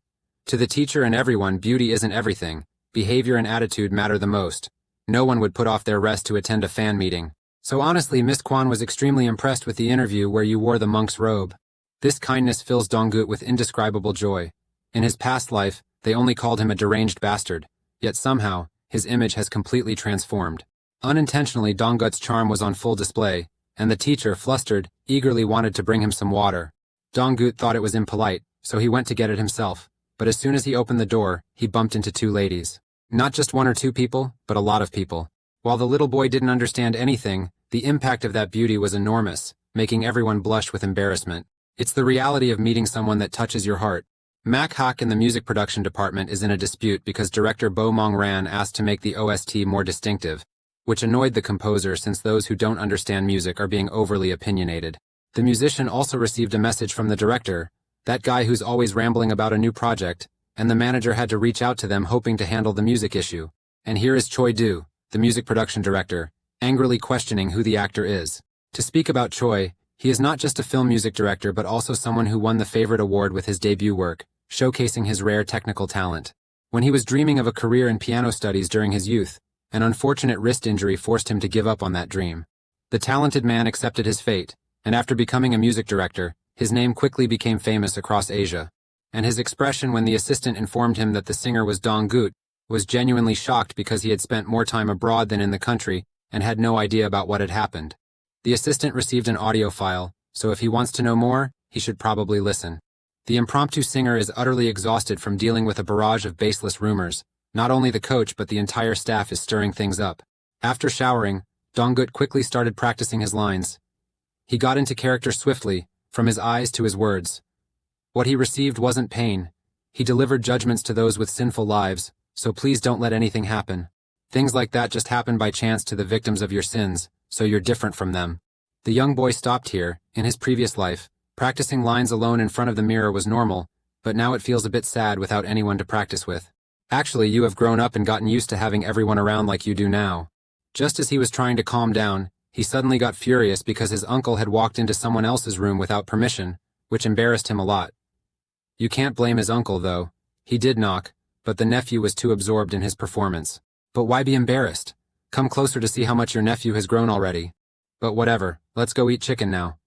To the teacher and everyone, beauty isn't everything. Behavior and attitude matter the most. No one would put off their rest to attend a fan meeting. So honestly, Miss Kwan was extremely impressed with the interview where you wore the monk's robe. This kindness fills Donggut with indescribable joy. In his past life, they only called him a deranged bastard, yet somehow, his image has completely transformed. Unintentionally, Donggut's charm was on full display, and the teacher, flustered, eagerly wanted to bring him some water. Donggut thought it was impolite, so he went to get it himself, but as soon as he opened the door, he bumped into two ladies. Not just one or two people, but a lot of people. While the little boy didn't understand anything, the impact of that beauty was enormous, making everyone blush with embarrassment. It's the reality of meeting someone that touches your heart. Mac Hak in the music production department is in a dispute because director Bo Mong Ran asked to make the OST more distinctive, which annoyed the composer since those who don't understand music are being overly opinionated. The musician also received a message from the director, that guy who's always rambling about a new project, and the manager had to reach out to them hoping to handle the music issue. And here is Choi Do, the music production director, angrily questioning who the actor is. To speak about Choi, he is not just a film music director but also someone who won the Favorite Award with his debut work, showcasing his rare technical talent. When he was dreaming of a career in piano studies during his youth, an unfortunate wrist injury forced him to give up on that dream. The talented man accepted his fate, and after becoming a music director, his name quickly became famous across Asia. And his expression when the assistant informed him that the singer was Donggut was genuinely shocked because he had spent more time abroad than in the country and had no idea about what had happened. The assistant received an audio file, so if he wants to know more, he should probably listen. The impromptu singer is utterly exhausted from dealing with a barrage of baseless rumors. Not only the coach but the entire staff is stirring things up. After showering, Donggut quickly started practicing his lines. He got into character swiftly, from his eyes to his words. What he received wasn't pain. He delivered judgments to those with sinful lives, so please don't let anything happen. Things like that just happen by chance to the victims of your sins, so you're different from them. The young boy stopped here. In his previous life, practicing lines alone in front of the mirror was normal, but now it feels a bit sad without anyone to practice with. Actually, you have grown up and gotten used to having everyone around like you do now. Just as he was trying to calm down, he suddenly got furious because his uncle had walked into someone else's room without permission, which embarrassed him a lot. You can't blame his uncle, though. He did knock, but the nephew was too absorbed in his performance. But why be embarrassed? Come closer to see how much your nephew has grown already. But whatever, let's go eat chicken now.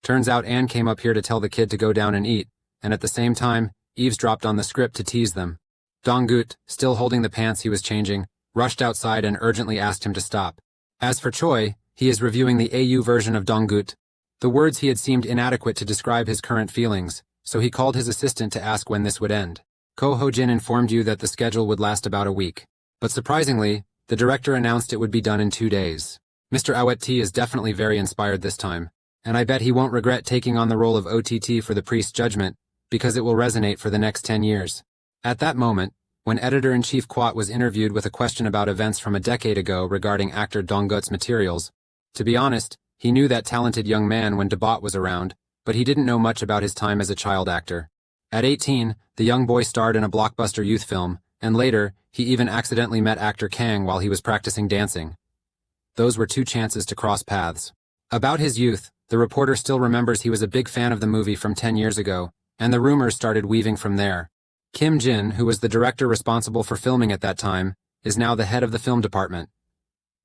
Turns out Anne came up here to tell the kid to go down and eat, and at the same time, eavesdropped on the script to tease them. Donggut, still holding the pants he was changing, rushed outside and urgently asked him to stop. As for Choi, he is reviewing the AU version of Donggut. The words he had seemed inadequate to describe his current feelings, so he called his assistant to ask when this would end. Ko Ho-jin informed you that the schedule would last about a week. But surprisingly, the director announced it would be done in 2 days. Mr. Awet T is definitely very inspired this time, and I bet he won't regret taking on the role of OTT for the priest's judgment, because it will resonate for the next 10 years. At that moment, when Editor-in-Chief Kwat was interviewed with a question about events from a decade ago regarding actor Donggut's materials, to be honest, he knew that talented young man when Debat was around, but he didn't know much about his time as a child actor. At 18, the young boy starred in a blockbuster youth film, and later, he even accidentally met actor Kang while he was practicing dancing. Those were 2 chances to cross paths. About his youth, the reporter still remembers he was a big fan of the movie from 10 years ago, and the rumors started weaving from there. Kim Jin, who was the director responsible for filming at that time, is now the head of the film department.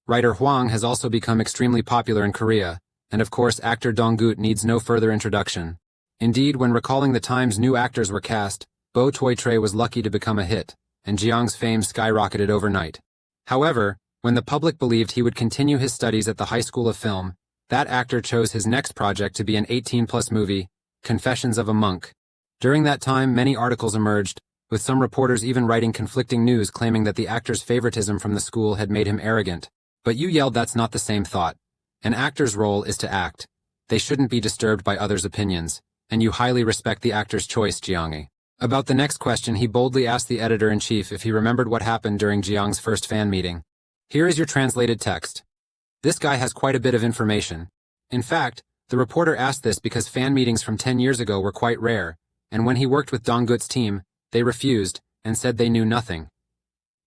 Writer Hwang has also become extremely popular in Korea, and of course actor Donggut needs no further introduction. Indeed, when recalling the times new actors were cast, Bo Toi Tre was lucky to become a hit, and Jiang's fame skyrocketed overnight. However, when the public believed he would continue his studies at the High School of Film, that actor chose his next project to be an 18-plus movie, Confessions of a Monk. During that time, many articles emerged, with some reporters even writing conflicting news claiming that the actor's favoritism from the school had made him arrogant. But you yelled that's not the same thought. An actor's role is to act. They shouldn't be disturbed by others' opinions, and you highly respect the actor's choice, Jiangi. About the next question, he boldly asked the editor-in-chief if he remembered what happened during Jiang's first fan meeting. Here is your translated text. This guy has quite a bit of information. In fact, the reporter asked this because fan meetings from 10 years ago were quite rare, and when he worked with Donggut's team, they refused and said they knew nothing.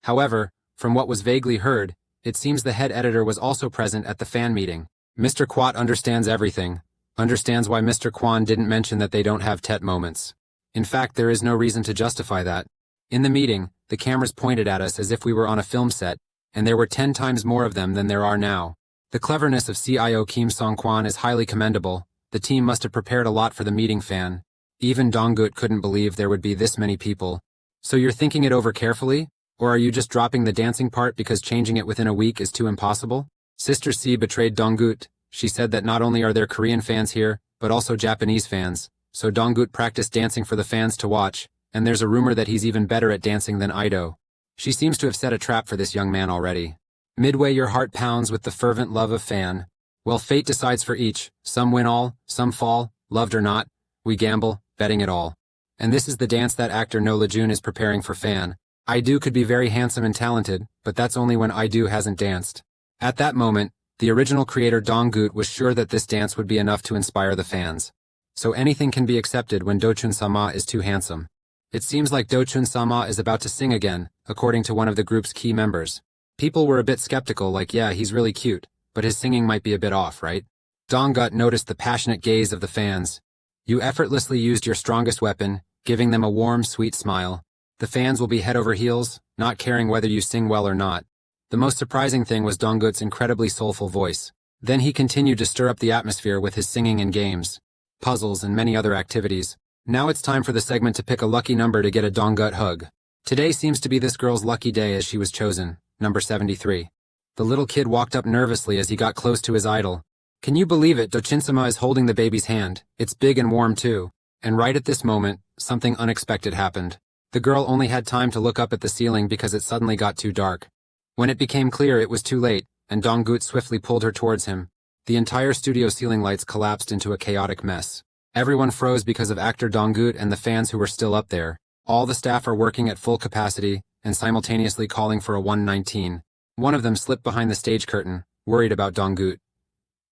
However, from what was vaguely heard, it seems the head editor was also present at the fan meeting. Mr. Quat understands everything, understands why Mr. Kwan didn't mention that they don't have Tet moments. In fact, there is no reason to justify that. In the meeting, the cameras pointed at us as if we were on a film set, and there were 10 times more of them than there are now. The cleverness of CIO Kim Song-kwan is highly commendable. The team must have prepared a lot for the meeting fan. Even Donggut couldn't believe there would be this many people. So you're thinking it over carefully? Or are you just dropping the dancing part because changing it within a week is too impossible? Sister C betrayed Donggut. She said that not only are there Korean fans here, but also Japanese fans. So Donggut practiced dancing for the fans to watch, and there's a rumor that he's even better at dancing than Ido. She seems to have set a trap for this young man already. Midway your heart pounds with the fervent love of fan. Well, fate decides for each. Some win all, some fall, loved or not. We gamble, betting it all. And this is the dance that actor No Lejun is preparing for fan. Ido could be very handsome and talented, but that's only when Ido hasn't danced. At that moment, the original creator Donggut was sure that this dance would be enough to inspire the fans. So anything can be accepted when Dochun-sama is too handsome. It seems like Dochun-sama is about to sing again, according to one of the group's key members. People were a bit skeptical, like yeah, he's really cute, but his singing might be a bit off, right? Donggut noticed the passionate gaze of the fans. You effortlessly used your strongest weapon, giving them a warm, sweet smile. The fans will be head over heels, not caring whether you sing well or not. The most surprising thing was Donggut's incredibly soulful voice. Then he continued to stir up the atmosphere with his singing and games, puzzles, and many other activities. Now it's time for the segment to pick a lucky number to get a Donggut hug. Today seems to be this girl's lucky day as she was chosen, number 73. The little kid walked up nervously as he got close to his idol. Can you believe it? Dochinsama is holding the baby's hand. It's big and warm too. And right at this moment, something unexpected happened. The girl only had time to look up at the ceiling because it suddenly got too dark. When it became clear, it was too late, and Donggut swiftly pulled her towards him. The entire studio ceiling lights collapsed into a chaotic mess. Everyone froze because of actor Donggut and the fans who were still up there. All the staff are working at full capacity and simultaneously calling for a 119. One of them slipped behind the stage curtain, worried about Donggut.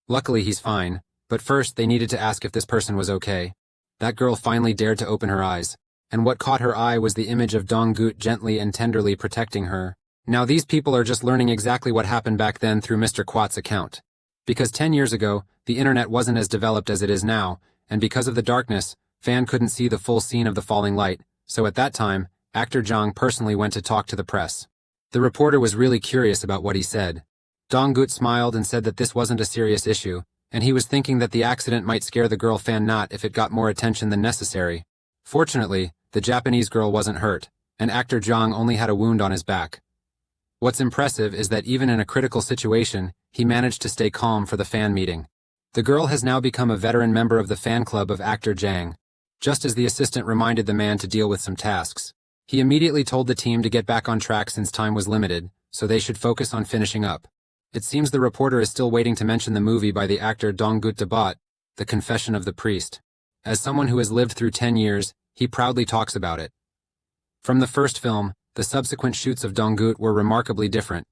Luckily he's fine, but first they needed to ask if this person was okay. That girl finally dared to open her eyes, and what caught her eye was the image of Donggut gently and tenderly protecting her. Now these people are just learning exactly what happened back then through Mr. Quat's account. Because 10 years ago, the internet wasn't as developed as it is now, and because of the darkness, fan couldn't see the full scene of the falling light, so at that time, actor Zhang personally went to talk to the press. The reporter was really curious about what he said. Donggut smiled and said that this wasn't a serious issue, and he was thinking that the accident might scare the girl fan not if it got more attention than necessary. Fortunately, the Japanese girl wasn't hurt, and actor Zhang only had a wound on his back. What's impressive is that even in a critical situation, he managed to stay calm for the fan meeting. The girl has now become a veteran member of the fan club of actor Zhang. Just as the assistant reminded the man to deal with some tasks, he immediately told the team to get back on track since time was limited, so they should focus on finishing up. It seems the reporter is still waiting to mention the movie by the actor Donggut Debat, The Confession of the Priest. As someone who has lived through 10 years, he proudly talks about it. From the first film, the subsequent shoots of Donggut were remarkably different.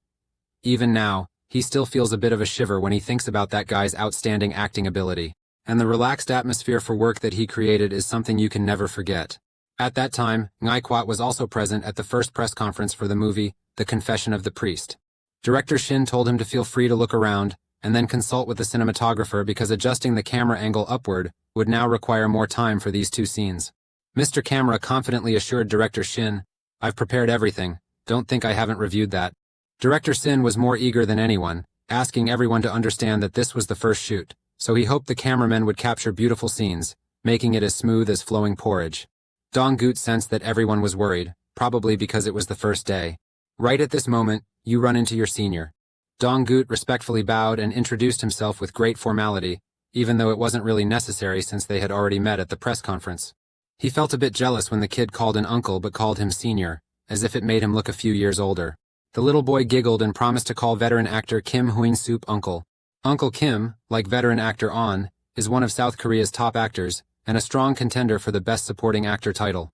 Even now, he still feels a bit of a shiver when he thinks about that guy's outstanding acting ability. And the relaxed atmosphere for work that he created is something you can never forget. At that time, Ngai Kwat was also present at the first press conference for the movie, The Confession of the Priest. Director Shin told him to feel free to look around, and then consult with the cinematographer because adjusting the camera angle upward would now require more time for these two scenes. Mr. Camera confidently assured Director Shin, I've prepared everything, don't think I haven't reviewed that. Director Sin was more eager than anyone, asking everyone to understand that this was the first shoot, so he hoped the cameramen would capture beautiful scenes, making it as smooth as flowing porridge. Donggut sensed that everyone was worried, probably because it was the first day. Right at this moment, you run into your senior. Donggut respectfully bowed and introduced himself with great formality, even though it wasn't really necessary since they had already met at the press conference. He felt a bit jealous when the kid called him uncle but called him senior, as if it made him look a few years older. The little boy giggled and promised to call veteran actor Kim Hoon-sup uncle. Uncle Kim, like veteran actor On, is one of South Korea's top actors, and a strong contender for the Best Supporting Actor title.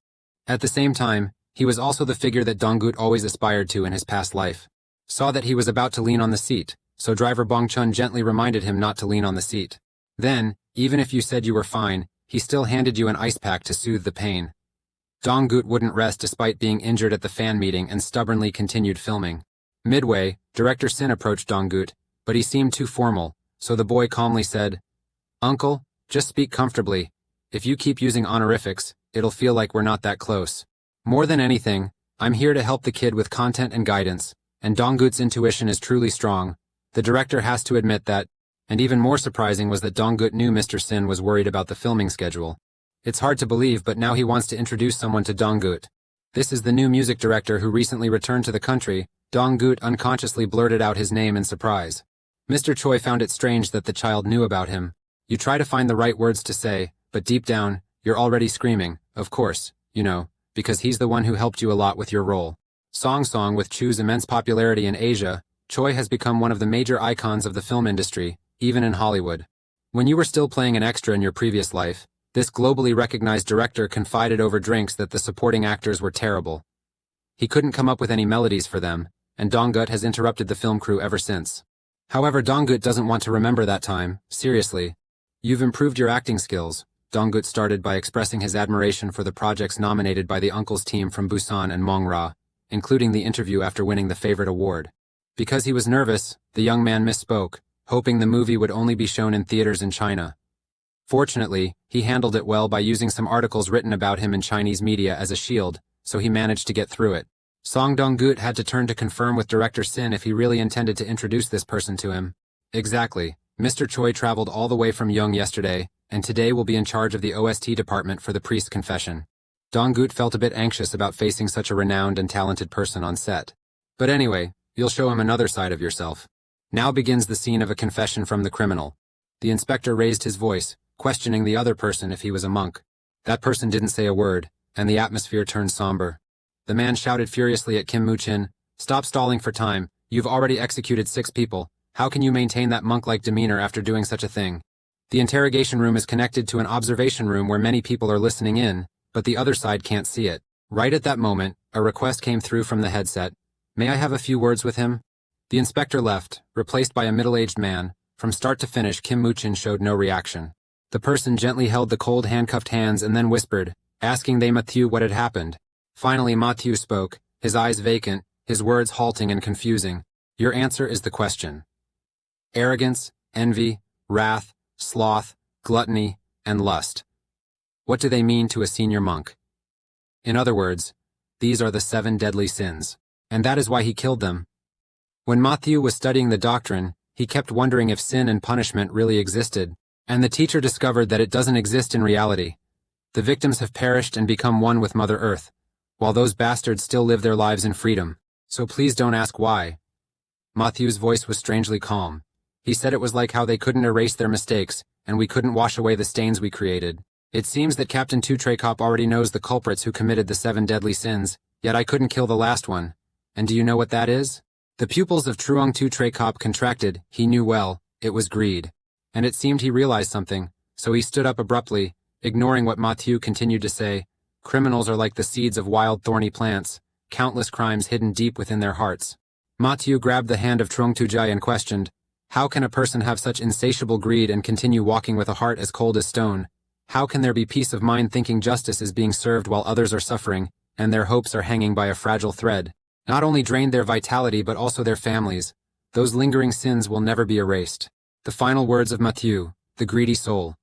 At the same time, he was also the figure that Dong-gut always aspired to in his past life. Saw that he was about to lean on the seat, so driver Bong-chun gently reminded him not to lean on the seat. Then, even if you said you were fine, he still handed you an ice pack to soothe the pain. Dong-gut wouldn't rest despite being injured at the fan meeting and stubbornly continued filming. Midway, director Sin approached Dong-gut, but he seemed too formal, so the boy calmly said, "Uncle, just speak comfortably. If you keep using honorifics, it'll feel like we're not that close. More than anything, I'm here to help the kid with content and guidance, and Dong-gut's intuition is truly strong." The director has to admit that, and even more surprising was that Dong-gut knew Mr. Sin was worried about the filming schedule. It's hard to believe, but now he wants to introduce someone to Dong-gut. This is the new music director who recently returned to the country. Dong-gut unconsciously blurted out his name in surprise. Mr. Choi found it strange that the child knew about him. You try to find the right words to say, but deep down, you're already screaming, of course, you know, because he's the one who helped you a lot with your role. Song with Chu's immense popularity in Asia, Choi has become one of the major icons of the film industry, even in Hollywood. When you were still playing an extra in your previous life, this globally recognized director confided over drinks that the supporting actors were terrible. He couldn't come up with any melodies for them, and Dong-gut has interrupted the film crew ever since. However, Dong-gut doesn't want to remember that time, seriously. You've improved your acting skills. Dong-gut started by expressing his admiration for the projects nominated by the uncle's team from Busan and Mongra, including the interview after winning the favorite award. Because he was nervous, the young man misspoke, hoping the movie would only be shown in theaters in China. Fortunately, he handled it well by using some articles written about him in Chinese media as a shield, so he managed to get through it. Song Dong-gut had to turn to confirm with director Sin if he really intended to introduce this person to him. Exactly. Mr. Choi traveled all the way from Young yesterday, and today will be in charge of the OST department for the priest confession. Dong-gut felt a bit anxious about facing such a renowned and talented person on set. But anyway, you'll show him another side of yourself. Now begins the scene of a confession from the criminal. The inspector raised his voice, questioning the other person if he was a monk. That person didn't say a word, and the atmosphere turned somber. The man shouted furiously at Kim Moo-chin, "Stop stalling for time. You've already executed 6 people. How can you maintain that monk-like demeanor after doing such a thing?" The interrogation room is connected to an observation room where many people are listening in, but the other side can't see it. Right at that moment, a request came through from the headset. "May I have a few words with him?" The inspector left, replaced by a middle-aged man. From start to finish, Kim Moo-chin showed no reaction. The person gently held the cold handcuffed hands and then whispered, asking they Matthew what had happened. Finally Matthew spoke, his eyes vacant, his words halting and confusing. "Your answer is the question. Arrogance, envy, wrath, sloth, gluttony, and lust. What do they mean to a senior monk? In other words, these are the 7 deadly sins. And that is why he killed them." When Matthew was studying the doctrine, he kept wondering if sin and punishment really existed, and the teacher discovered that it doesn't exist in reality. The victims have perished and become one with Mother Earth, while those bastards still live their lives in freedom. So please don't ask why. Matthew's voice was strangely calm. He said it was like how they couldn't erase their mistakes, and we couldn't wash away the stains we created. It seems that Captain Two-Tray-Cop already knows the culprits who committed the 7 deadly sins, yet I couldn't kill the last one. And do you know what that is? The pupils of Truong Two-Tray-Cop contracted, he knew well, it was greed. And it seemed he realized something, so he stood up abruptly, ignoring what Matthew continued to say. Criminals are like the seeds of wild thorny plants, countless crimes hidden deep within their hearts. Matthew grabbed the hand of Truong Tu-jai and questioned, "How can a person have such insatiable greed and continue walking with a heart as cold as stone? How can there be peace of mind thinking justice is being served while others are suffering, and their hopes are hanging by a fragile thread? Not only drained their vitality but also their families. Those lingering sins will never be erased." The final words of Matthew, the greedy soul.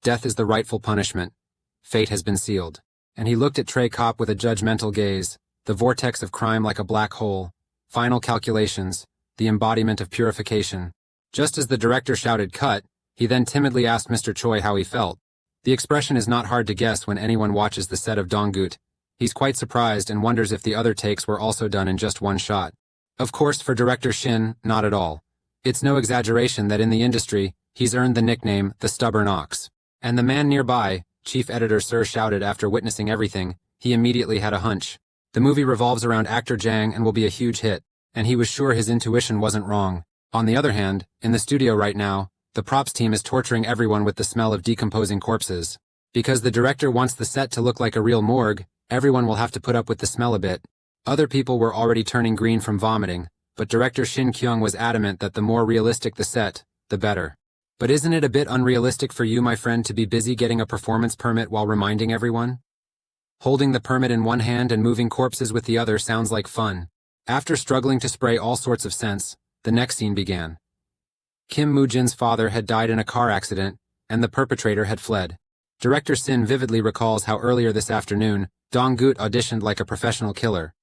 Death is the rightful punishment. Fate has been sealed. And he looked at Trey Cop with a judgmental gaze, the vortex of crime like a black hole. Final calculations, the embodiment of purification. Just as the director shouted cut, he then timidly asked Mr. Choi how he felt. The expression is not hard to guess when anyone watches the set of Dong-gut. He's quite surprised and wonders if the other takes were also done in just one shot. Of course, for director Shin, not at all. It's no exaggeration that in the industry, he's earned the nickname, the Stubborn Ox. And the man nearby, Chief Editor Sir shouted after witnessing everything. He immediately had a hunch. The movie revolves around actor Jang and will be a huge hit, and he was sure his intuition wasn't wrong. On the other hand, in the studio right now, the props team is torturing everyone with the smell of decomposing corpses. Because the director wants the set to look like a real morgue, everyone will have to put up with the smell a bit. Other people were already turning green from vomiting, but director Shin Kyung was adamant that the more realistic the set, the better. But isn't it a bit unrealistic for you, my friend, to be busy getting a performance permit while reminding everyone? Holding the permit in one hand and moving corpses with the other sounds like fun. After struggling to spray all sorts of scents, the next scene began. Kim Moo-jin's father had died in a car accident, and the perpetrator had fled. Director Sin vividly recalls how earlier this afternoon, Dong-gut auditioned like a professional killer.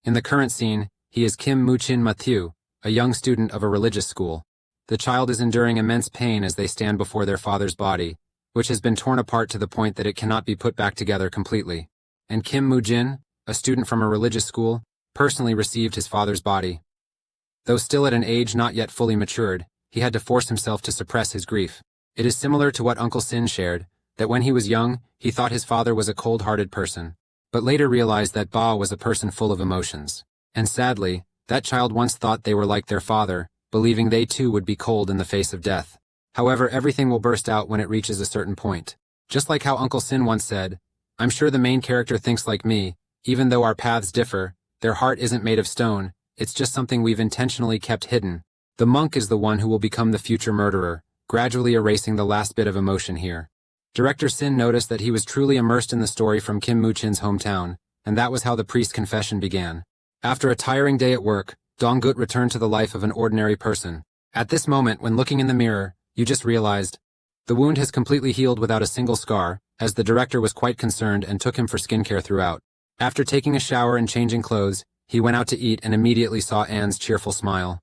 In the current scene, he is Kim Moo-chin Matthew, a young student of a religious school. The child is enduring immense pain as they stand before their father's body, which has been torn apart to the point that it cannot be put back together completely. And Kim Moo-jin, a student from a religious school, personally received his father's body. Though still at an age not yet fully matured, he had to force himself to suppress his grief. It is similar to what Uncle Sin shared, that when he was young, he thought his father was a cold-hearted person, but later realized that Ba was a person full of emotions. And sadly, that child once thought they were like their father, believing they too would be cold in the face of death. However, everything will burst out when it reaches a certain point. Just like how Uncle Sin once said, "I'm sure the main character thinks like me, even though our paths differ, their heart isn't made of stone, it's just something we've intentionally kept hidden." The monk is the one who will become the future murderer, gradually erasing the last bit of emotion here. Director Sin noticed that he was truly immersed in the story from Kim Moo-chin's hometown, and that was how the priest's confession began. After a tiring day at work, Dong-gut returned to the life of an ordinary person. At this moment, when looking in the mirror, you just realized the wound has completely healed without a single scar, as the director was quite concerned and took him for skincare throughout. After taking a shower and changing clothes, he went out to eat and immediately saw Anne's cheerful smile.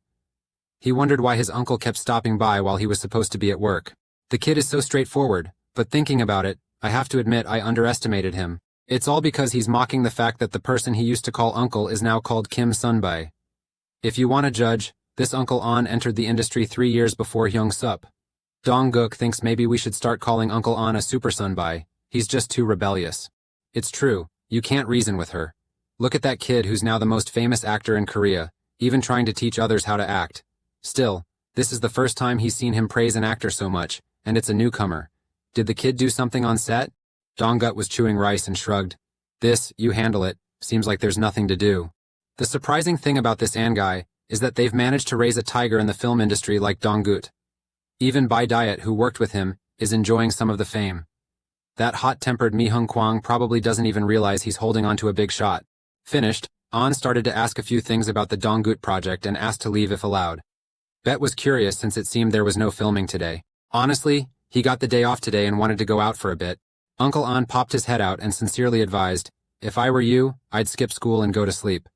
He wondered why his uncle kept stopping by while he was supposed to be at work. The kid is so straightforward, but thinking about it, I have to admit I underestimated him. It's all because he's mocking the fact that the person he used to call uncle is now called Kim Sunbae. If you want to judge, this Uncle An entered the industry 3 years before Hyung Sup. Dong-guk thinks maybe we should start calling Uncle An a super Sunbae. He's just too rebellious. It's true, you can't reason with her. Look at that kid who's now the most famous actor in Korea, even trying to teach others how to act. Still, this is the first time he's seen him praise an actor so much, and it's a newcomer. Did the kid do something on set? Dong-gut was chewing rice and shrugged. This, you handle it, seems like there's nothing to do. The surprising thing about this An guy is that they've managed to raise a tiger in the film industry like Dong-gut. Even Bai Diet, who worked with him, is enjoying some of the fame. That hot-tempered Mi Hung Kwang probably doesn't even realize he's holding onto a big shot. Finished, An started to ask a few things about the Dong-gut project and asked to leave if allowed. Bet was curious since it seemed there was no filming today. Honestly, he got the day off today and wanted to go out for a bit. Uncle An popped his head out and sincerely advised, "If I were you, I'd skip school and go to sleep.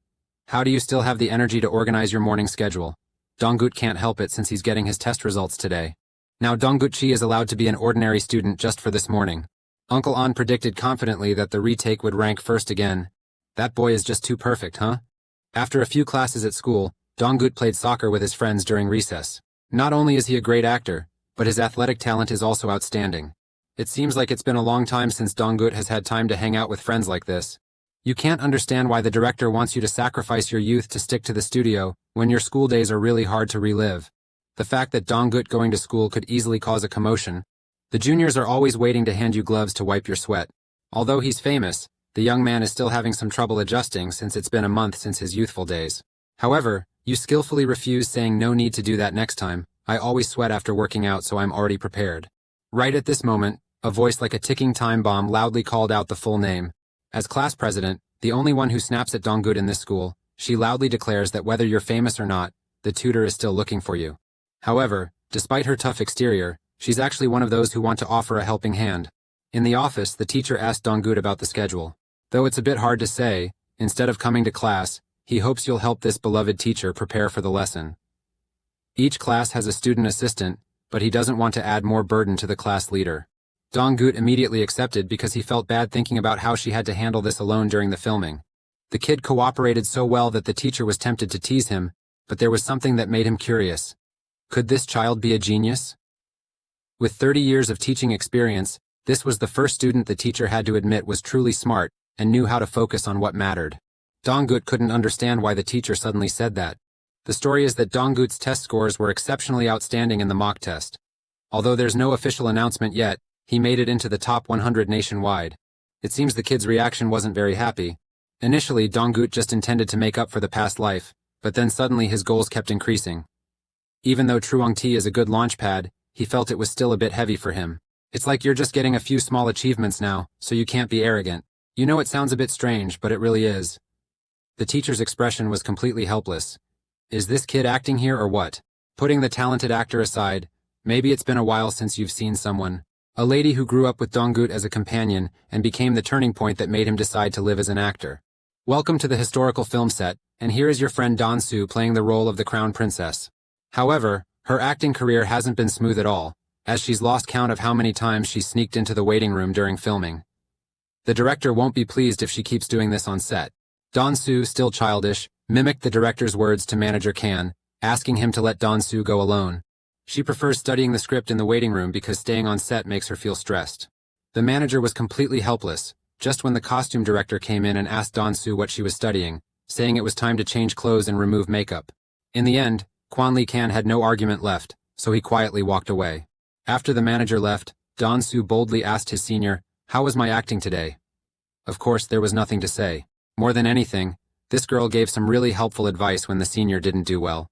How do you still have the energy to organize your morning schedule?" Dong-gut can't help it since he's getting his test results today. Now Dong-gut Chi is allowed to be an ordinary student just for this morning. Uncle An predicted confidently that the retake would rank first again. That boy is just too perfect, huh? After a few classes at school, Dong-gut played soccer with his friends during recess. Not only is he a great actor, but his athletic talent is also outstanding. It seems like it's been a long time since Dong-gut has had time to hang out with friends like this. You can't understand why the director wants you to sacrifice your youth to stick to the studio when your school days are really hard to relive. The fact that Dong-gut going to school could easily cause a commotion. The juniors are always waiting to hand you gloves to wipe your sweat. Although he's famous, the young man is still having some trouble adjusting since it's been a month since his youthful days. However, you skillfully refuse, saying no need to do that next time. I always sweat after working out, so I'm already prepared. Right at this moment, a voice like a ticking time bomb loudly called out the full name. As class president, the only one who snaps at Dong-gut in this school, she loudly declares that whether you're famous or not, the tutor is still looking for you. However, despite her tough exterior, she's actually one of those who want to offer a helping hand. In the office, the teacher asked Dong-gut about the schedule. Though it's a bit hard to say, instead of coming to class, he hopes you'll help this beloved teacher prepare for the lesson. Each class has a student assistant, but he doesn't want to add more burden to the class leader. Dong-gut immediately accepted because he felt bad thinking about how she had to handle this alone during the filming. The kid cooperated so well that the teacher was tempted to tease him, but there was something that made him curious. Could this child be a genius? With 30 years of teaching experience, This was the first student the teacher had to admit was truly smart and knew how to focus on what mattered. Donggut couldn't understand why the teacher suddenly said that. The story is that Donggut's test scores were exceptionally outstanding in the mock test. Although there's no official announcement yet, he made it into the top 100 nationwide. It seems the kid's reaction wasn't very happy. Initially, Donggut just intended to make up for the past life, but then suddenly his goals kept increasing. Even though Truong-Ti is a good launch pad, he felt it was still a bit heavy for him. It's like you're just getting a few small achievements now, so you can't be arrogant. You know, it sounds a bit strange, but it really is. The teacher's expression was completely helpless. Is this kid acting here or what? Putting the talented actor aside, maybe it's been a while since you've seen someone. A lady who grew up with Donggut as a companion and became the turning point that made him decide to live as an actor. Welcome to the historical film set, and here is your friend Don-Soo playing the role of the crown princess. However, her acting career hasn't been smooth at all, as she's lost count of how many times she sneaked into the waiting room during filming. The director won't be pleased if she keeps doing this on set. Don-Soo, still childish, mimicked the director's words to manager Kan, asking him to let Don-Soo go alone. She prefers studying the script in the waiting room because staying on set makes her feel stressed. The manager was completely helpless, just when the costume director came in and asked Don-Soo what she was studying, saying it was time to change clothes and remove makeup. In the end, Kwan Lee Kan had no argument left, so he quietly walked away. After the manager left, Don-Soo boldly asked his senior, "How was my acting today?" Of course, there was nothing to say. More than anything, this girl gave some really helpful advice when the senior didn't do well.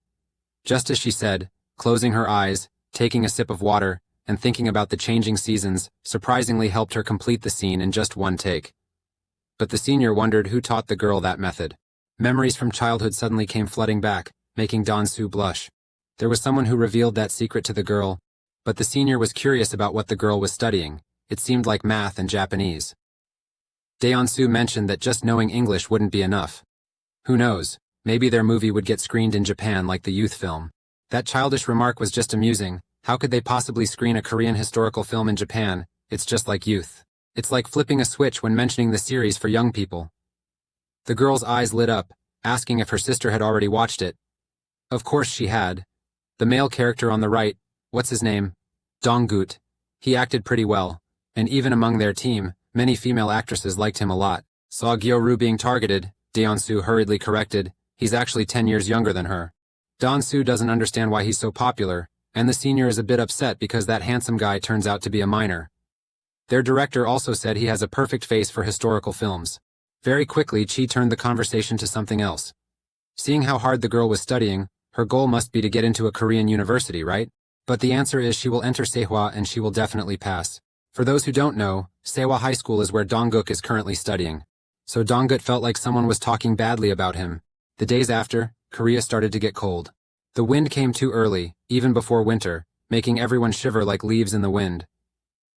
Just as she said, closing her eyes, taking a sip of water, and thinking about the changing seasons surprisingly helped her complete the scene in just one take. But the senior wondered who taught the girl that method. Memories from childhood suddenly came flooding back, making Don-Soo blush. There was someone who revealed that secret to the girl, but the senior was curious about what the girl was studying. It seemed like math and Japanese. Daeon-Soo mentioned that just knowing English wouldn't be enough. Who knows, maybe their movie would get screened in Japan like the youth film. That childish remark was just amusing. How could they possibly screen a Korean historical film in Japan? It's just like youth. It's like flipping a switch when mentioning the series for young people. The girl's eyes lit up, asking if her sister had already watched it. Of course she had. The male character on the right, what's his name? Donggut. He acted pretty well, and even among their team, many female actresses liked him a lot. Saw Gyo-ru being targeted, Daeon-Soo hurriedly corrected. He's actually 10 years younger than her. Don-Soo doesn't understand why he's so popular, and the senior is a bit upset because that handsome guy turns out to be a minor. Their director also said he has a perfect face for historical films. Very quickly, Chi turned the conversation to something else. Seeing how hard the girl was studying, her goal must be to get into a Korean university, right? But the answer is she will enter Sehwa and she will definitely pass. For those who don't know, Sehwa High School is where Dongguk is currently studying. So Donggut felt like someone was talking badly about him. The days after, Korea started to get cold. The wind came too early, even before winter, making everyone shiver like leaves in the wind.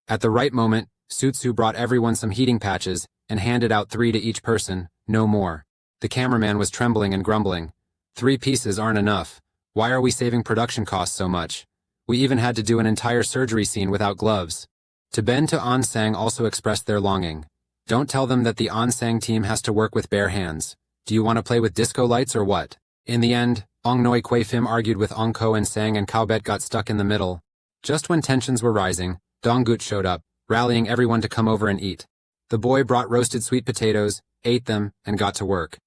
At the right moment, Sutsu brought everyone some heating patches and handed out 3 to each person, no more. The cameraman was trembling and grumbling. 3 pieces aren't enough. Why are we saving production costs so much? We even had to do an entire surgery scene without gloves. To Ben to Onsang also expressed their longing. Don't tell them that the Onsang team has to work with bare hands. Do you want to play with disco lights or what? In the end, Ong Noi Kwe Phim argued with Ong Ko and Sang and Kaobet got stuck in the middle. Just when tensions were rising, Donggut showed up, rallying everyone to come over and eat. The boy brought roasted sweet potatoes, ate them, and got to work.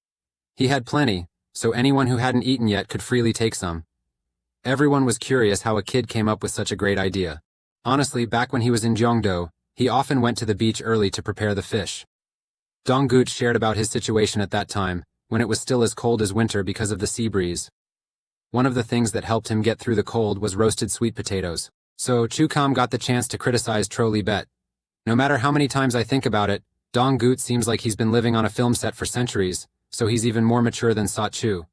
He had plenty, so anyone who hadn't eaten yet could freely take some. Everyone was curious how a kid came up with such a great idea. Honestly, back when he was in Gyeongdo, he often went to the beach early to prepare the fish. Donggut shared about his situation at that time, when it was still as cold as winter because of the sea breeze. One of the things that helped him get through the cold was roasted sweet potatoes. So Chukam got the chance to criticize Trolley Bet. No matter how many times I think about it, Donggut seems like he's been living on a film set for centuries, so he's even more mature than Sa-Chu.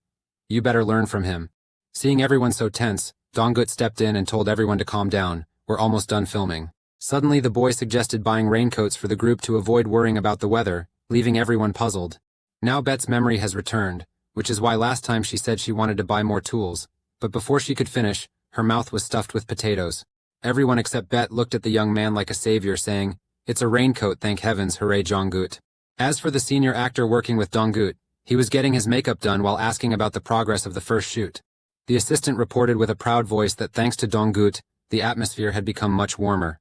You better learn from him. Seeing everyone so tense, Donggut stepped in and told everyone to calm down. We're almost done filming. Suddenly the boy suggested buying raincoats for the group to avoid worrying about the weather, leaving everyone puzzled. Now Bet's memory has returned, which is why last time she said she wanted to buy more tools, but before she could finish, her mouth was stuffed with potatoes. Everyone except Bet looked at the young man like a savior, saying, "It's a raincoat, thank heavens, hooray Donggut." As for the senior actor working with Donggut, he was getting his makeup done while asking about the progress of the first shoot. The assistant reported with a proud voice that thanks to Donggut, the atmosphere had become much warmer.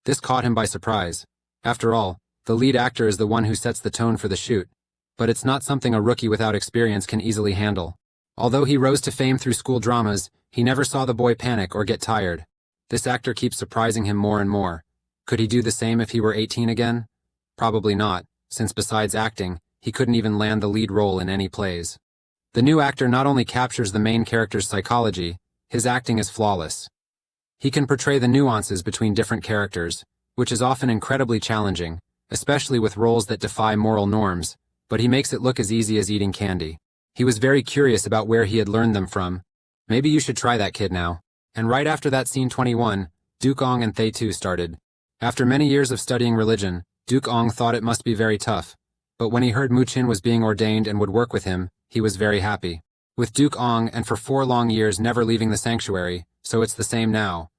This caught him by surprise. After all, the lead actor is the one who sets the tone for the shoot, but it's not something a rookie without experience can easily handle. Although he rose to fame through school dramas, he never saw the boy panic or get tired. This actor keeps surprising him more and more. Could he do the same if he were 18 again? Probably not, since besides acting, he couldn't even land the lead role in any plays. The new actor not only captures the main character's psychology, his acting is flawless. He can portray the nuances between different characters, which is often incredibly challenging, especially with roles that defy moral norms, but he makes it look as easy as eating candy. He was very curious about where he had learned them from. Maybe you should try that, kid, now. And right after that scene 21, Duke Ong and Thay Tu started. After many years of studying religion, Duke Ong thought it must be very tough, but when he heard Mu Chin was being ordained and would work with him, he was very happy. With Duke Ong and for 4 long years never leaving the sanctuary, so it's the same now.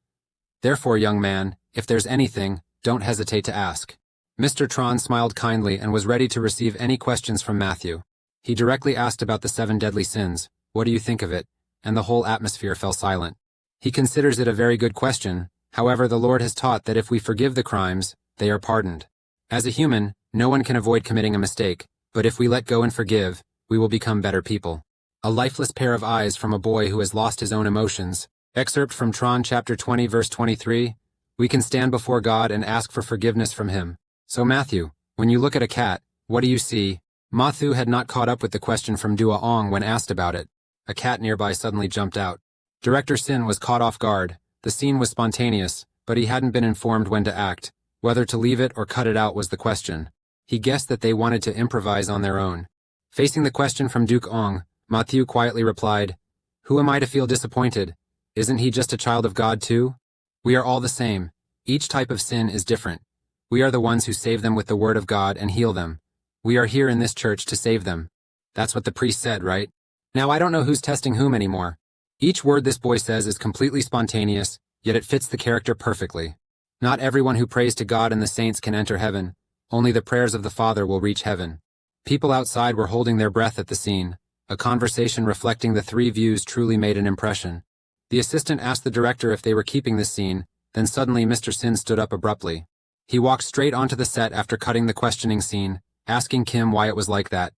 Therefore, young man, if there's anything, don't hesitate to ask. Mr. Tron smiled kindly and was ready to receive any questions from Matthew. He directly asked about the 7 deadly sins. What do you think of it? And the whole atmosphere fell silent. He considers it a very good question. However, the Lord has taught that if we forgive the crimes, they are pardoned. As a human, no one can avoid committing a mistake, but if we let go and forgive, we will become better people. A lifeless pair of eyes from a boy who has lost his own emotions. Excerpt from Tron chapter 20 verse 23. We can stand before God and ask for forgiveness from him. So Matthew, when you look at a cat, what do you see? Matthew had not caught up with the question from Dua Ong when asked about it. A cat nearby suddenly jumped out. Director Sin was caught off guard. The scene was spontaneous, but he hadn't been informed when to act. Whether to leave it or cut it out was the question. He guessed that they wanted to improvise on their own. Facing the question from Duke Ong, Matthew quietly replied, "Who am I to feel disappointed? Isn't he just a child of God too? We are all the same. Each type of sin is different. We are the ones who save them with the word of God and heal them. We are here in this church to save them." That's what the priest said, right? Now I don't know who's testing whom anymore. Each word this boy says is completely spontaneous, yet it fits the character perfectly. Not everyone who prays to God and the saints can enter heaven. Only the prayers of the Father will reach heaven. People outside were holding their breath at the scene. A conversation reflecting the 3 views truly made an impression. The assistant asked the director if they were keeping this scene, then suddenly Mr. Sin stood up abruptly. He walked straight onto the set after cutting the questioning scene, asking Kim why it was like that.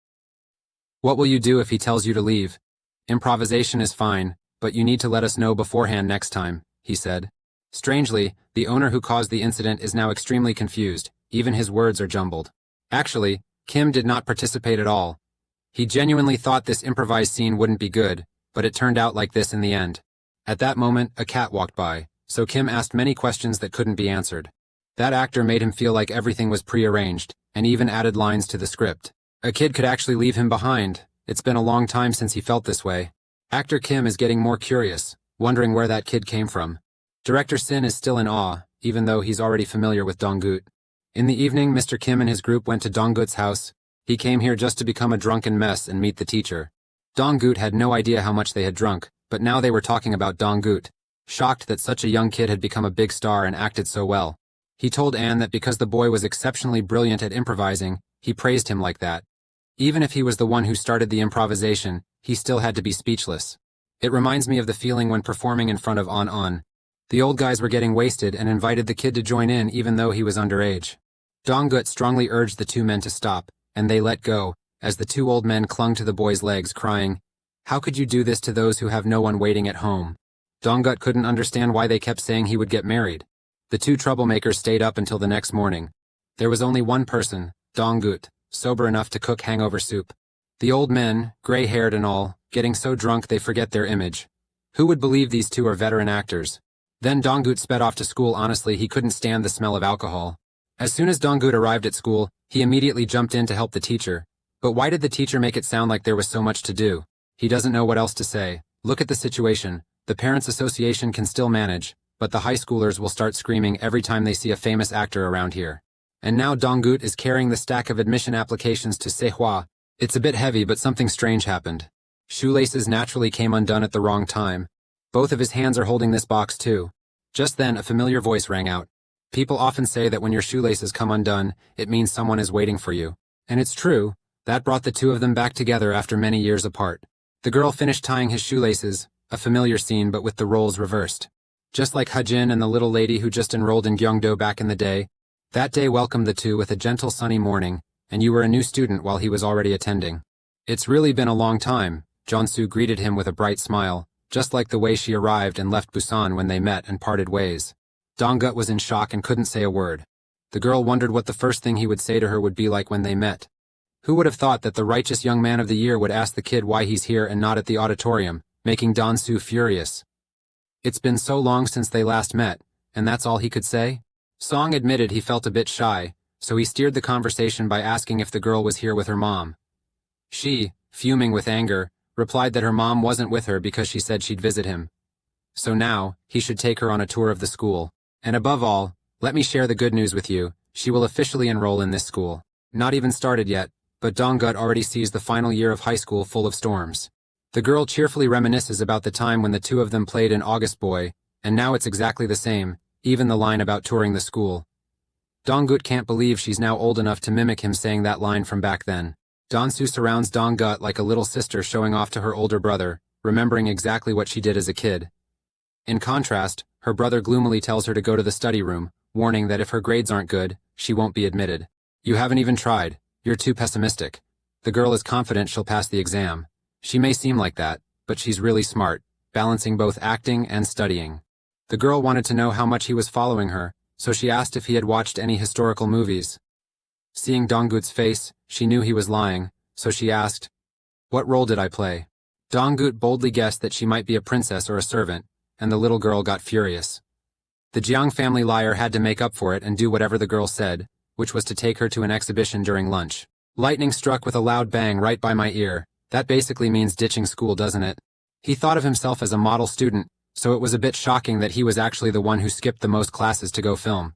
"What will you do if he tells you to leave?" "Improvisation is fine, but you need to let us know beforehand next time," he said. Strangely, the owner who caused the incident is now extremely confused. Even his words are jumbled. Actually, Kim did not participate at all. He genuinely thought this improvised scene wouldn't be good, but it turned out like this in the end. At that moment, a cat walked by, so Kim asked many questions that couldn't be answered. That actor made him feel like everything was prearranged, and even added lines to the script. A kid could actually leave him behind. It's been a long time since he felt this way. Actor Kim is getting more curious, wondering where that kid came from. Director Sin is still in awe, even though he's already familiar with Donggut. In the evening, Mr. Kim and his group went to Donggut's house. He came here just to become a drunken mess and meet the teacher. Donggut had no idea how much they had drunk, but now they were talking about Donggut, shocked that such a young kid had become a big star and acted so well. He told Anne that because the boy was exceptionally brilliant at improvising, he praised him like that. Even if he was the one who started the improvisation, he still had to be speechless. It reminds me of the feeling when performing in front of On. The old guys were getting wasted and invited the kid to join in even though he was underage. Donggut strongly urged the 2 men to stop, and they let go, as the 2 old men clung to the boy's legs, crying, "How could you do this to those who have no one waiting at home?" Donggut couldn't understand why they kept saying he would get married. The 2 troublemakers stayed up until the next morning. There was only one person, Donggut, sober enough to cook hangover soup. The old men, gray-haired and all, getting so drunk they forget their image. Who would believe these 2 are veteran actors? Then Donggut sped off to school. Honestly, he couldn't stand the smell of alcohol. As soon as Donggut arrived at school, he immediately jumped in to help the teacher. But why did the teacher make it sound like there was so much to do? He doesn't know what else to say. Look at the situation. The Parents Association can still manage, but the high schoolers will start screaming every time they see a famous actor around here. And now Donggut is carrying the stack of admission applications to Sehua. It's a bit heavy, but something strange happened. Shoelaces naturally came undone at the wrong time. Both of his hands are holding this box too. Just then, a familiar voice rang out. People often say that when your shoelaces come undone, it means someone is waiting for you. And it's true. That brought the 2 of them back together after many years apart. The girl finished tying his shoelaces, a familiar scene but with the roles reversed. Just like Hajin and the little lady who just enrolled in Gyeongdo back in the day. That day welcomed the two with a gentle sunny morning, and you were a new student while he was already attending. It's really been a long time, Jeonsu greeted him with a bright smile, just like the way she arrived and left Busan when they met and parted ways. Donggut was in shock and couldn't say a word. The girl wondered what the first thing he would say to her would be like when they met. Who would have thought that the righteous young man of the year would ask the kid why he's here and not at the auditorium, making Donsu furious. It's been so long since they last met, and that's all he could say? Song admitted he felt a bit shy, so he steered the conversation by asking if the girl was here with her mom. She, fuming with anger, replied that her mom wasn't with her because she said she'd visit him. So now, he should take her on a tour of the school. And above all, let me share the good news with you, she will officially enroll in this school. Not even started yet, but Donggut already sees the final year of high school full of storms. The girl cheerfully reminisces about the time when the two of them played in August Boy, and now it's exactly the same, even the line about touring the school. Donggut can't believe she's now old enough to mimic him saying that line from back then. Donsu surrounds Donggut like a little sister showing off to her older brother, remembering exactly what she did as a kid. In contrast, her brother gloomily tells her to go to the study room, warning that if her grades aren't good, she won't be admitted. You haven't even tried. You're too pessimistic. The girl is confident she'll pass the exam. She may seem like that, but she's really smart, balancing both acting and studying. The girl wanted to know how much he was following her, so she asked if he had watched any historical movies. Seeing Donggut's face, she knew he was lying, so she asked, "What role did I play?" Donggut boldly guessed that she might be a princess or a servant, and the little girl got furious. The Jiang family liar had to make up for it and do whatever the girl said, which was to take her to an exhibition during lunch. Lightning struck with a loud bang right by my ear. That basically means ditching school, doesn't it? He thought of himself as a model student, so it was a bit shocking that he was actually the one who skipped the most classes to go film.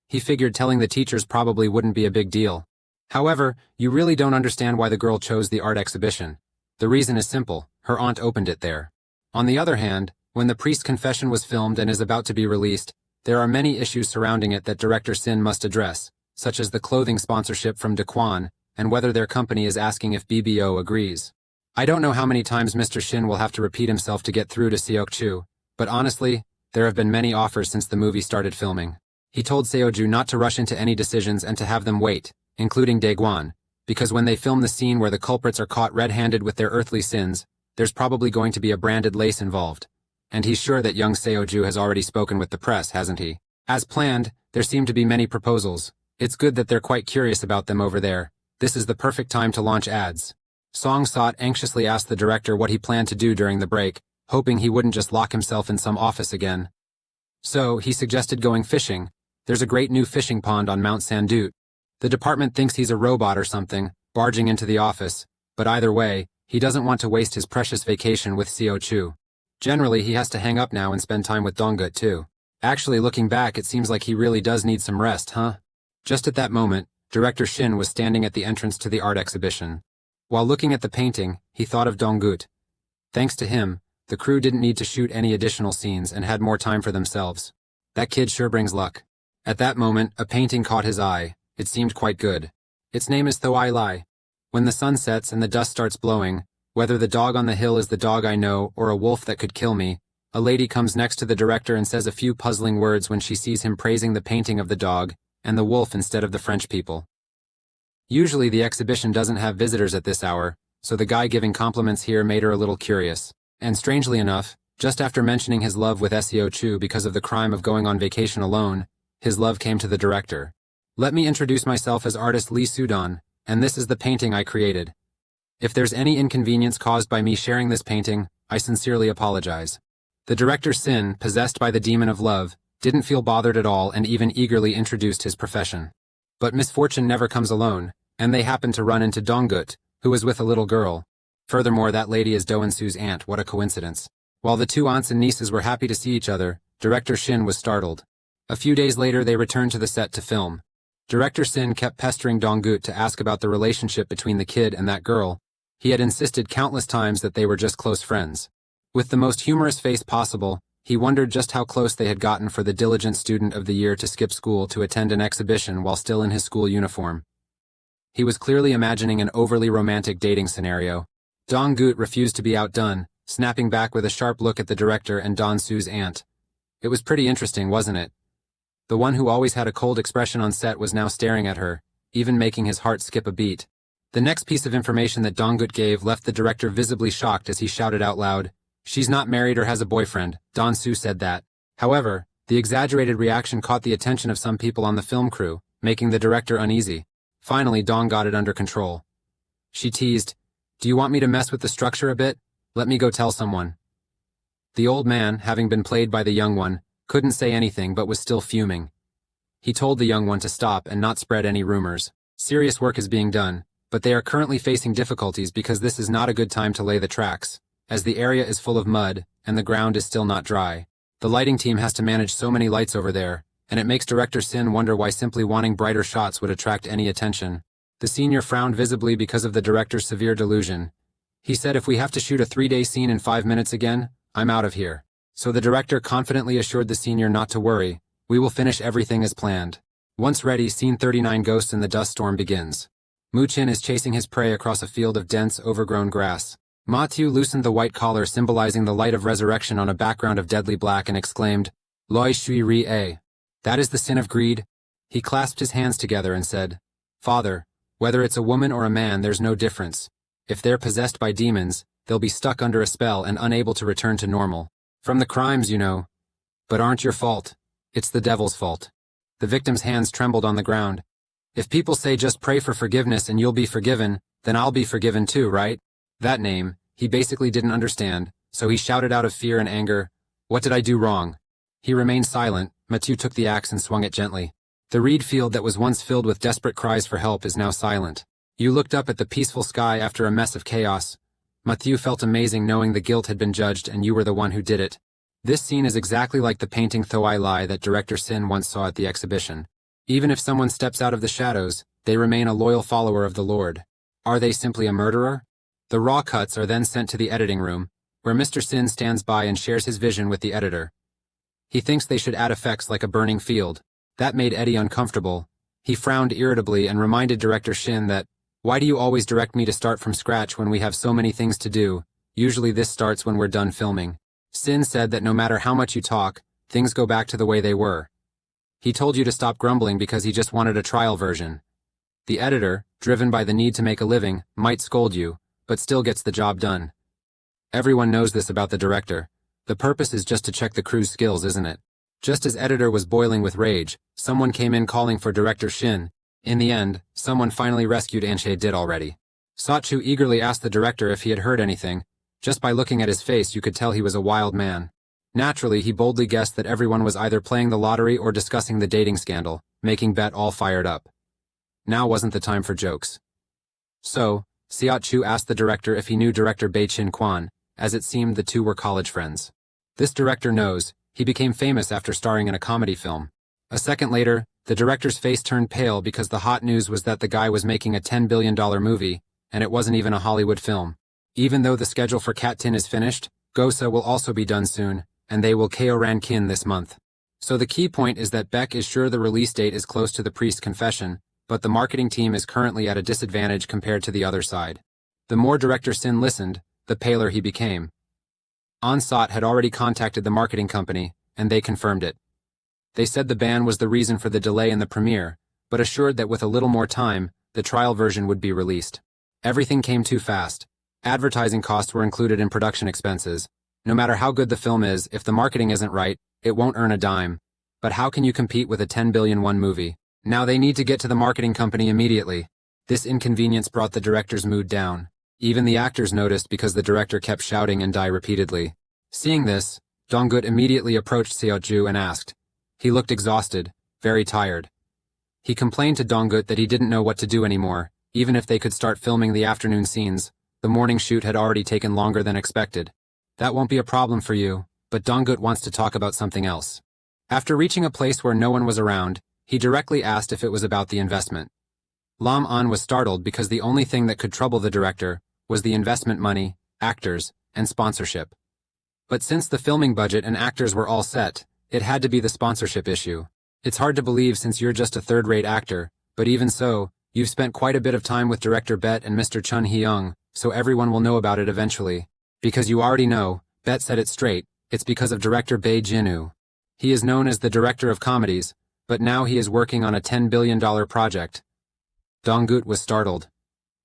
He figured telling the teachers probably wouldn't be a big deal. However, you really don't understand why the girl chose the art exhibition. The reason is simple, her aunt opened it there. On the other hand, when the priest's confession was filmed and is about to be released, there are many issues surrounding it that director Sin must address, such as the clothing sponsorship from Daquan, and whether their company is asking if BBO agrees. I don't know how many times Mr. Shin will have to repeat himself to get through to Seok-chu, but honestly, there have been many offers since the movie started filming. He told Seoju not to rush into any decisions and to have them wait, including Daeguan, because when they film the scene where the culprits are caught red-handed with their earthly sins, there's probably going to be a branded lace involved. And he's sure that young Seoju has already spoken with the press, hasn't he? As planned, there seem to be many proposals. It's good that they're quite curious about them over there. This is the perfect time to launch ads. Song Sot anxiously asked the director what he planned to do during the break, hoping he wouldn't just lock himself in some office again. So, he suggested going fishing. There's a great new fishing pond on Mount Sandut. The department thinks he's a robot or something, barging into the office, but either way, he doesn't want to waste his precious vacation with Seo Chu. Generally, he has to hang up now and spend time with Donggut too. Actually, looking back, it seems like he really does need some rest, huh? Just at that moment, Director Shin was standing at the entrance to the art exhibition. While looking at the painting, he thought of Donggut. Thanks to him, the crew didn't need to shoot any additional scenes and had more time for themselves. That kid sure brings luck. At that moment, a painting caught his eye. It seemed quite good. Its name is Thoai Lai. When the sun sets and the dust starts blowing, whether the dog on the hill is the dog I know or a wolf that could kill me, a lady comes next to the director and says a few puzzling words when she sees him praising the painting of the dog and the wolf instead of the French people. Usually the exhibition doesn't have visitors at this hour, so the guy giving compliments here made her a little curious. And strangely enough, just after mentioning his love with Seo Chu because of the crime of going on vacation alone, his love came to the director. Let me introduce myself as artist Lee Sudan, and this is the painting I created. If there's any inconvenience caused by me sharing this painting, I sincerely apologize. The director Sin, possessed by the demon of love, didn't feel bothered at all and even eagerly introduced his profession. But misfortune never comes alone, and they happened to run into Donggut, who was with a little girl. Furthermore, that lady is Doensu's aunt, what a coincidence. While the two aunts and nieces were happy to see each other, Director Shin was startled. A few days later they returned to the set to film. Director Sin kept pestering Donggut to ask about the relationship between the kid and that girl. He had insisted countless times that they were just close friends. With the most humorous face possible, he wondered just how close they had gotten for the diligent student of the year to skip school to attend an exhibition while still in his school uniform. He was clearly imagining an overly romantic dating scenario. Donggut refused to be outdone, snapping back with a sharp look at the director and Don Su's aunt. It was pretty interesting, wasn't it? The one who always had a cold expression on set was now staring at her, even making his heart skip a beat. The next piece of information that Donggut gave left the director visibly shocked as he shouted out loud, "She's not married or has a boyfriend, Don Su said that." However, the exaggerated reaction caught the attention of some people on the film crew, making the director uneasy. Finally, Dong got it under control. She teased, "Do you want me to mess with the structure a bit? Let me go tell someone." The old man, having been played by the young one, couldn't say anything but was still fuming. He told the young one to stop and not spread any rumors. Serious work is being done, but they are currently facing difficulties because this is not a good time to lay the tracks, as the area is full of mud and the ground is still not dry. The lighting team has to manage so many lights over there, and it makes director Sin wonder why simply wanting brighter shots would attract any attention. The senior frowned visibly because of the director's severe delusion. He said, "If we have to shoot a 3-day scene in 5 minutes again, I'm out of here." So the director confidently assured the senior not to worry, "We will finish everything as planned." Once ready, scene 39 Ghosts in the Dust Storm begins. Mu Chin is chasing his prey across a field of dense, overgrown grass. Ma Tiu loosened the white collar symbolizing the light of resurrection on a background of deadly black and exclaimed, "Loi Shui Ri A." That is the sin of greed? He clasped his hands together and said, "Father, whether it's a woman or a man, there's no difference. If they're possessed by demons, they'll be stuck under a spell and unable to return to normal. From the crimes, you know. But aren't your fault. It's the devil's fault." The victim's hands trembled on the ground. "If people say just pray for forgiveness and you'll be forgiven, then I'll be forgiven too, right?" That name, he basically didn't understand, so he shouted out of fear and anger, "What did I do wrong?" He remained silent. Mathieu took the axe and swung it gently. The reed field that was once filled with desperate cries for help is now silent. You looked up at the peaceful sky after a mess of chaos. Mathieu felt amazing knowing the guilt had been judged and you were the one who did it. This scene is exactly like the painting Thoai Lai that director Sin once saw at the exhibition. Even if someone steps out of the shadows, they remain a loyal follower of the Lord. Are they simply a murderer? The raw cuts are then sent to the editing room, where Mr. Sin stands by and shares his vision with the editor. He thinks they should add effects like a burning field. That made Eddie uncomfortable. He frowned irritably and reminded director Shin that, "Why do you always direct me to start from scratch when we have so many things to do? Usually this starts when we're done filming." Sin said that no matter how much you talk, things go back to the way they were. He told you to stop grumbling because he just wanted a trial version. The editor, driven by the need to make a living, might scold you, but still gets the job done. Everyone knows this about the director. The purpose is just to check the crew's skills, isn't it? Just as editor was boiling with rage, someone came in calling for director Shin. In the end, someone finally rescued Anshe did already. Satchu eagerly asked the director if he had heard anything. Just by looking at his face you could tell he was a wild man. Naturally, he boldly guessed that everyone was either playing the lottery or discussing the dating scandal, making Bet all fired up. Now wasn't the time for jokes. So, Siat-Chu asked the director if he knew director Bei Chin Kwan, as it seemed the two were college friends. This director knows. He became famous after starring in a comedy film. A second later, the director's face turned pale because the hot news was that the guy was making a $10 billion movie, and it wasn't even a Hollywood film. Even though the schedule for Cat Tin is finished, Gosa will also be done soon, and they will KO Ran Kin this month. So the key point is that Beck is sure the release date is close to the priest's confession, but the marketing team is currently at a disadvantage compared to the other side. The more director Sin listened, the paler he became. Onsat had already contacted the marketing company, and they confirmed it. They said the ban was the reason for the delay in the premiere, but assured that with a little more time, the trial version would be released. Everything came too fast. Advertising costs were included in production expenses. No matter how good the film is, if the marketing isn't right, it won't earn a dime. But how can you compete with a $10 billion movie? Now they need to get to the marketing company immediately. This inconvenience brought the director's mood down. Even the actors noticed because the director kept shouting and die repeatedly. Seeing this, Donggut immediately approached Xiaoju and asked. He looked exhausted, very tired. He complained to Donggut that he didn't know what to do anymore, even if they could start filming the afternoon scenes. The morning shoot had already taken longer than expected. That won't be a problem for you, but Donggut wants to talk about something else. After reaching a place where no one was around, he directly asked if it was about the investment. Lam An was startled because the only thing that could trouble the director was the investment money, actors, and sponsorship. But since the filming budget and actors were all set, it had to be the sponsorship issue. It's hard to believe since you're just a third-rate actor, but even so, you've spent quite a bit of time with director Bet and Mr. Chun Hyung, so everyone will know about it eventually. Because you already know, Bet said it straight, it's because of director Bei Jinu. He is known as the director of comedies, but now he is working on a $10 billion project. Dong-gut was startled.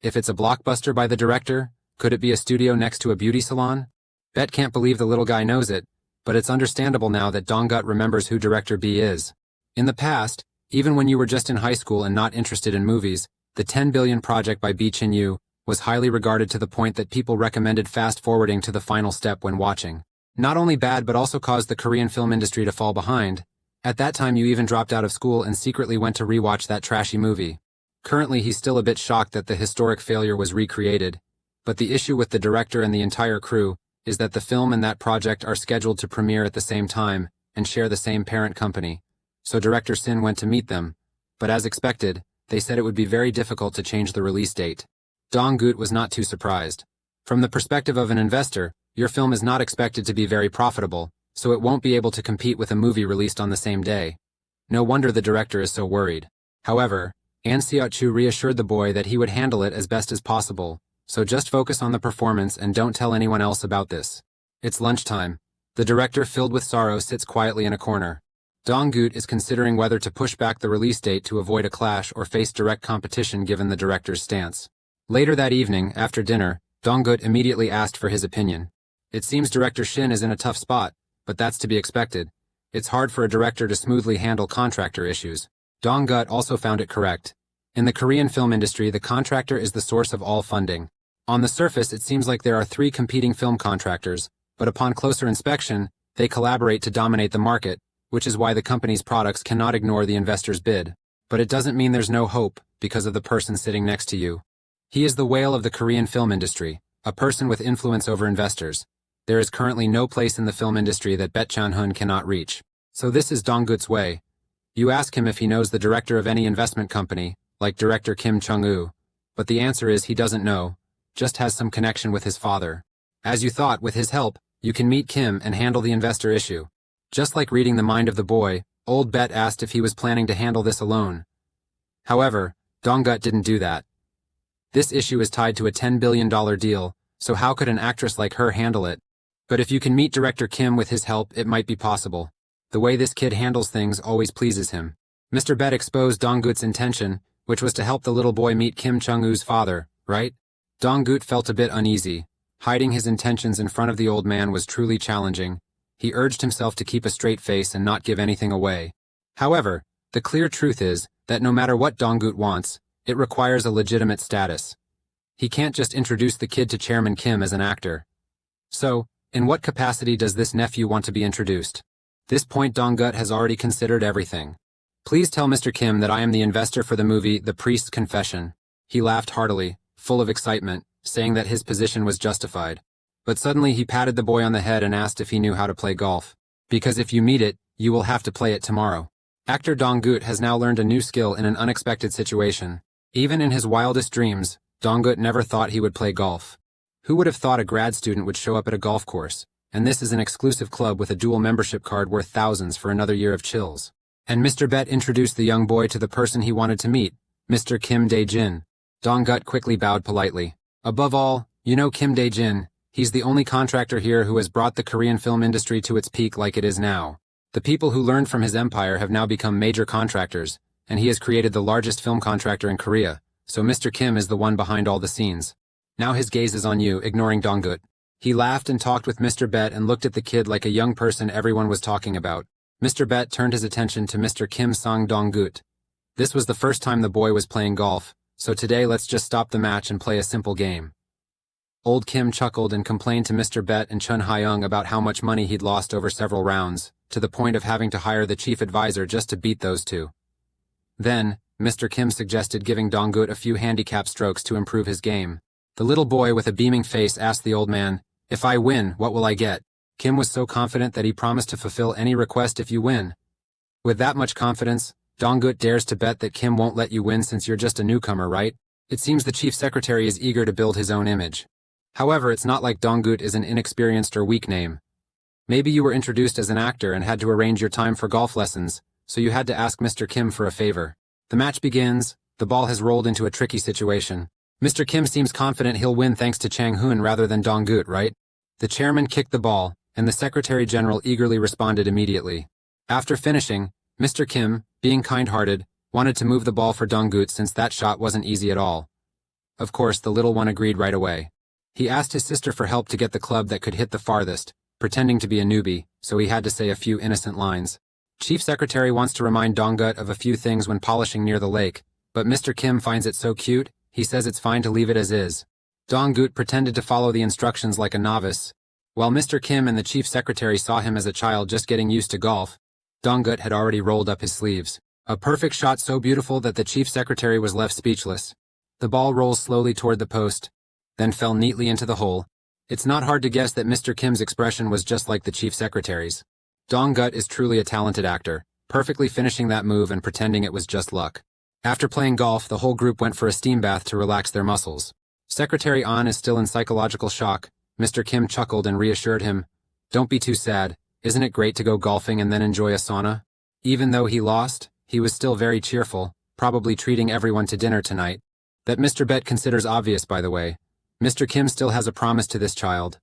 If it's a blockbuster by the director, could it be a studio next to a beauty salon? Bet can't believe the little guy knows it, but it's understandable now that Dong-gut remembers who Director B is. In the past, even when you were just in high school and not interested in movies, the 10 billion project by B Chin-yu was highly regarded to the point that people recommended fast-forwarding to the final step when watching. Not only bad but also caused the Korean film industry to fall behind. At that time you even dropped out of school and secretly went to rewatch that trashy movie. Currently he's still a bit shocked that the historic failure was recreated, but the issue with the director and the entire crew is that the film and that project are scheduled to premiere at the same time and share the same parent company. So director Sin went to meet them, but as expected, they said it would be very difficult to change the release date. Dong-gut was not too surprised. From the perspective of an investor, your film is not expected to be very profitable, so it won't be able to compete with a movie released on the same day. No wonder the director is so worried. However, An Seok-chu reassured the boy that he would handle it as best as possible, so just focus on the performance and don't tell anyone else about this. It's lunchtime. The director, filled with sorrow, sits quietly in a corner. Dong-gut is considering whether to push back the release date to avoid a clash or face direct competition given the director's stance. Later that evening, after dinner, Dong-gut immediately asked for his opinion. It seems Director Shin is in a tough spot, but that's to be expected. It's hard for a director to smoothly handle contractor issues. Dong-gut also found it correct. In the Korean film industry, the contractor is the source of all funding. On the surface, it seems like there are 3 competing film contractors, but upon closer inspection, they collaborate to dominate the market, which is why the company's products cannot ignore the investor's bid. But it doesn't mean there's no hope, because of the person sitting next to you. He is the whale of the Korean film industry, a person with influence over investors. There is currently no place in the film industry that Bet Chan-hun cannot reach. So this is Dong-gut's way. You ask him if he knows the director of any investment company, like director Kim Chung-woo, but the answer is he doesn't know, just has some connection with his father. As you thought, with his help, you can meet Kim and handle the investor issue. Just like reading the mind of the boy, old Bet asked if he was planning to handle this alone. However, Dong-gut didn't do that. This issue is tied to a $10 billion deal, so how could an actress like her handle it? But if you can meet director Kim with his help, it might be possible. The way this kid handles things always pleases him. Mr. Bet exposed Dong-gut's intention, which was to help the little boy meet Kim Chung-woo's father, right? Dong-gut felt a bit uneasy. Hiding his intentions in front of the old man was truly challenging. He urged himself to keep a straight face and not give anything away. However, the clear truth is that no matter what Dong-gut wants, it requires a legitimate status. He can't just introduce the kid to Chairman Kim as an actor. So, in what capacity does this nephew want to be introduced? This point Dong-gut has already considered everything. Please tell Mr. Kim that I am the investor for the movie The Priest's Confession. He laughed heartily, full of excitement, saying that his position was justified. But suddenly he patted the boy on the head and asked if he knew how to play golf. Because if you meet it, you will have to play it tomorrow. Actor Dong-gut has now learned a new skill in an unexpected situation. Even in his wildest dreams, Dong-gut never thought he would play golf. Who would have thought a grad student would show up at a golf course? And this is an exclusive club with a dual membership card worth thousands for another year of chills. And Mr. Bet introduced the young boy to the person he wanted to meet, Mr. Kim Dae-jin. Dong-gut quickly bowed politely. Above all, you know Kim Dae-jin, he's the only contractor here who has brought the Korean film industry to its peak like it is now. The people who learned from his empire have now become major contractors, and he has created the largest film contractor in Korea, so Mr. Kim is the one behind all the scenes. Now his gaze is on you, ignoring Dong-gut. He laughed and talked with Mr. Bet and looked at the kid like a young person everyone was talking about. Mr. Bet turned his attention to Mr. Kim Sang Dong-gut. This was the first time the boy was playing golf, so today let's just stop the match and play a simple game. Old Kim chuckled and complained to Mr. Bet and Chun Hyung about how much money he'd lost over several rounds, to the point of having to hire the chief advisor just to beat those two. Then, Mr. Kim suggested giving Dong-gut a few handicap strokes to improve his game. The little boy with a beaming face asked the old man, "If I win, what will I get?" Kim was so confident that he promised to fulfill any request if you win. With that much confidence, Dong-gut dares to bet that Kim won't let you win since you're just a newcomer, right? It seems the chief secretary is eager to build his own image. However, it's not like Dong-gut is an inexperienced or weak name. Maybe you were introduced as an actor and had to arrange your time for golf lessons, so you had to ask Mr. Kim for a favor. The match begins. The ball has rolled into a tricky situation. Mr. Kim seems confident he'll win thanks to Chang-hoon rather than Dong-gut, right? The chairman kicked the ball, and the Secretary General eagerly responded immediately. After finishing, Mr. Kim, being kind-hearted, wanted to move the ball for Dong-gut since that shot wasn't easy at all. Of course, the little one agreed right away. He asked his sister for help to get the club that could hit the farthest, pretending to be a newbie, so he had to say a few innocent lines. Chief Secretary wants to remind Dong-gut of a few things when polishing near the lake, but Mr. Kim finds it so cute, he says it's fine to leave it as is. Dong-gut pretended to follow the instructions like a novice. While Mr. Kim and the Chief Secretary saw him as a child just getting used to golf, Dong-gut had already rolled up his sleeves. A perfect shot so beautiful that the Chief Secretary was left speechless. The ball rolls slowly toward the post, then fell neatly into the hole. It's not hard to guess that Mr. Kim's expression was just like the Chief Secretary's. Dong-gut is truly a talented actor, perfectly finishing that move and pretending it was just luck. After playing golf, the whole group went for a steam bath to relax their muscles. Secretary An is still in psychological shock. Mr. Kim chuckled and reassured him, "Don't be too sad. Isn't it great to go golfing and then enjoy a sauna?" Even though he lost, he was still very cheerful, probably treating everyone to dinner tonight. That Mr. Bet considers obvious, by the way. Mr. Kim still has a promise to this child.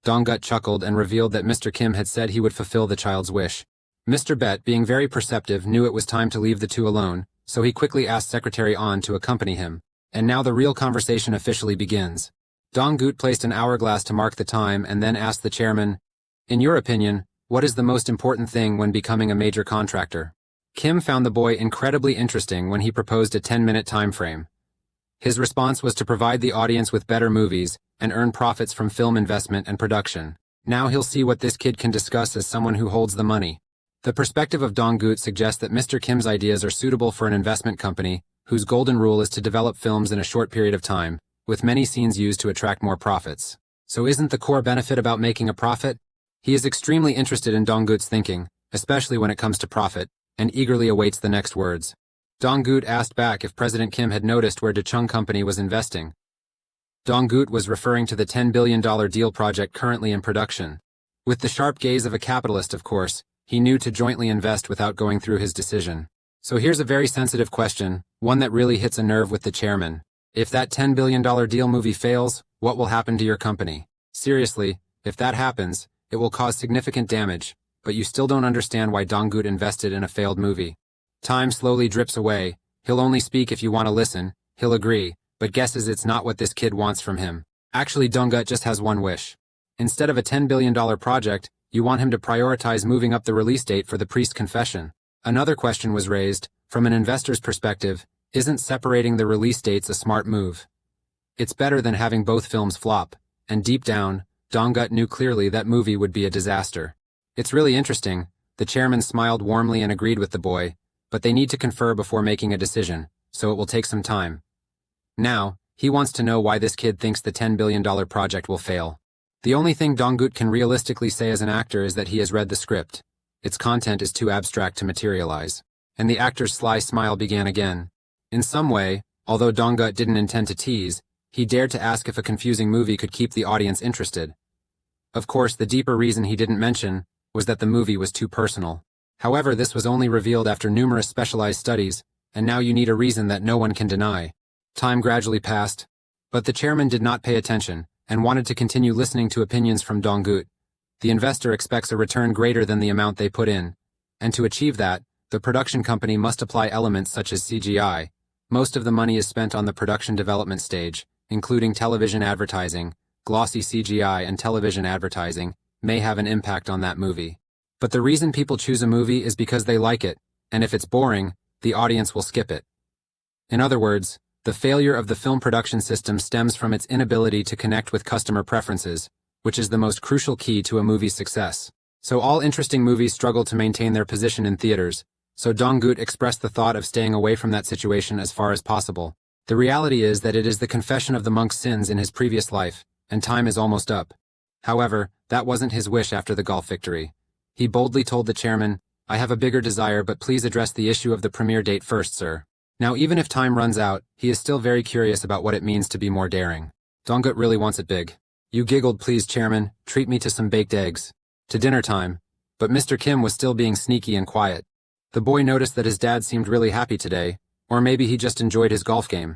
Dong-gut chuckled and revealed that Mr. Kim had said he would fulfill the child's wish. Mr. Bet, being very perceptive, knew it was time to leave the two alone, so he quickly asked Secretary An to accompany him. And now the real conversation officially begins. Dong-gut placed an hourglass to mark the time and then asked the chairman, "In your opinion, what is the most important thing when becoming a major contractor?" Kim found the boy incredibly interesting when he proposed a 10-minute time frame. His response was to provide the audience with better movies and earn profits from film investment and production. Now he'll see what this kid can discuss as someone who holds the money. The perspective of Dong-gut suggests that Mr. Kim's ideas are suitable for an investment company whose golden rule is to develop films in a short period of time, with many scenes used to attract more profits. So isn't the core benefit about making a profit? He is extremely interested in Dong-gut's thinking, especially when it comes to profit, and eagerly awaits the next words. Dong-gut asked back if President Kim had noticed where Dechung Company was investing. Dong-gut was referring to the $10 billion deal project currently in production. With the sharp gaze of a capitalist, of course, he knew to jointly invest without going through his decision. So here's a very sensitive question, one that really hits a nerve with the chairman. If that $10 billion deal movie fails, what will happen to your company? Seriously, if that happens, it will cause significant damage, but you still don't understand why Dong-gut invested in a failed movie. Time slowly drips away. He'll only speak if you want to listen. He'll agree, but guesses it's not what this kid wants from him. Actually, Dong-gut just has one wish. Instead of a $10 billion project, you want him to prioritize moving up the release date for The Priest's Confession. Another question was raised. From an investor's perspective, isn't separating the release dates a smart move? It's better than having both films flop, and deep down, Dong-gut knew clearly that movie would be a disaster. It's really interesting. The chairman smiled warmly and agreed with the boy, but they need to confer before making a decision, so it will take some time. Now, he wants to know why this kid thinks the $10 billion project will fail. The only thing Dong-gut can realistically say as an actor is that he has read the script. Its content is too abstract to materialize. And the actor's sly smile began again. In some way, although Dong-gut didn't intend to tease, he dared to ask if a confusing movie could keep the audience interested. Of course, the deeper reason he didn't mention was that the movie was too personal. However, this was only revealed after numerous specialized studies, and now you need a reason that no one can deny. Time gradually passed, but the chairman did not pay attention, and wanted to continue listening to opinions from Dong-gut. The investor expects a return greater than the amount they put in, and to achieve that, the production company must apply elements such as CGI. Most of the money is spent on the production development stage, including television advertising. Glossy CGI and television advertising may have an impact on that movie. But the reason people choose a movie is because they like it, and if it's boring, the audience will skip it. In other words, the failure of the film production system stems from its inability to connect with customer preferences, which is the most crucial key to a movie's success. So all interesting movies struggle to maintain their position in theaters, so Dong-gut expressed the thought of staying away from that situation as far as possible. The reality is that it is the confession of the monk's sins in his previous life, and time is almost up. However, that wasn't his wish after the golf victory. He boldly told the chairman, "I have a bigger desire, but please address the issue of the premiere date first, sir." Now, even if time runs out, he is still very curious about what it means to be more daring. Dong-gut really wants it big. "You giggled, please, chairman. Treat me to some baked eggs." To dinner time. But Mr. Kim was still being sneaky and quiet. The boy noticed that his dad seemed really happy today, or maybe he just enjoyed his golf game.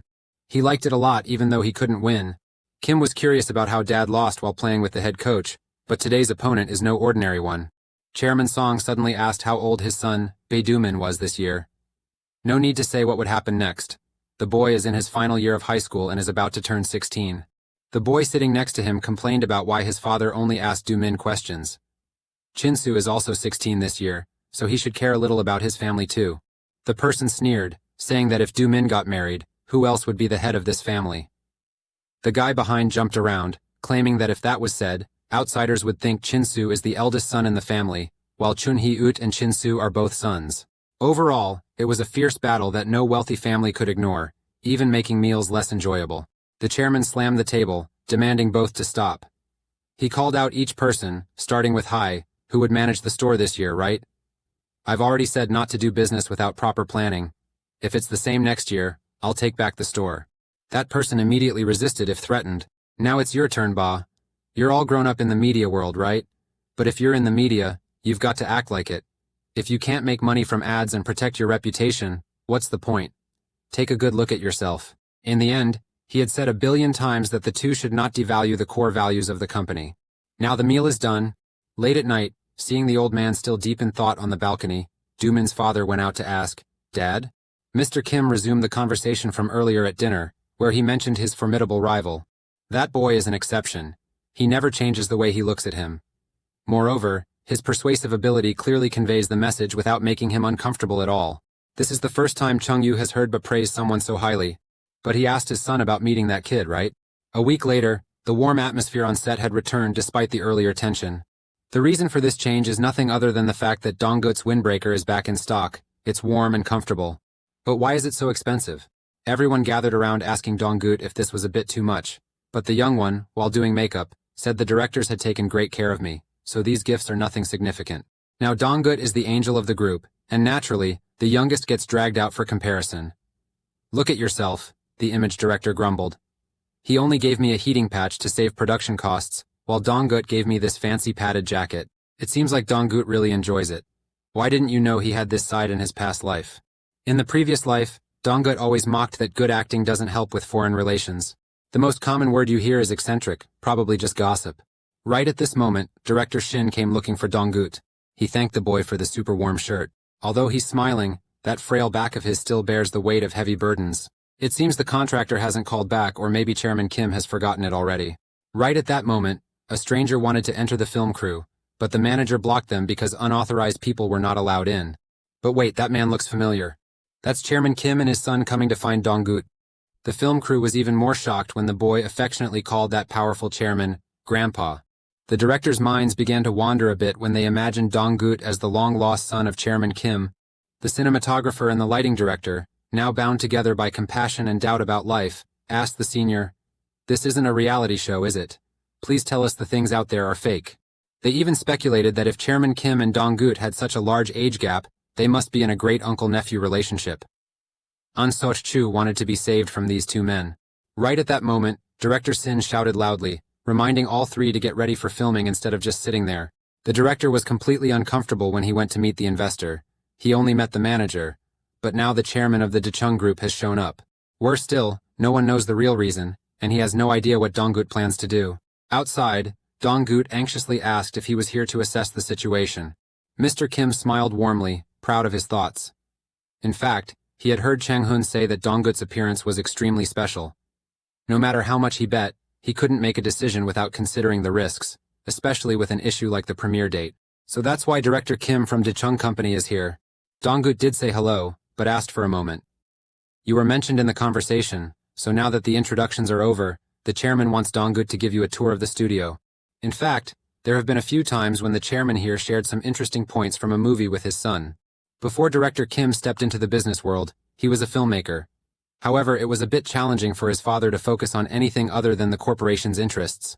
He liked it a lot even though he couldn't win. Kim was curious about how Dad lost while playing with the head coach, but today's opponent is no ordinary one. Chairman Song suddenly asked how old his son, Bae-doomin, was this year. No need to say what would happen next. The boy is in his final year of high school and is about to turn 16. The boy sitting next to him complained about why his father only asked Doomin questions. Chinsu is also 16 this year, so he should care a little about his family too. The person sneered, saying that if Doomin got married, who else would be the head of this family? The guy behind jumped around, claiming that if that was said, outsiders would think Chinsu is the eldest son in the family, while Chun-hee-ut and Chinsu are both sons. Overall, it was a fierce battle that no wealthy family could ignore, even making meals less enjoyable. The chairman slammed the table, demanding both to stop. He called out each person, starting with Hai, who would manage the store this year, right? I've already said not to do business without proper planning. If it's the same next year, I'll take back the store. That person immediately resisted if threatened. Now it's your turn, Ba. You're all grown up in the media world, right? But if you're in the media, you've got to act like it. If you can't make money from ads and protect your reputation, what's the point? Take a good look at yourself. In the end, he had said 1 billion times that the two should not devalue the core values of the company. Now the meal is done. Late at night, seeing the old man still deep in thought on the balcony, Doomin's father went out to ask, "Dad?" Mr. Kim resumed the conversation from earlier at dinner, where he mentioned his formidable rival. That boy is an exception. He never changes the way he looks at him. Moreover, his persuasive ability clearly conveys the message without making him uncomfortable at all. This is the first time Chung-yu has heard but praised someone so highly. But he asked his son about meeting that kid, right? A week later, the warm atmosphere on set had returned despite the earlier tension. The reason for this change is nothing other than the fact that Donggut's windbreaker is back in stock. It's warm and comfortable. But why is it so expensive? Everyone gathered around asking Donggut if this was a bit too much. But the young one, while doing makeup, said the directors had taken great care of me, so these gifts are nothing significant. Now Donggut is the angel of the group, and naturally, the youngest gets dragged out for comparison. Look at yourself, the image director grumbled. He only gave me a heating patch to save production costs, while Donggut gave me this fancy padded jacket. It seems like Donggut really enjoys it. Why didn't you know he had this side in his past life? In the previous life, Donggut always mocked that good acting doesn't help with foreign relations. The most common word you hear is eccentric, probably just gossip. Right at this moment, Director Shin came looking for Donggut. He thanked the boy for the super warm shirt. Although he's smiling, that frail back of his still bears the weight of heavy burdens. It seems the contractor hasn't called back, or maybe Chairman Kim has forgotten it already. Right at that moment, a stranger wanted to enter the film crew, but the manager blocked them because unauthorized people were not allowed in. But wait, that man looks familiar. That's Chairman Kim and his son coming to find Donggut. The film crew was even more shocked when the boy affectionately called that powerful chairman, Grandpa. The directors' minds began to wander a bit when they imagined Donggut as the long-lost son of Chairman Kim. The cinematographer and the lighting director, now bound together by compassion and doubt about life, asked the senior, "This isn't a reality show, is it? Please tell us the things out there are fake." They even speculated that if Chairman Kim and Donggut had such a large age gap, they must be in a great uncle-nephew relationship. An Soch-chu wanted to be saved from these two men. Right at that moment, Director Sin shouted loudly, reminding all three to get ready for filming instead of just sitting there. The director was completely uncomfortable when he went to meet the investor. He only met the manager. But now the chairman of the Dechung group has shown up. Worse still, no one knows the real reason, and he has no idea what Donggut plans to do. Outside, Donggut anxiously asked if he was here to assess the situation. Mr. Kim smiled warmly, proud of his thoughts. In fact, he had heard Chang Hun say that Donggut's appearance was extremely special. No matter how much he bet, he couldn't make a decision without considering the risks, especially with an issue like the premiere date. So that's why Director Kim from Dechung Company is here. Donggut did say hello, but asked for a moment. You were mentioned in the conversation, so now that the introductions are over, the chairman wants Donggut to give you a tour of the studio. In fact, there have been a few times when the chairman here shared some interesting points from a movie with his son. Before Director Kim stepped into the business world, he was a filmmaker. However, it was a bit challenging for his father to focus on anything other than the corporation's interests.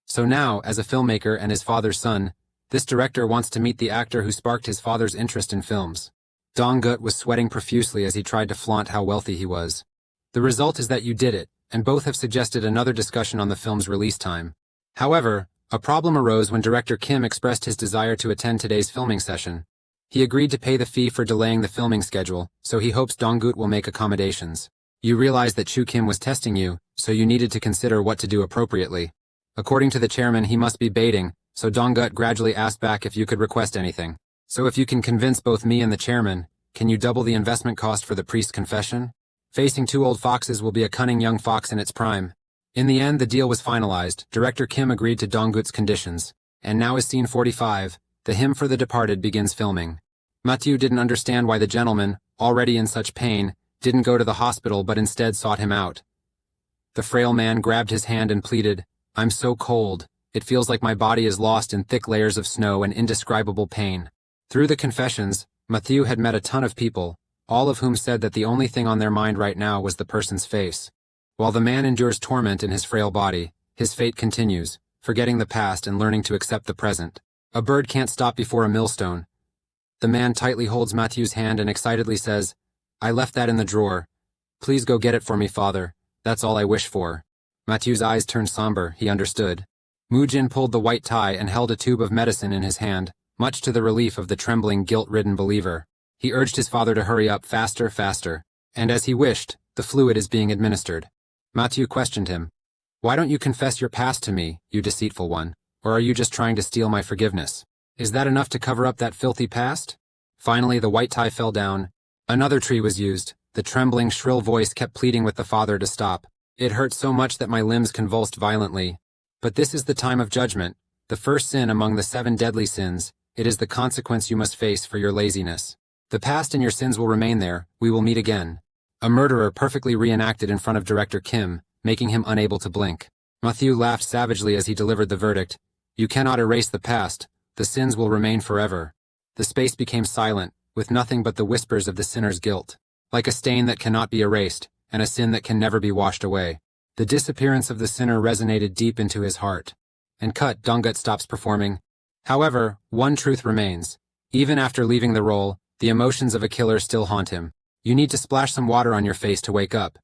So now, as a filmmaker and his father's son, this director wants to meet the actor who sparked his father's interest in films. Donggut was sweating profusely as he tried to flaunt how wealthy he was. The result is that you did it, and both have suggested another discussion on the film's release time. However, a problem arose when Director Kim expressed his desire to attend today's filming session. He agreed to pay the fee for delaying the filming schedule, so he hopes Donggut will make accommodations. You realized that Chu Kim was testing you, so you needed to consider what to do appropriately. According to the chairman, he must be baiting, So Donggut gradually asked back if you could request anything. So if you can convince both me and the chairman, can you double the investment cost for the priest's confession? Facing two old foxes will be a cunning young fox in its prime. In the end, the deal was finalized. Director Kim agreed to Donggut's conditions. And now is scene 45. The Hymn for the Departed begins filming. Mathieu didn't understand why the gentleman, already in such pain, didn't go to the hospital but instead sought him out. The frail man grabbed his hand and pleaded, "I'm so cold. It feels like my body is lost in thick layers of snow and indescribable pain." Through the confessions, Mathieu had met a ton of people, all of whom said that the only thing on their mind right now was the person's face. While the man endures torment in his frail body, his fate continues, forgetting the past and learning to accept the present. A bird can't stop before a millstone. The man tightly holds Mathieu's hand and excitedly says, "I left that in the drawer. Please go get it for me, father. That's all I wish for." Mathieu's eyes turned somber. He understood. Mujin pulled the white tie and held a tube of medicine in his hand, much to the relief of the trembling, guilt-ridden believer. He urged his father to hurry up, faster, faster. And as he wished, the fluid is being administered. Mathieu questioned him. "Why don't you confess your past to me, you deceitful one? Or are you just trying to steal my forgiveness? Is that enough to cover up that filthy past?" Finally, the white tie fell down. Another tree was used. The trembling, shrill voice kept pleading with the father to stop. "It hurt so much that my limbs convulsed violently. But this is the time of judgment, the first sin among the 7 deadly sins. It is the consequence you must face for your laziness. The past and your sins will remain there. We will meet again." A murderer perfectly reenacted in front of Director Kim, making him unable to blink. Mathieu laughed savagely as he delivered the verdict. "You cannot erase the past. The sins will remain forever." The space became silent, with nothing but the whispers of the sinner's guilt. Like a stain that cannot be erased, and a sin that can never be washed away. The disappearance of the sinner resonated deep into his heart. And cut, Donggut stops performing. However, one truth remains. Even after leaving the role, the emotions of a killer still haunt him. You need to splash some water on your face to wake up.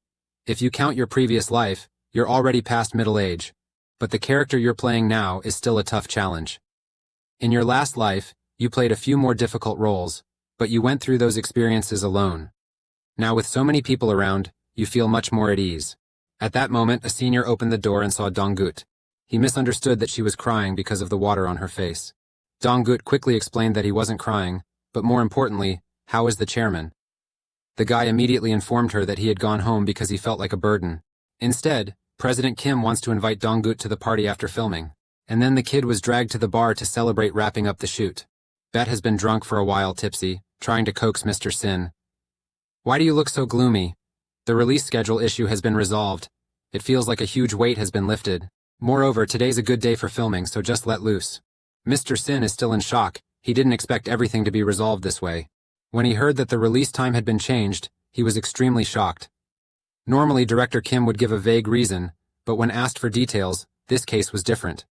If you count your previous life, you're already past middle age. But the character you're playing now is still a tough challenge. In your last life, you played a few more difficult roles, but you went through those experiences alone. Now with so many people around, you feel much more at ease. At that moment, a senior opened the door and saw Donggut. He misunderstood that she was crying because of the water on her face. Donggut quickly explained that he wasn't crying, but more importantly, how is the chairman? The guy immediately informed her that he had gone home because he felt like a burden. Instead, President Kim wants to invite Donggut to the party after filming. And then the kid was dragged to the bar to celebrate wrapping up the shoot. Bet has been drunk for a while, tipsy, trying to coax Mr. Sin. "Why do you look so gloomy? The release schedule issue has been resolved. It feels like a huge weight has been lifted. Moreover, today's a good day for filming, so just let loose." Mr. Sin is still in shock. He didn't expect everything to be resolved this way. When he heard that the release time had been changed, he was extremely shocked. Normally, Director Kim would give a vague reason, but when asked for details, this case was different.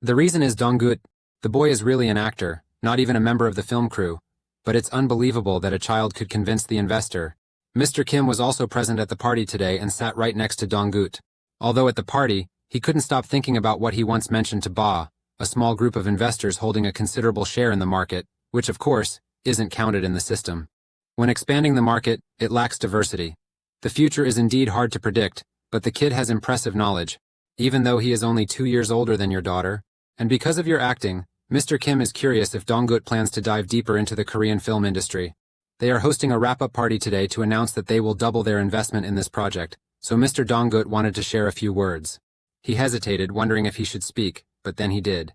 The reason is Donggut. The boy is really an actor, not even a member of the film crew, but it's unbelievable that a child could convince the investor. Mr. Kim was also present at the party today and sat right next to Donggut. Although at the party, he couldn't stop thinking about what he once mentioned to Ba, a small group of investors holding a considerable share in the market, which of course, isn't counted in the system. When expanding the market, it lacks diversity. The future is indeed hard to predict, but the kid has impressive knowledge, even though he is only 2 years older than your daughter. And because of your acting, Mr. Kim is curious if Donggut plans to dive deeper into the Korean film industry. They are hosting a wrap-up party today to announce that they will double their investment in this project, so Mr. Donggut wanted to share a few words. He hesitated, wondering if he should speak, but then he did.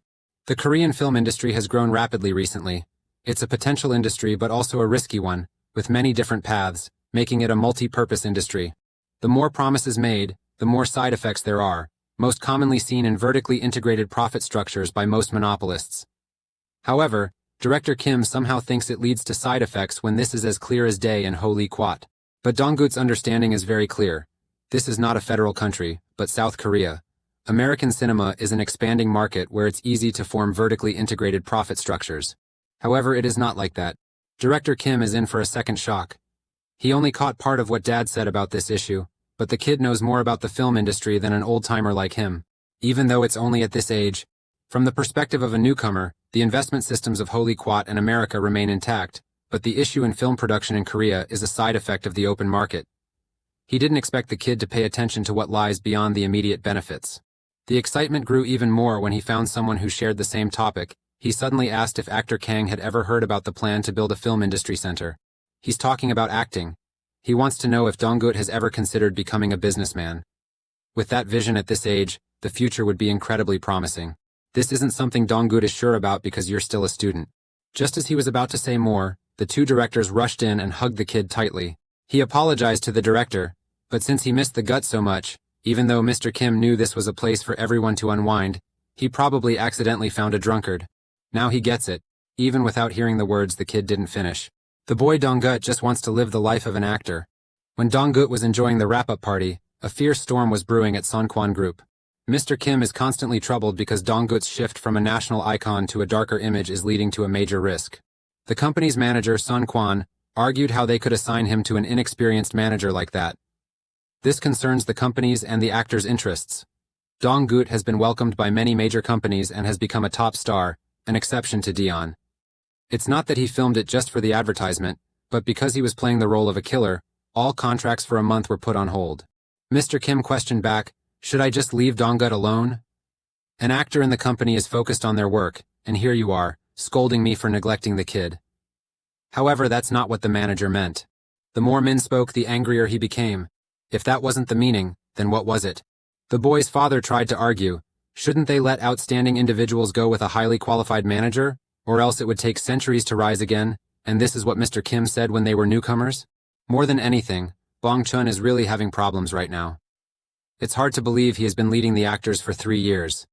The Korean film industry has grown rapidly recently. It's a potential industry but also a risky one, with many different paths, making it a multi-purpose industry. The more promises made, the more side effects there are, most commonly seen in vertically integrated profit structures by most monopolists. However, Director Kim somehow thinks it leads to side effects when this is as clear as day in Holy Quat. But Donggut's understanding is very clear. This is not a federal country, but South Korea. American cinema is an expanding market where it's easy to form vertically integrated profit structures. However, it is not like that. Director Kim is in for a second shock. He only caught part of what Dad said about this issue, but the kid knows more about the film industry than an old-timer like him. Even though it's only at this age, from the perspective of a newcomer, the investment systems of Holy Quat and America remain intact, but the issue in film production in Korea is a side effect of the open market. He didn't expect the kid to pay attention to what lies beyond the immediate benefits. The excitement grew even more when he found someone who shared the same topic. He suddenly asked if actor Kang had ever heard about the plan to build a film industry center. He's talking about acting. He wants to know if Donggut has ever considered becoming a businessman. With that vision at this age, the future would be incredibly promising. This isn't something Donggut is sure about because you're still a student. Just as he was about to say more, the two directors rushed in and hugged the kid tightly. He apologized to the director, but since he missed the gut so much, even though Mr. Kim knew this was a place for everyone to unwind, he probably accidentally found a drunkard. Now he gets it. Even without hearing the words, the kid didn't finish. The boy Donggut just wants to live the life of an actor. When Donggut was enjoying the wrap-up party, a fierce storm was brewing at Sunquan Group. Mr. Kim is constantly troubled because Donggut's shift from a national icon to a darker image is leading to a major risk. The company's manager, Sun Quan, argued how they could assign him to an inexperienced manager like that. This concerns the company's and the actor's interests. Donggut has been welcomed by many major companies and has become a top star, an exception to Dion. It's not that he filmed it just for the advertisement, but because he was playing the role of a killer, all contracts for a month were put on hold. Mr. Kim questioned back, "Should I just leave Donggut alone? An actor in the company is focused on their work, and here you are, scolding me for neglecting the kid." However, that's not what the manager meant. The more Min spoke, the angrier he became. If that wasn't the meaning, then what was it? The boy's father tried to argue, shouldn't they let outstanding individuals go with a highly qualified manager, or else it would take centuries to rise again, and this is what Mr. Kim said when they were newcomers? More than anything, Bong Chun is really having problems right now. It's hard to believe he has been leading the actors for 3 years.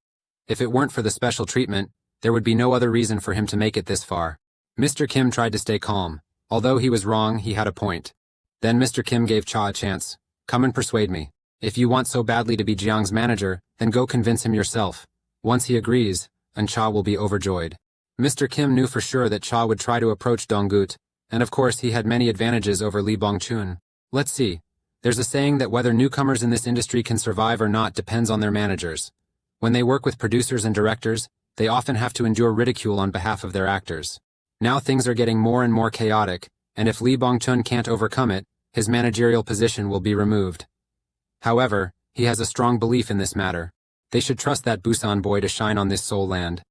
If it weren't for the special treatment, there would be no other reason for him to make it this far. Mr. Kim tried to stay calm. Although he was wrong, he had a point. Then Mr. Kim gave Cha a chance. "Come and persuade me. If you want so badly to be Jiang's manager, then go convince him yourself. Once he agrees, and Cha will be overjoyed." Mr. Kim knew for sure that Cha would try to approach Donggut, and of course he had many advantages over Lee Bong-chun. Let's see. There's a saying that whether newcomers in this industry can survive or not depends on their managers. When they work with producers and directors, they often have to endure ridicule on behalf of their actors. Now things are getting more and more chaotic, and if Lee Bong-chun can't overcome it, his managerial position will be removed. However, he has a strong belief in this matter. They should trust that Busan boy to shine on this Seoul land.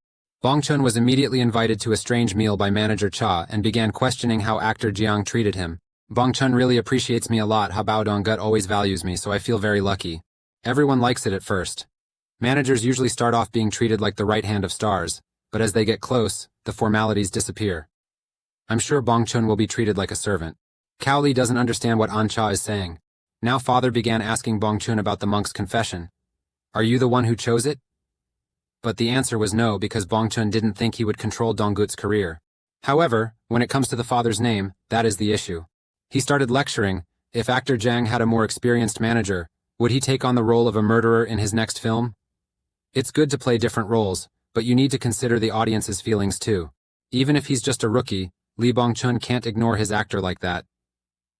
Bong-chun was immediately invited to a strange meal by manager Cha and began questioning how actor Jiang treated him. "Bong-chun really appreciates me a lot. How Bao Donggut always values me, so I feel very lucky." Everyone likes it at first. Managers usually start off being treated like the right hand of stars, but as they get close, the formalities disappear. I'm sure Bong-chun will be treated like a servant. Cao Li doesn't understand what An Cha is saying. Now father began asking Bong-chun about the monk's confession. "Are you the one who chose it?" But the answer was no because Bong-chun didn't think he would control Donggut's career. However, when it comes to the father's name, that is the issue. He started lecturing, if actor Jiang had a more experienced manager, would he take on the role of a murderer in his next film? It's good to play different roles, but you need to consider the audience's feelings too. Even if he's just a rookie, Lee Bong-chun can't ignore his actor like that.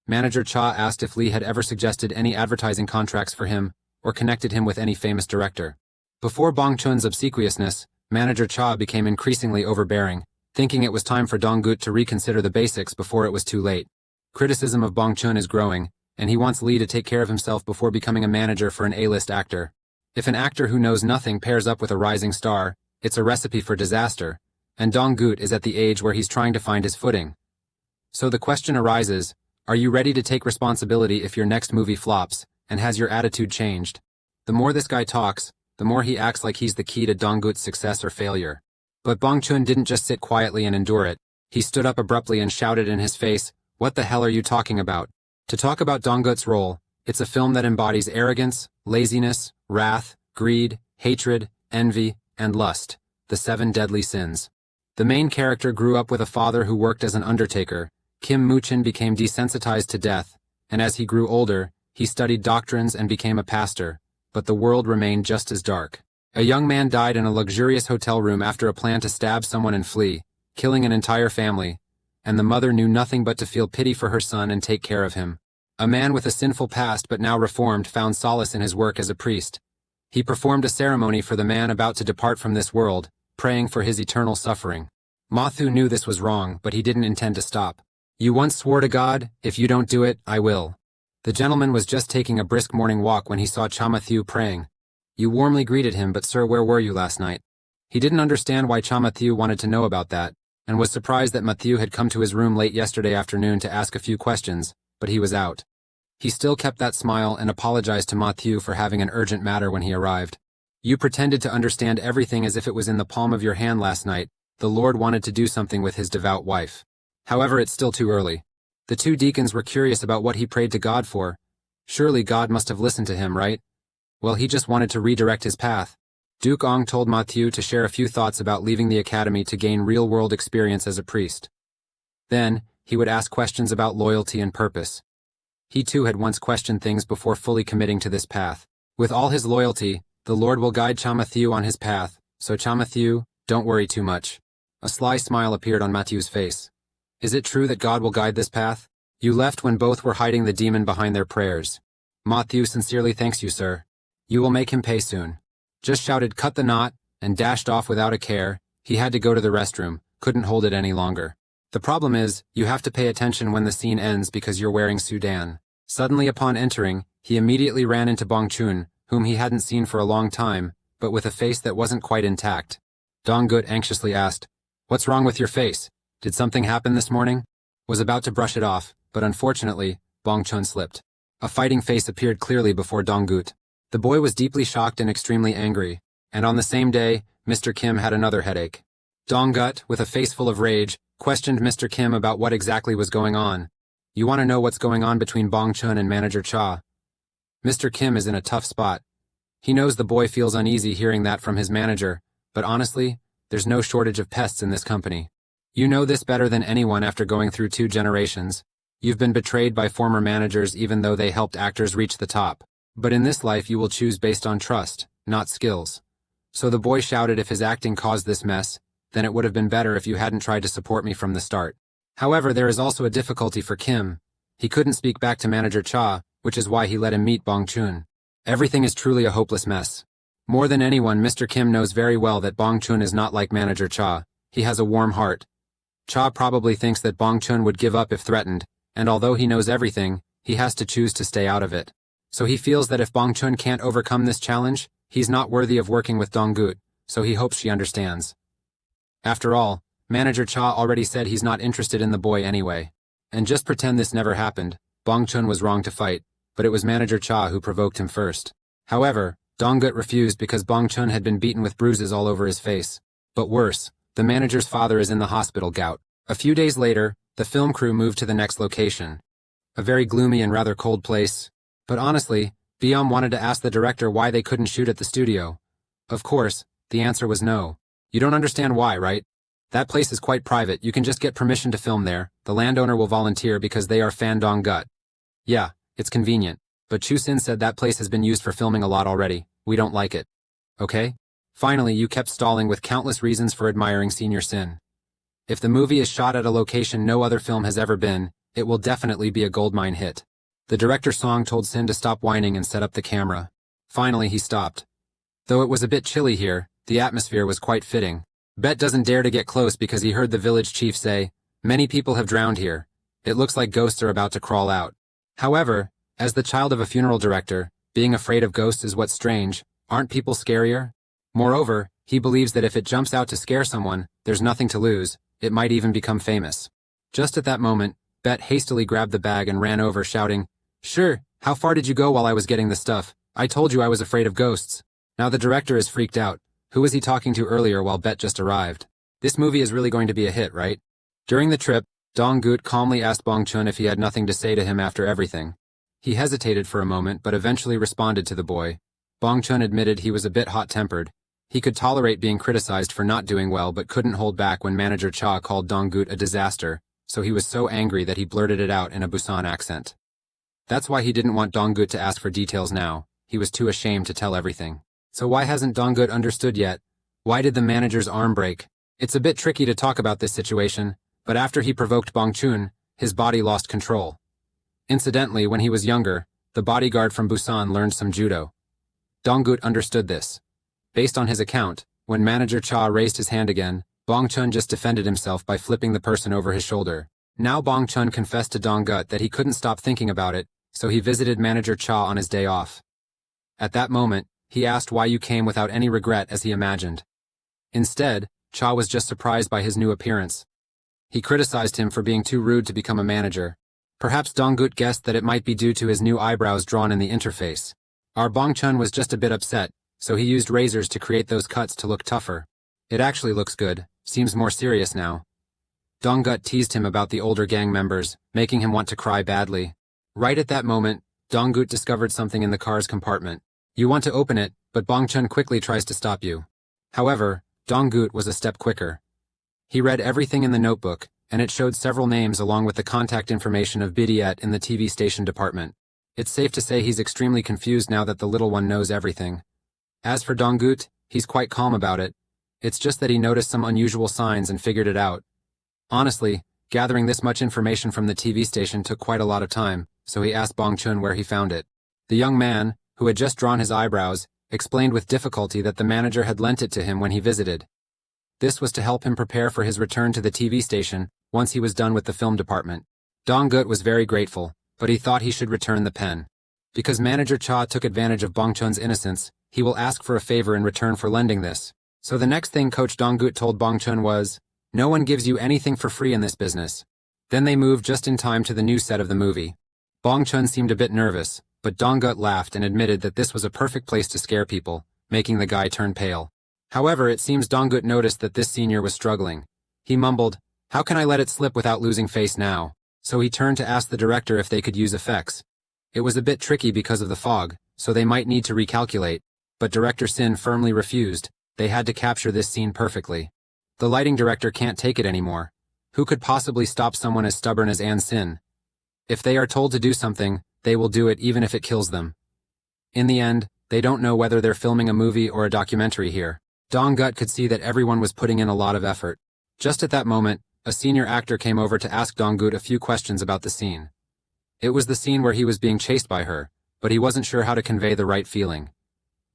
Manager Cha asked if Lee had ever suggested any advertising contracts for him, or connected him with any famous director. Before Bong-chun's obsequiousness, manager Cha became increasingly overbearing, thinking it was time for Donggut to reconsider the basics before it was too late. Criticism of Bong-chun is growing, and he wants Lee to take care of himself before becoming a manager for an A-list actor. If an actor who knows nothing pairs up with a rising star, it's a recipe for disaster, and Donggut is at the age where he's trying to find his footing. So the question arises, are you ready to take responsibility if your next movie flops, and has your attitude changed? The more this guy talks, the more he acts like he's the key to Donggut's success or failure. But Bong-chun didn't just sit quietly and endure it. He stood up abruptly and shouted in his face, "What the hell are you talking about?" To talk about Donggut's role, it's a film that embodies arrogance, laziness, wrath, greed, hatred, envy, and lust, the 7 deadly sins. The main character grew up with a father who worked as an undertaker. Kim Moo-chin became desensitized to death, and as he grew older, he studied doctrines and became a pastor, but the world remained just as dark. A young man died in a luxurious hotel room after a plan to stab someone and flee, killing an entire family, and the mother knew nothing but to feel pity for her son and take care of him. A man with a sinful past but now reformed found solace in his work as a priest. He performed a ceremony for the man about to depart from this world, praying for his eternal suffering. Mathu knew this was wrong, but he didn't intend to stop. "You once swore to God, if you don't do it, I will." The gentleman was just taking a brisk morning walk when he saw Cha Matthew praying. You warmly greeted him, but sir, where were you last night? He didn't understand why Cha Mathieu wanted to know about that, and was surprised that Mathieu had come to his room late yesterday afternoon to ask a few questions, but he was out. He still kept that smile and apologized to Mathieu for having an urgent matter when he arrived. You pretended to understand everything as if it was in the palm of your hand last night. The Lord wanted to do something with his devout wife. However, it's still too early. The two deacons were curious about what he prayed to God for. Surely God must have listened to him, right? Well, he just wanted to redirect his path. Duke Ong told Mathieu to share a few thoughts about leaving the academy to gain real-world experience as a priest. Then, he would ask questions about loyalty and purpose. He too had once questioned things before fully committing to this path. With all his loyalty, the Lord will guide Cha Mathieu on his path, so Cha Mathieu, don't worry too much. A sly smile appeared on Mathieu's face. Is it true that God will guide this path? You left when both were hiding the demon behind their prayers. Mathieu sincerely thanks you, sir. You will make him pay soon. Just shouted cut the knot, and dashed off without a care. He had to go to the restroom, couldn't hold it any longer. The problem is, you have to pay attention when the scene ends because you're wearing Sudan. Suddenly upon entering, he immediately ran into Bong Chun, whom he hadn't seen for a long time, but with a face that wasn't quite intact. Dong Gut anxiously asked, "What's wrong with your face? Did something happen this morning?" Was about to brush it off, but unfortunately, Bong Chun slipped. A fighting face appeared clearly before Dong Gut. The boy was deeply shocked and extremely angry, and on the same day, Mr. Kim had another headache. Dong Gut, with a face full of rage, questioned Mr. Kim about what exactly was going on. You want to know what's going on between Bong Chun and Manager Cha? Mr. Kim is in a tough spot. He knows the boy feels uneasy hearing that from his manager, but honestly, there's no shortage of pests in this company. You know this better than anyone after going through 2 generations. You've been betrayed by former managers even though they helped actors reach the top. But in this life you will choose based on trust, not skills. So the boy shouted if his acting caused this mess, then it would have been better if you hadn't tried to support me from the start. However, there is also a difficulty for Kim. He couldn't speak back to Manager Cha, which is why he let him meet Bong Chun. Everything is truly a hopeless mess. More than anyone, Mr. Kim knows very well that Bong Chun is not like Manager Cha. He has a warm heart. Cha probably thinks that Bong Chun would give up if threatened, and although he knows everything, he has to choose to stay out of it. So he feels that if Bong Chun can't overcome this challenge, he's not worthy of working with Dong Gut, so he hopes she understands. After all, Manager Cha already said he's not interested in the boy anyway. And just pretend this never happened. Bong Chun was wrong to fight, but it was Manager Cha who provoked him first. However, Dong Gut refused because Bong Chun had been beaten with bruises all over his face. But worse, the manager's father is in the hospital gout. A few days later, the film crew moved to the next location. A very gloomy and rather cold place. But honestly, Biam wanted to ask the director why they couldn't shoot at the studio. Of course, the answer was no. You don't understand why, right? That place is quite private. You can just get permission to film there. The landowner will volunteer because they are fan Dong Gut. Yeah, it's convenient. But Chu Sin said that place has been used for filming a lot already. We don't like it. Okay? Finally, you kept stalling with countless reasons for admiring Senior Sin. If the movie is shot at a location no other film has ever been, it will definitely be a goldmine hit. The director Song told Sin to stop whining and set up the camera. Finally, he stopped. Though it was a bit chilly here, the atmosphere was quite fitting. Bet doesn't dare to get close because he heard the village chief say, "Many people have drowned here. It looks like ghosts are about to crawl out." However, as the child of a funeral director, being afraid of ghosts is what's strange. Aren't people scarier? Moreover, he believes that if it jumps out to scare someone, there's nothing to lose. It might even become famous. Just at that moment, Bet hastily grabbed the bag and ran over shouting, "Sure, how far did you go while I was getting the stuff? I told you I was afraid of ghosts." Now the director is freaked out. Who was he talking to earlier while Bet just arrived? This movie is really going to be a hit, right? During the trip, Dong Gut calmly asked Bong Chun if he had nothing to say to him after everything. He hesitated for a moment but eventually responded to the boy. Bong Chun admitted he was a bit hot-tempered. He could tolerate being criticized for not doing well but couldn't hold back when Manager Cha called Dong Gut a disaster, so he was so angry that he blurted it out in a Busan accent. That's why he didn't want Dong Gut to ask for details now. He was too ashamed to tell everything. So why hasn't Dong Gut understood yet? Why did the manager's arm break? It's a bit tricky to talk about this situation, but after he provoked Bong Chun, his body lost control. Incidentally, when he was younger, the bodyguard from Busan learned some judo. Dong Gut understood this. Based on his account, when Manager Cha raised his hand again, Bong Chun just defended himself by flipping the person over his shoulder. Now Bong Chun confessed to Dong Gut that he couldn't stop thinking about it, so he visited Manager Cha on his day off. At that moment, He asked why you came without any regret as he imagined. Instead, Cha was just surprised by his new appearance. He criticized him for being too rude to become a manager. Perhaps Donggut guessed that it might be due to his new eyebrows drawn in the interface. Our Bongchun was just a bit upset, so he used razors to create those cuts to look tougher. It actually looks good, seems more serious now. Donggut teased him about the older gang members, making him want to cry badly. Right at that moment, Donggut discovered something in the car's compartment. You want to open it, but Bongchun quickly tries to stop you. However, Donggut was a step quicker. He read everything in the notebook, and it showed several names along with the contact information of Bidiet in the TV station department. It's safe to say he's extremely confused now that the little one knows everything. As for Donggut, he's quite calm about it. It's just that he noticed some unusual signs and figured it out. Honestly, gathering this much information from the TV station took quite a lot of time, so he asked Bongchun where he found it. The young man, who had just drawn his eyebrows, explained with difficulty that the manager had lent it to him when he visited. This was to help him prepare for his return to the TV station once he was done with the film department. Donggut was very grateful, but he thought he should return the pen. Because Manager Cha took advantage of Bongchun's innocence, he will ask for a favor in return for lending this. So the next thing Coach Donggut told Bongchun was, "No one gives you anything for free in this business." Then they moved just in time to the new set of the movie. Bongchun seemed a bit nervous, but Donggut laughed and admitted that this was a perfect place to scare people, making the guy turn pale. However, it seems Donggut noticed that this senior was struggling. He mumbled, "How can I let it slip without losing face now?" So he turned to ask the director if they could use effects. It was a bit tricky because of the fog, so they might need to recalculate, but Director Sin firmly refused. They had to capture this scene perfectly. The lighting director can't take it anymore. Who could possibly stop someone as stubborn as An Sin? If they are told to do something, they will do it even if it kills them. In the end, they don't know whether they're filming a movie or a documentary here. Donggut could see that everyone was putting in a lot of effort. Just at that moment, a senior actor came over to ask Donggut a few questions about the scene. It was the scene where he was being chased by her, but he wasn't sure how to convey the right feeling.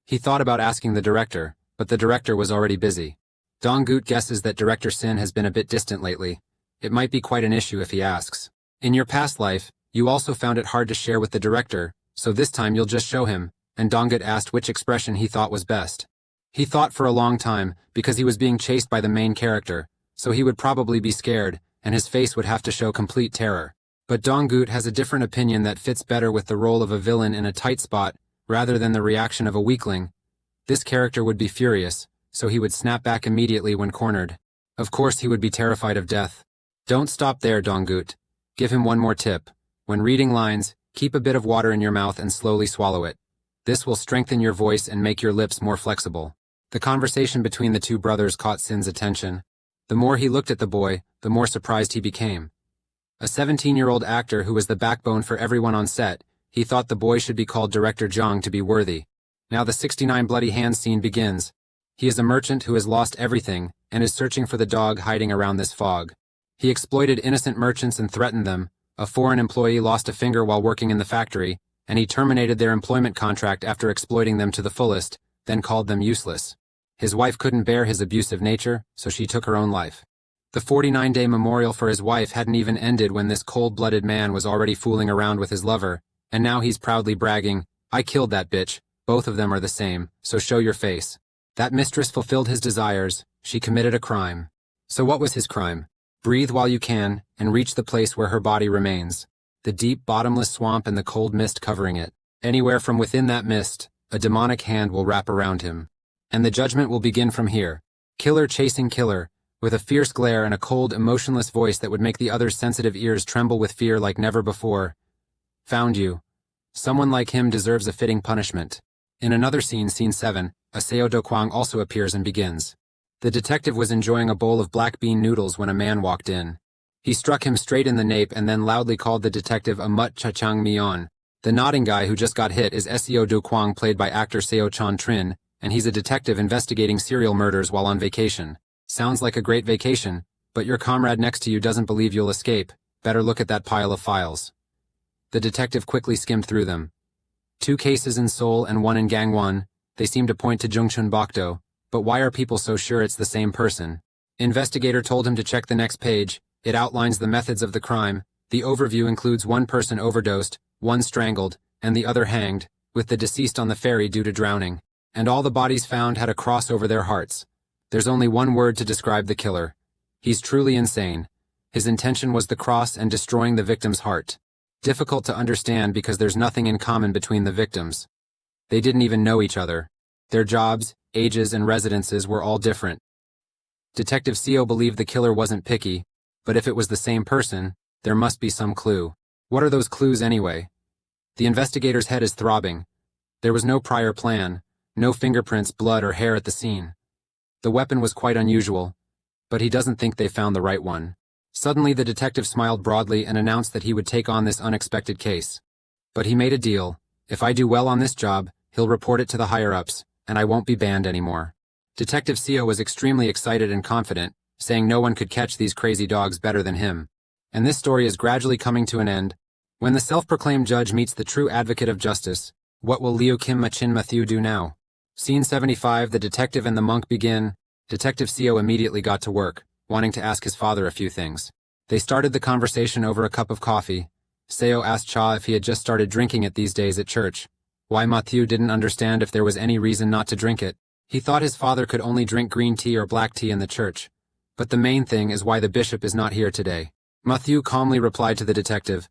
He thought about asking the director, but the director was already busy. Donggut guesses that Director Sin has been a bit distant lately. It might be quite an issue if he asks. In your past life, you also found it hard to share with the director, so this time you'll just show him, and Donggut asked which expression he thought was best. He thought for a long time, because he was being chased by the main character, so he would probably be scared, and his face would have to show complete terror. But Donggut has a different opinion that fits better with the role of a villain in a tight spot, rather than the reaction of a weakling. This character would be furious, so he would snap back immediately when cornered. Of course he would be terrified of death. Don't stop there, Donggut. Give him one more tip. When reading lines, keep a bit of water in your mouth and slowly swallow it. This will strengthen your voice and make your lips more flexible. The conversation between the two brothers caught Sin's attention. The more he looked at the boy, the more surprised he became. A 17-year-old actor who was the backbone for everyone on set, he thought the boy should be called Director Zhang to be worthy. Now the 69 bloody hands scene begins. He is a merchant who has lost everything, and is searching for the dog hiding around this fog. He exploited innocent merchants and threatened them. A foreign employee lost a finger while working in the factory, and he terminated their employment contract after exploiting them to the fullest, then called them useless. His wife couldn't bear his abusive nature, so she took her own life. The 49-day memorial for his wife hadn't even ended when this cold-blooded man was already fooling around with his lover, and now he's proudly bragging, "I killed that bitch. Both of them are the same, so show your face." That mistress fulfilled his desires. She committed a crime. So what was his crime? Breathe while you can, and reach the place where her body remains. The deep, bottomless swamp and the cold mist covering it. Anywhere from within that mist, a demonic hand will wrap around him. And the judgment will begin from here. Killer chasing killer, with a fierce glare and a cold, emotionless voice that would make the other's sensitive ears tremble with fear like never before. Found you. Someone like him deserves a fitting punishment. In another scene, Scene 7, a Seo Dokwang also appears and begins. The detective was enjoying a bowl of black bean noodles when a man walked in. He struck him straight in the nape and then loudly called the detective a mutt chachang mion. The nodding guy who just got hit is Seo Dokwang, played by actor Seo Chan Trin, and he's a detective investigating serial murders while on vacation. Sounds like a great vacation, but your comrade next to you doesn't believe you'll escape. Better look at that pile of files. The detective quickly skimmed through them. 2 cases in Seoul and 1 in Gangwon. They seem to point to Jungchun Bokdo, but why are people so sure it's the same person? Investigator told him to check the next page. It outlines the methods of the crime. The overview includes 1 person overdosed, 1 strangled, and the other hanged, with the deceased on the ferry due to drowning. And all the bodies found had a cross over their hearts. There's only one word to describe the killer. He's truly insane. His intention was the cross and destroying the victim's heart. Difficult to understand because there's nothing in common between the victims. They didn't even know each other. Their jobs, ages, and residences were all different. Detective Seo believed the killer wasn't picky, but if it was the same person, there must be some clue. What are those clues anyway? The investigator's head is throbbing. There was no prior plan, no fingerprints, blood, or hair at the scene. The weapon was quite unusual, but he doesn't think they found the right one. Suddenly the detective smiled broadly and announced that he would take on this unexpected case. But he made a deal. If I do well on this job, he'll report it to the higher-ups, and I won't be banned anymore. Detective Seo was extremely excited and confident, saying no one could catch these crazy dogs better than him. And this story is gradually coming to an end. When the self-proclaimed judge meets the true advocate of justice, what will Leo Kim Machin Matthew do now? Scene 75, the detective and the monk begin. Detective Seo immediately got to work, wanting to ask his father a few things. They started the conversation over a cup of coffee. Seo asked Cha if he had just started drinking it these days at church. Why Matthew didn't understand if there was any reason not to drink it. He thought his father could only drink green tea or black tea in the church. But the main thing is why the bishop is not here today. Matthew calmly replied to the detective,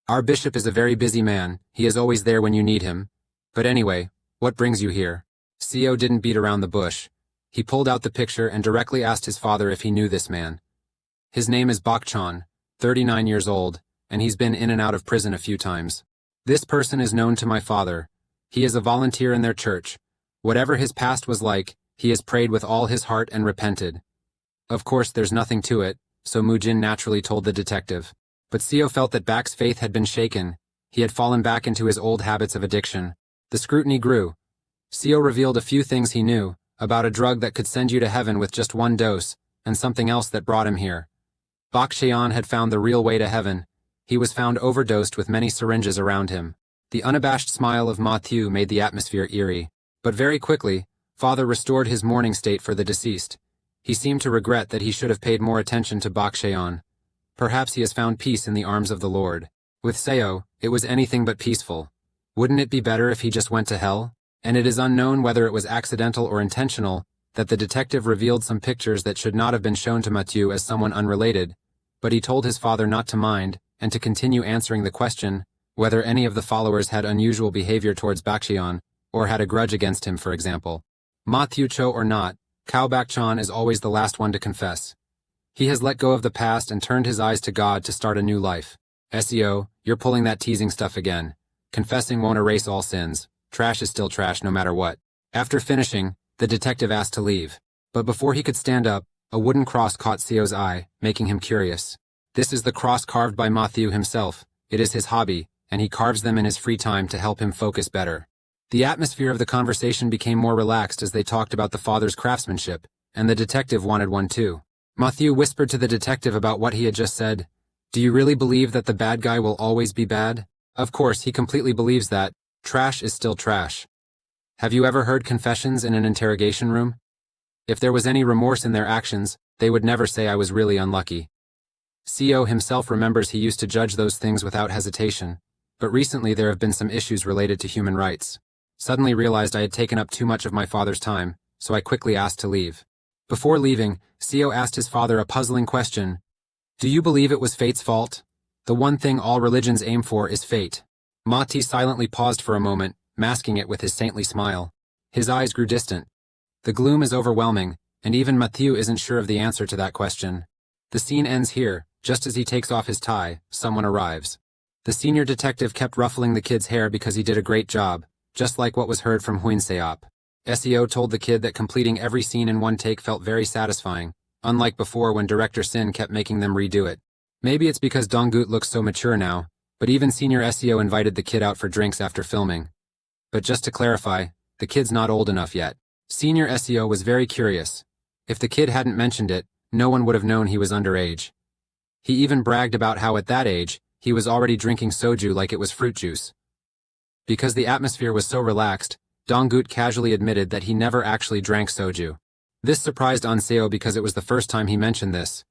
"Our bishop is a very busy man. He is always there when you need him. But anyway, what brings you here?" Seo didn't beat around the bush. He pulled out the picture and directly asked his father if he knew this man. His name is Bok Chan, 39 years old, and he's been in and out of prison a few times. This person is known to my father. He is a volunteer in their church. Whatever his past was like, he has prayed with all his heart and repented. Of course, there's nothing to it, so Mujin naturally told the detective. But Seo felt that Bak's faith had been shaken. He had fallen back into his old habits of addiction. The scrutiny grew. Seo revealed a few things he knew, about a drug that could send you to heaven with just one dose, and something else that brought him here. Bak Cheon had found the real way to heaven. He was found overdosed with many syringes around him. The unabashed smile of Mathieu made the atmosphere eerie. But very quickly, father restored his mourning state for the deceased. He seemed to regret that he should have paid more attention to Bak Cheon. Perhaps he has found peace in the arms of the Lord. With Seo, it was anything but peaceful. Wouldn't it be better if he just went to hell? And it is unknown whether it was accidental or intentional that the detective revealed some pictures that should not have been shown to Mathieu as someone unrelated, but he told his father not to mind and to continue answering the question whether any of the followers had unusual behavior towards Bakcheon or had a grudge against him, for example. Mathieu Cho or not, Kao Bakchan is always the last one to confess. He has let go of the past and turned his eyes to God to start a new life. SEO, you're pulling that teasing stuff again. Confessing won't erase all sins. Trash is still trash no matter what. After finishing, the detective asked to leave. But before he could stand up, a wooden cross caught Seo's eye, making him curious. This is the cross carved by Mathieu himself. It is his hobby, and he carves them in his free time to help him focus better. The atmosphere of the conversation became more relaxed as they talked about the father's craftsmanship, and the detective wanted one too. Mathieu whispered to the detective about what he had just said. Do you really believe that the bad guy will always be bad? Of course, he completely believes that. Trash is still trash. Have you ever heard confessions in an interrogation room? If there was any remorse in their actions, they would never say I was really unlucky. Seo himself remembers he used to judge those things without hesitation, but recently there have been some issues related to human rights. Suddenly realized I had taken up too much of my father's time, so I quickly asked to leave. Before leaving, Seo asked his father a puzzling question. Do you believe it was fate's fault? The one thing all religions aim for is fate. Mati silently paused for a moment, masking it with his saintly smile. His eyes grew distant. The gloom is overwhelming, and even Mathieu isn't sure of the answer to that question. The scene ends here. Just as he takes off his tie, someone arrives. The senior detective kept ruffling the kid's hair because he did a great job, just like what was heard from Huin Seop. SEO told the kid that completing every scene in one take felt very satisfying, unlike before when director Sin kept making them redo it. Maybe it's because Donggut looks so mature now, but even senior SEO invited the kid out for drinks after filming. But just to clarify, the kid's not old enough yet. Senior SEO was very curious. If the kid hadn't mentioned it, no one would have known he was underage. He even bragged about how at that age, he was already drinking soju like it was fruit juice. Because the atmosphere was so relaxed, Donggut casually admitted that he never actually drank soju. This surprised Anseo because it was the first time he mentioned this.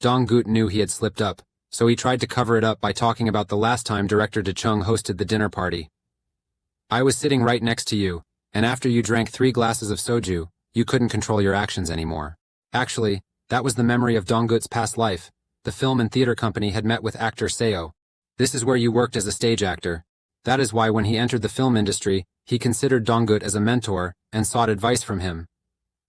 Donggut knew he had slipped up, so he tried to cover it up by talking about the last time director De Chung hosted the dinner party. I was sitting right next to you, And after you drank 3 glasses of soju, you couldn't control your actions anymore. Actually, that was the memory of Donggut's past life. The film and theater company had met with actor Seo. This is where you worked as a stage actor. That is why when he entered the film industry, he considered Donggut as a mentor and sought advice from him.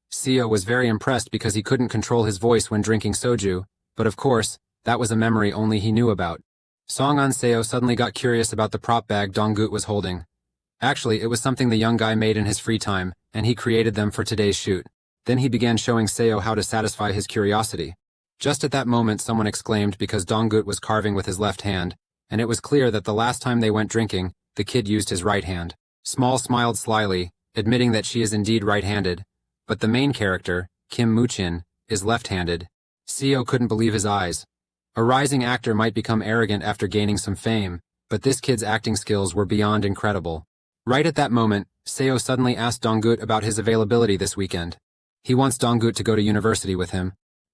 Seo was very impressed because he couldn't control his voice when drinking soju, but of course, that was a memory only he knew about. Song-an Seo suddenly got curious about the prop bag Donggut was holding. Actually, it was something the young guy made in his free time, and he created them for today's shoot. Then he began showing Seo how to satisfy his curiosity. Just at that moment someone exclaimed because Donggut was carving with his left hand, and it was clear that the last time they went drinking, the kid used his right hand. Small smiled slyly, admitting that she is indeed right-handed, but the main character, Kim Moo-chin, is left-handed. Seo couldn't believe his eyes. A rising actor might become arrogant after gaining some fame, but this kid's acting skills were beyond incredible. Right at that moment, Seo suddenly asked Donggut about his availability this weekend. He wants Donggut to go to university with him.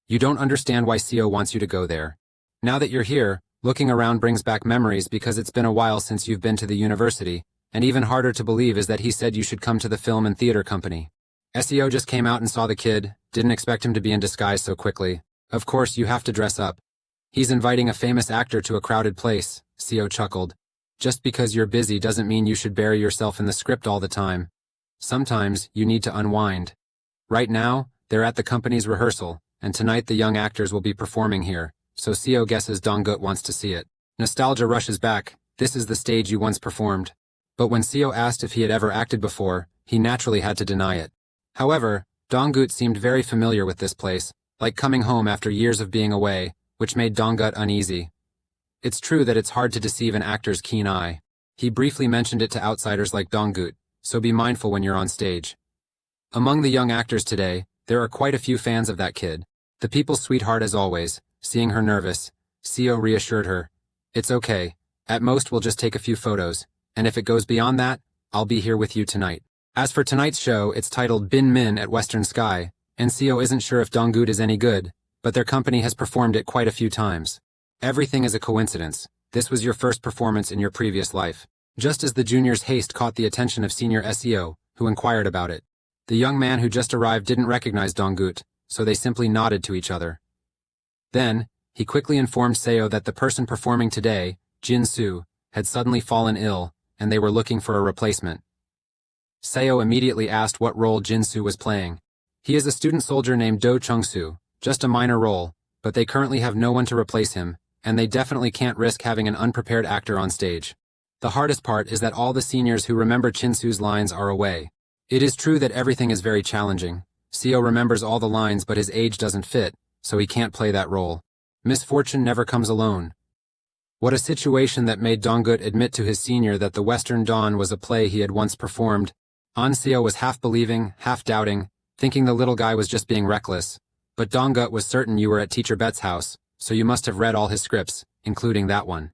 You don't understand why Seo wants you to go there. Now that you're here, looking around brings back memories because it's been a while since you've been to the university, and even harder to believe is that he said you should come to the film and theater company. Seo just came out and saw the kid, didn't expect him to be in disguise so quickly. Of course, you have to dress up. He's inviting a famous actor to a crowded place, Seo chuckled. Just because you're busy doesn't mean you should bury yourself in the script all the time. Sometimes, you need to unwind. Right now, they're at the company's rehearsal, and tonight the young actors will be performing here, so Seo guesses Donggut wants to see it. Nostalgia rushes back. This is the stage you once performed. But when Seo asked if he had ever acted before, he naturally had to deny it. However, Donggut seemed very familiar with this place, like coming home after years of being away, which made Donggut uneasy. It's true that it's hard to deceive an actor's keen eye. He briefly mentioned it to outsiders like Donggut, so be mindful when you're on stage. Among the young actors today, there are quite a few fans of that kid. The people's sweetheart as always. Seeing her nervous, Seo reassured her. It's okay. At most we'll just take a few photos, and if it goes beyond that, I'll be here with you tonight. As for tonight's show, it's titled Bin Min at Western Sky, and Seo isn't sure if Donggut is any good, but their company has performed it quite a few times. Everything is a coincidence. This was your first performance in your previous life. Just as the junior's haste caught the attention of senior Seo, who inquired about it. The young man who just arrived didn't recognize Donggut, so they simply nodded to each other. Then, he quickly informed Seo that the person performing today, Jin-soo, had suddenly fallen ill, and they were looking for a replacement. Seo immediately asked what role Jin-soo was playing. He is a student soldier named Do Chung-soo, just a minor role, but they currently have no one to replace him, and they definitely can't risk having an unprepared actor on stage. The hardest part is that all the seniors who remember Jin-soo's lines are away. It is true that everything is very challenging. Seo remembers all the lines but his age doesn't fit, so he can't play that role. Misfortune never comes alone. What a situation that made Donggut admit to his senior that The Western Dawn was a play he had once performed. Seo was half believing, half doubting, thinking the little guy was just being reckless. But Donggut was certain you were at Teacher Bet's house, so you must have read all his scripts, including that one.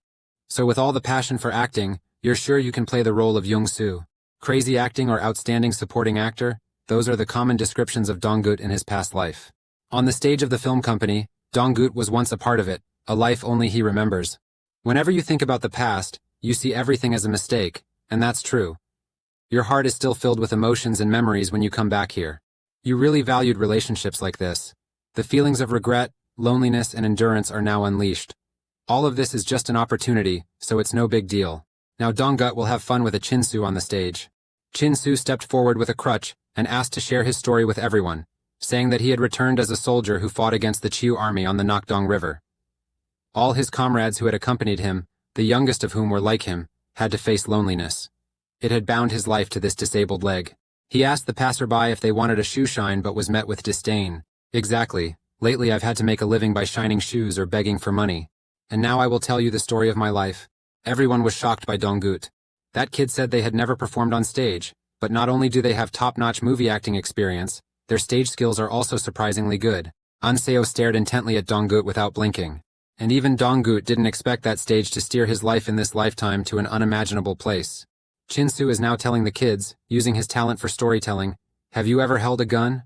So with all the passion for acting, you're sure you can play the role of Young-soo. Crazy acting or outstanding supporting actor, those are the common descriptions of Donggut in his past life. On the stage of the film company, Donggut was once a part of it, a life only he remembers. Whenever you think about the past, you see everything as a mistake, and that's true. Your heart is still filled with emotions and memories when you come back here. You really valued relationships like this. The feelings of regret, loneliness, and endurance are now unleashed. All of this is just an opportunity, so it's no big deal. Now Donggut will have fun with a Chin-soo on the stage. Chin-soo stepped forward with a crutch and asked to share his story with everyone, saying that he had returned as a soldier who fought against the Chiu army on the Nakdong River. All his comrades who had accompanied him, the youngest of whom were like him, had to face loneliness. It had bound his life to this disabled leg. He asked the passerby if they wanted a shoe shine but was met with disdain. Exactly. Lately I've had to make a living by shining shoes or begging for money. And now I will tell you the story of my life. Everyone was shocked by Donggut. That kid said they had never performed on stage, but not only do they have top-notch movie acting experience, their stage skills are also surprisingly good. Seo stared intently at Donggut without blinking. And even Donggut didn't expect that stage to steer his life in this lifetime to an unimaginable place. Chin-soo is now telling the kids, using his talent for storytelling, "Have you ever held a gun?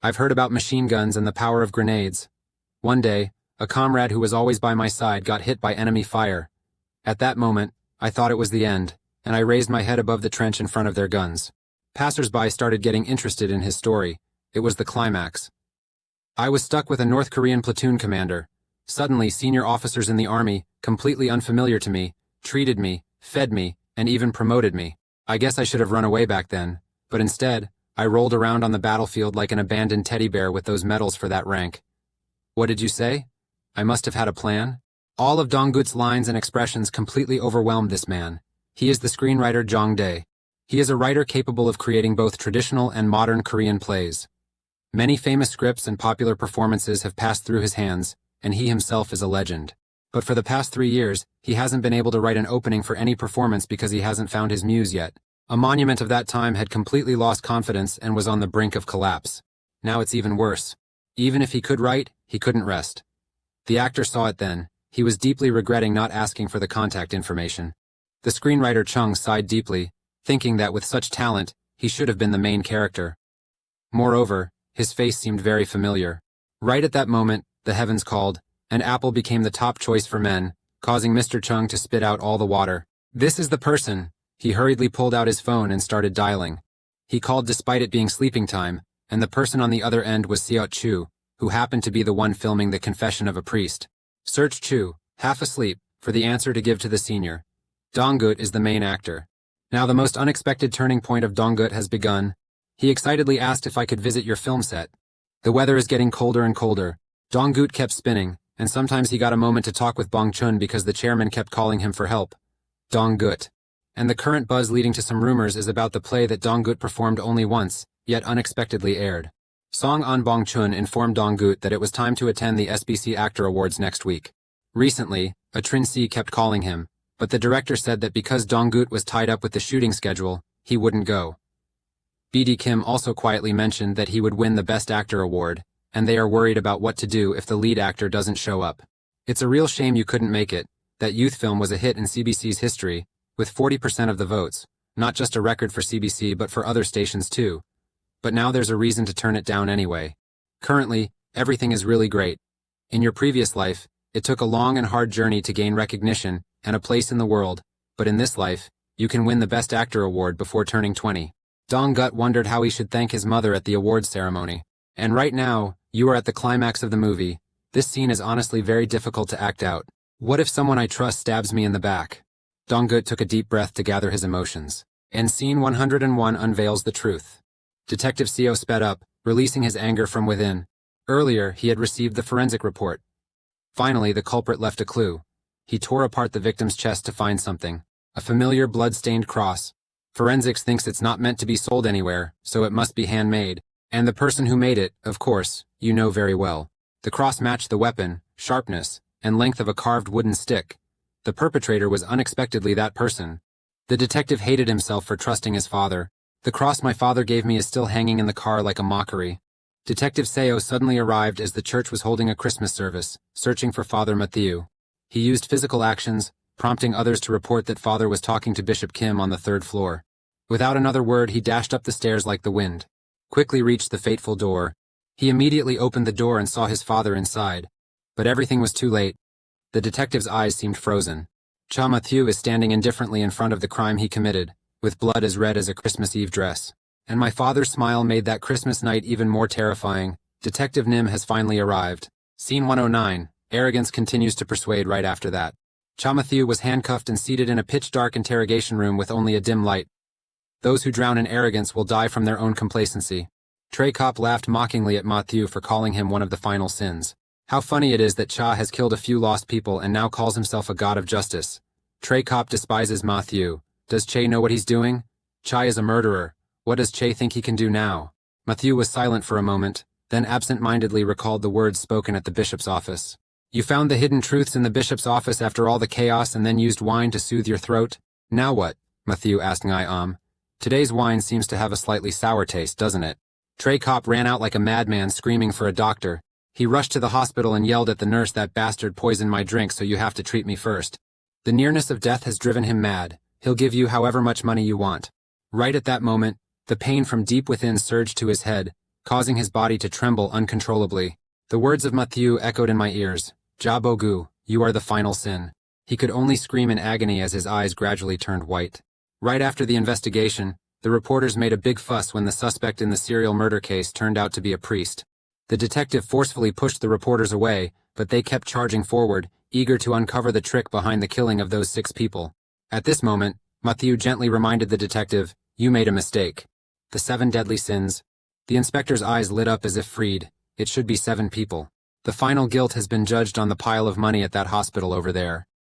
I've heard about machine guns and the power of grenades. One day, a comrade who was always by my side got hit by enemy fire. At that moment, I thought it was the end, and I raised my head above the trench in front of their guns. Passers-by started getting interested in his story. It was the climax. I was stuck with a North Korean platoon commander. Suddenly, senior officers in the army, completely unfamiliar to me, treated me, fed me, and even promoted me. I guess I should have run away back then, but instead, I rolled around on the battlefield like an abandoned teddy bear with those medals for that rank. What did you say? I must have had a plan? All of Dong-gut's lines and expressions completely overwhelmed this man. He is the screenwriter Jong Dae. He is a writer capable of creating both traditional and modern Korean plays. Many famous scripts and popular performances have passed through his hands, and he himself is a legend. But for the past 3 years, he hasn't been able to write an opening for any performance because he hasn't found his muse yet. A monument of that time had completely lost confidence and was on the brink of collapse. Now it's even worse. Even if he could write, he couldn't rest. The actor saw it then. He was deeply regretting not asking for the contact information. The screenwriter Chung sighed deeply, thinking that with such talent, he should have been the main character. Moreover, his face seemed very familiar. Right at that moment, the heavens called, and Apple became the top choice for men, causing Mr. Chung to spit out all the water. This is the person. He hurriedly pulled out his phone and started dialing. He called despite it being sleeping time, and the person on the other end was Seot Chu, who happened to be the one filming The Confession of a Priest. Search Chu, half asleep, for the answer to give to the senior. Dong-gut is the main actor. Now the most unexpected turning point of Dong-gut has begun. He excitedly asked if I could visit your film set. The weather is getting colder and colder. Dong-gut kept spinning, and sometimes he got a moment to talk with Bong-chun because the chairman kept calling him for help. Dong-gut. And the current buzz leading to some rumors is about the play that Dong-gut performed only once, yet unexpectedly aired. Song An Bong-chun informed Dong-gut that it was time to attend the SBC Actor Awards next week. Recently, a Trin Si kept calling him, but the director said that because Dong-gut was tied up with the shooting schedule, he wouldn't go. BD Kim also quietly mentioned that he would win the Best Actor award, and they are worried about what to do if the lead actor doesn't show up. It's a real shame you couldn't make it. That youth film was a hit in CBC's history, with 40% of the votes, not just a record for CBC but for other stations too. But now there's a reason to turn it down anyway. Currently, everything is really great. In your previous life, it took a long and hard journey to gain recognition and a place in the world, but in this life, you can win the Best Actor award before turning 20. Dong-gut wondered how he should thank his mother at the awards ceremony. And right now, you are at the climax of the movie. This scene is honestly very difficult to act out. What if someone I trust stabs me in the back? Dong-gut took a deep breath to gather his emotions. And scene 101 unveils the truth. Detective Seo sped up, releasing his anger from within. Earlier, he had received the forensic report. Finally, the culprit left a clue. He tore apart the victim's chest to find something. A familiar blood-stained cross. Forensics thinks it's not meant to be sold anywhere, so it must be handmade. And the person who made it, of course, you know very well. The cross matched the weapon, sharpness, and length of a carved wooden stick. The perpetrator was unexpectedly that person. The detective hated himself for trusting his father. The cross my father gave me is still hanging in the car like a mockery. Detective Seo suddenly arrived as the church was holding a Christmas service, searching for Father Matthew. He used physical actions, prompting others to report that Father was talking to Bishop Kim on the 3rd floor. Without another word, he dashed up the stairs like the wind. Quickly reached the fateful door. He immediately opened the door and saw his father inside. But everything was too late. The detective's eyes seemed frozen. Cha Matthew is standing indifferently in front of the crime he committed, with blood as red as a Christmas Eve dress. And my father's smile made that Christmas night even more terrifying. Detective Nim has finally arrived. Scene 109. Arrogance continues to persuade right after that. Cha Matthew was handcuffed and seated in a pitch-dark interrogation room with only a dim light. Those who drown in arrogance will die from their own complacency. Trey Kopp laughed mockingly at Matthew for calling him one of the final sins. How funny it is that Cha has killed a few lost people and now calls himself a god of justice. Trey Kopp despises Matthew. Does Che know what he's doing? Cha is a murderer. What does Che think he can do now? Matthew was silent for a moment, then absent-mindedly recalled the words spoken at the bishop's office. You found the hidden truths in the bishop's office after all the chaos and then used wine to soothe your throat? Now what? Matthew asked Ngai. Today's wine seems to have a slightly sour taste, doesn't it? Trey Kopp ran out like a madman screaming for a doctor. He rushed to the hospital and yelled at the nurse, that bastard poisoned my drink, so you have to treat me first. The nearness of death has driven him mad. He'll give you however much money you want. Right at that moment, the pain from deep within surged to his head, causing his body to tremble uncontrollably. The words of Matthew echoed in my ears. Ja Bogu, you are the final sin. He could only scream in agony as his eyes gradually turned white. Right after the investigation, The reporters made a big fuss when the suspect in the serial murder case turned out to be a priest. The detective forcefully pushed the reporters away, but they kept charging forward, eager to uncover the trick behind the killing of those 6 people. At this moment, Mathieu gently reminded the detective, "You made a mistake. The 7 deadly sins." The inspector's eyes lit up as if freed. It should be 7 people. The final guilt has been judged on the pile of money at that hospital over there.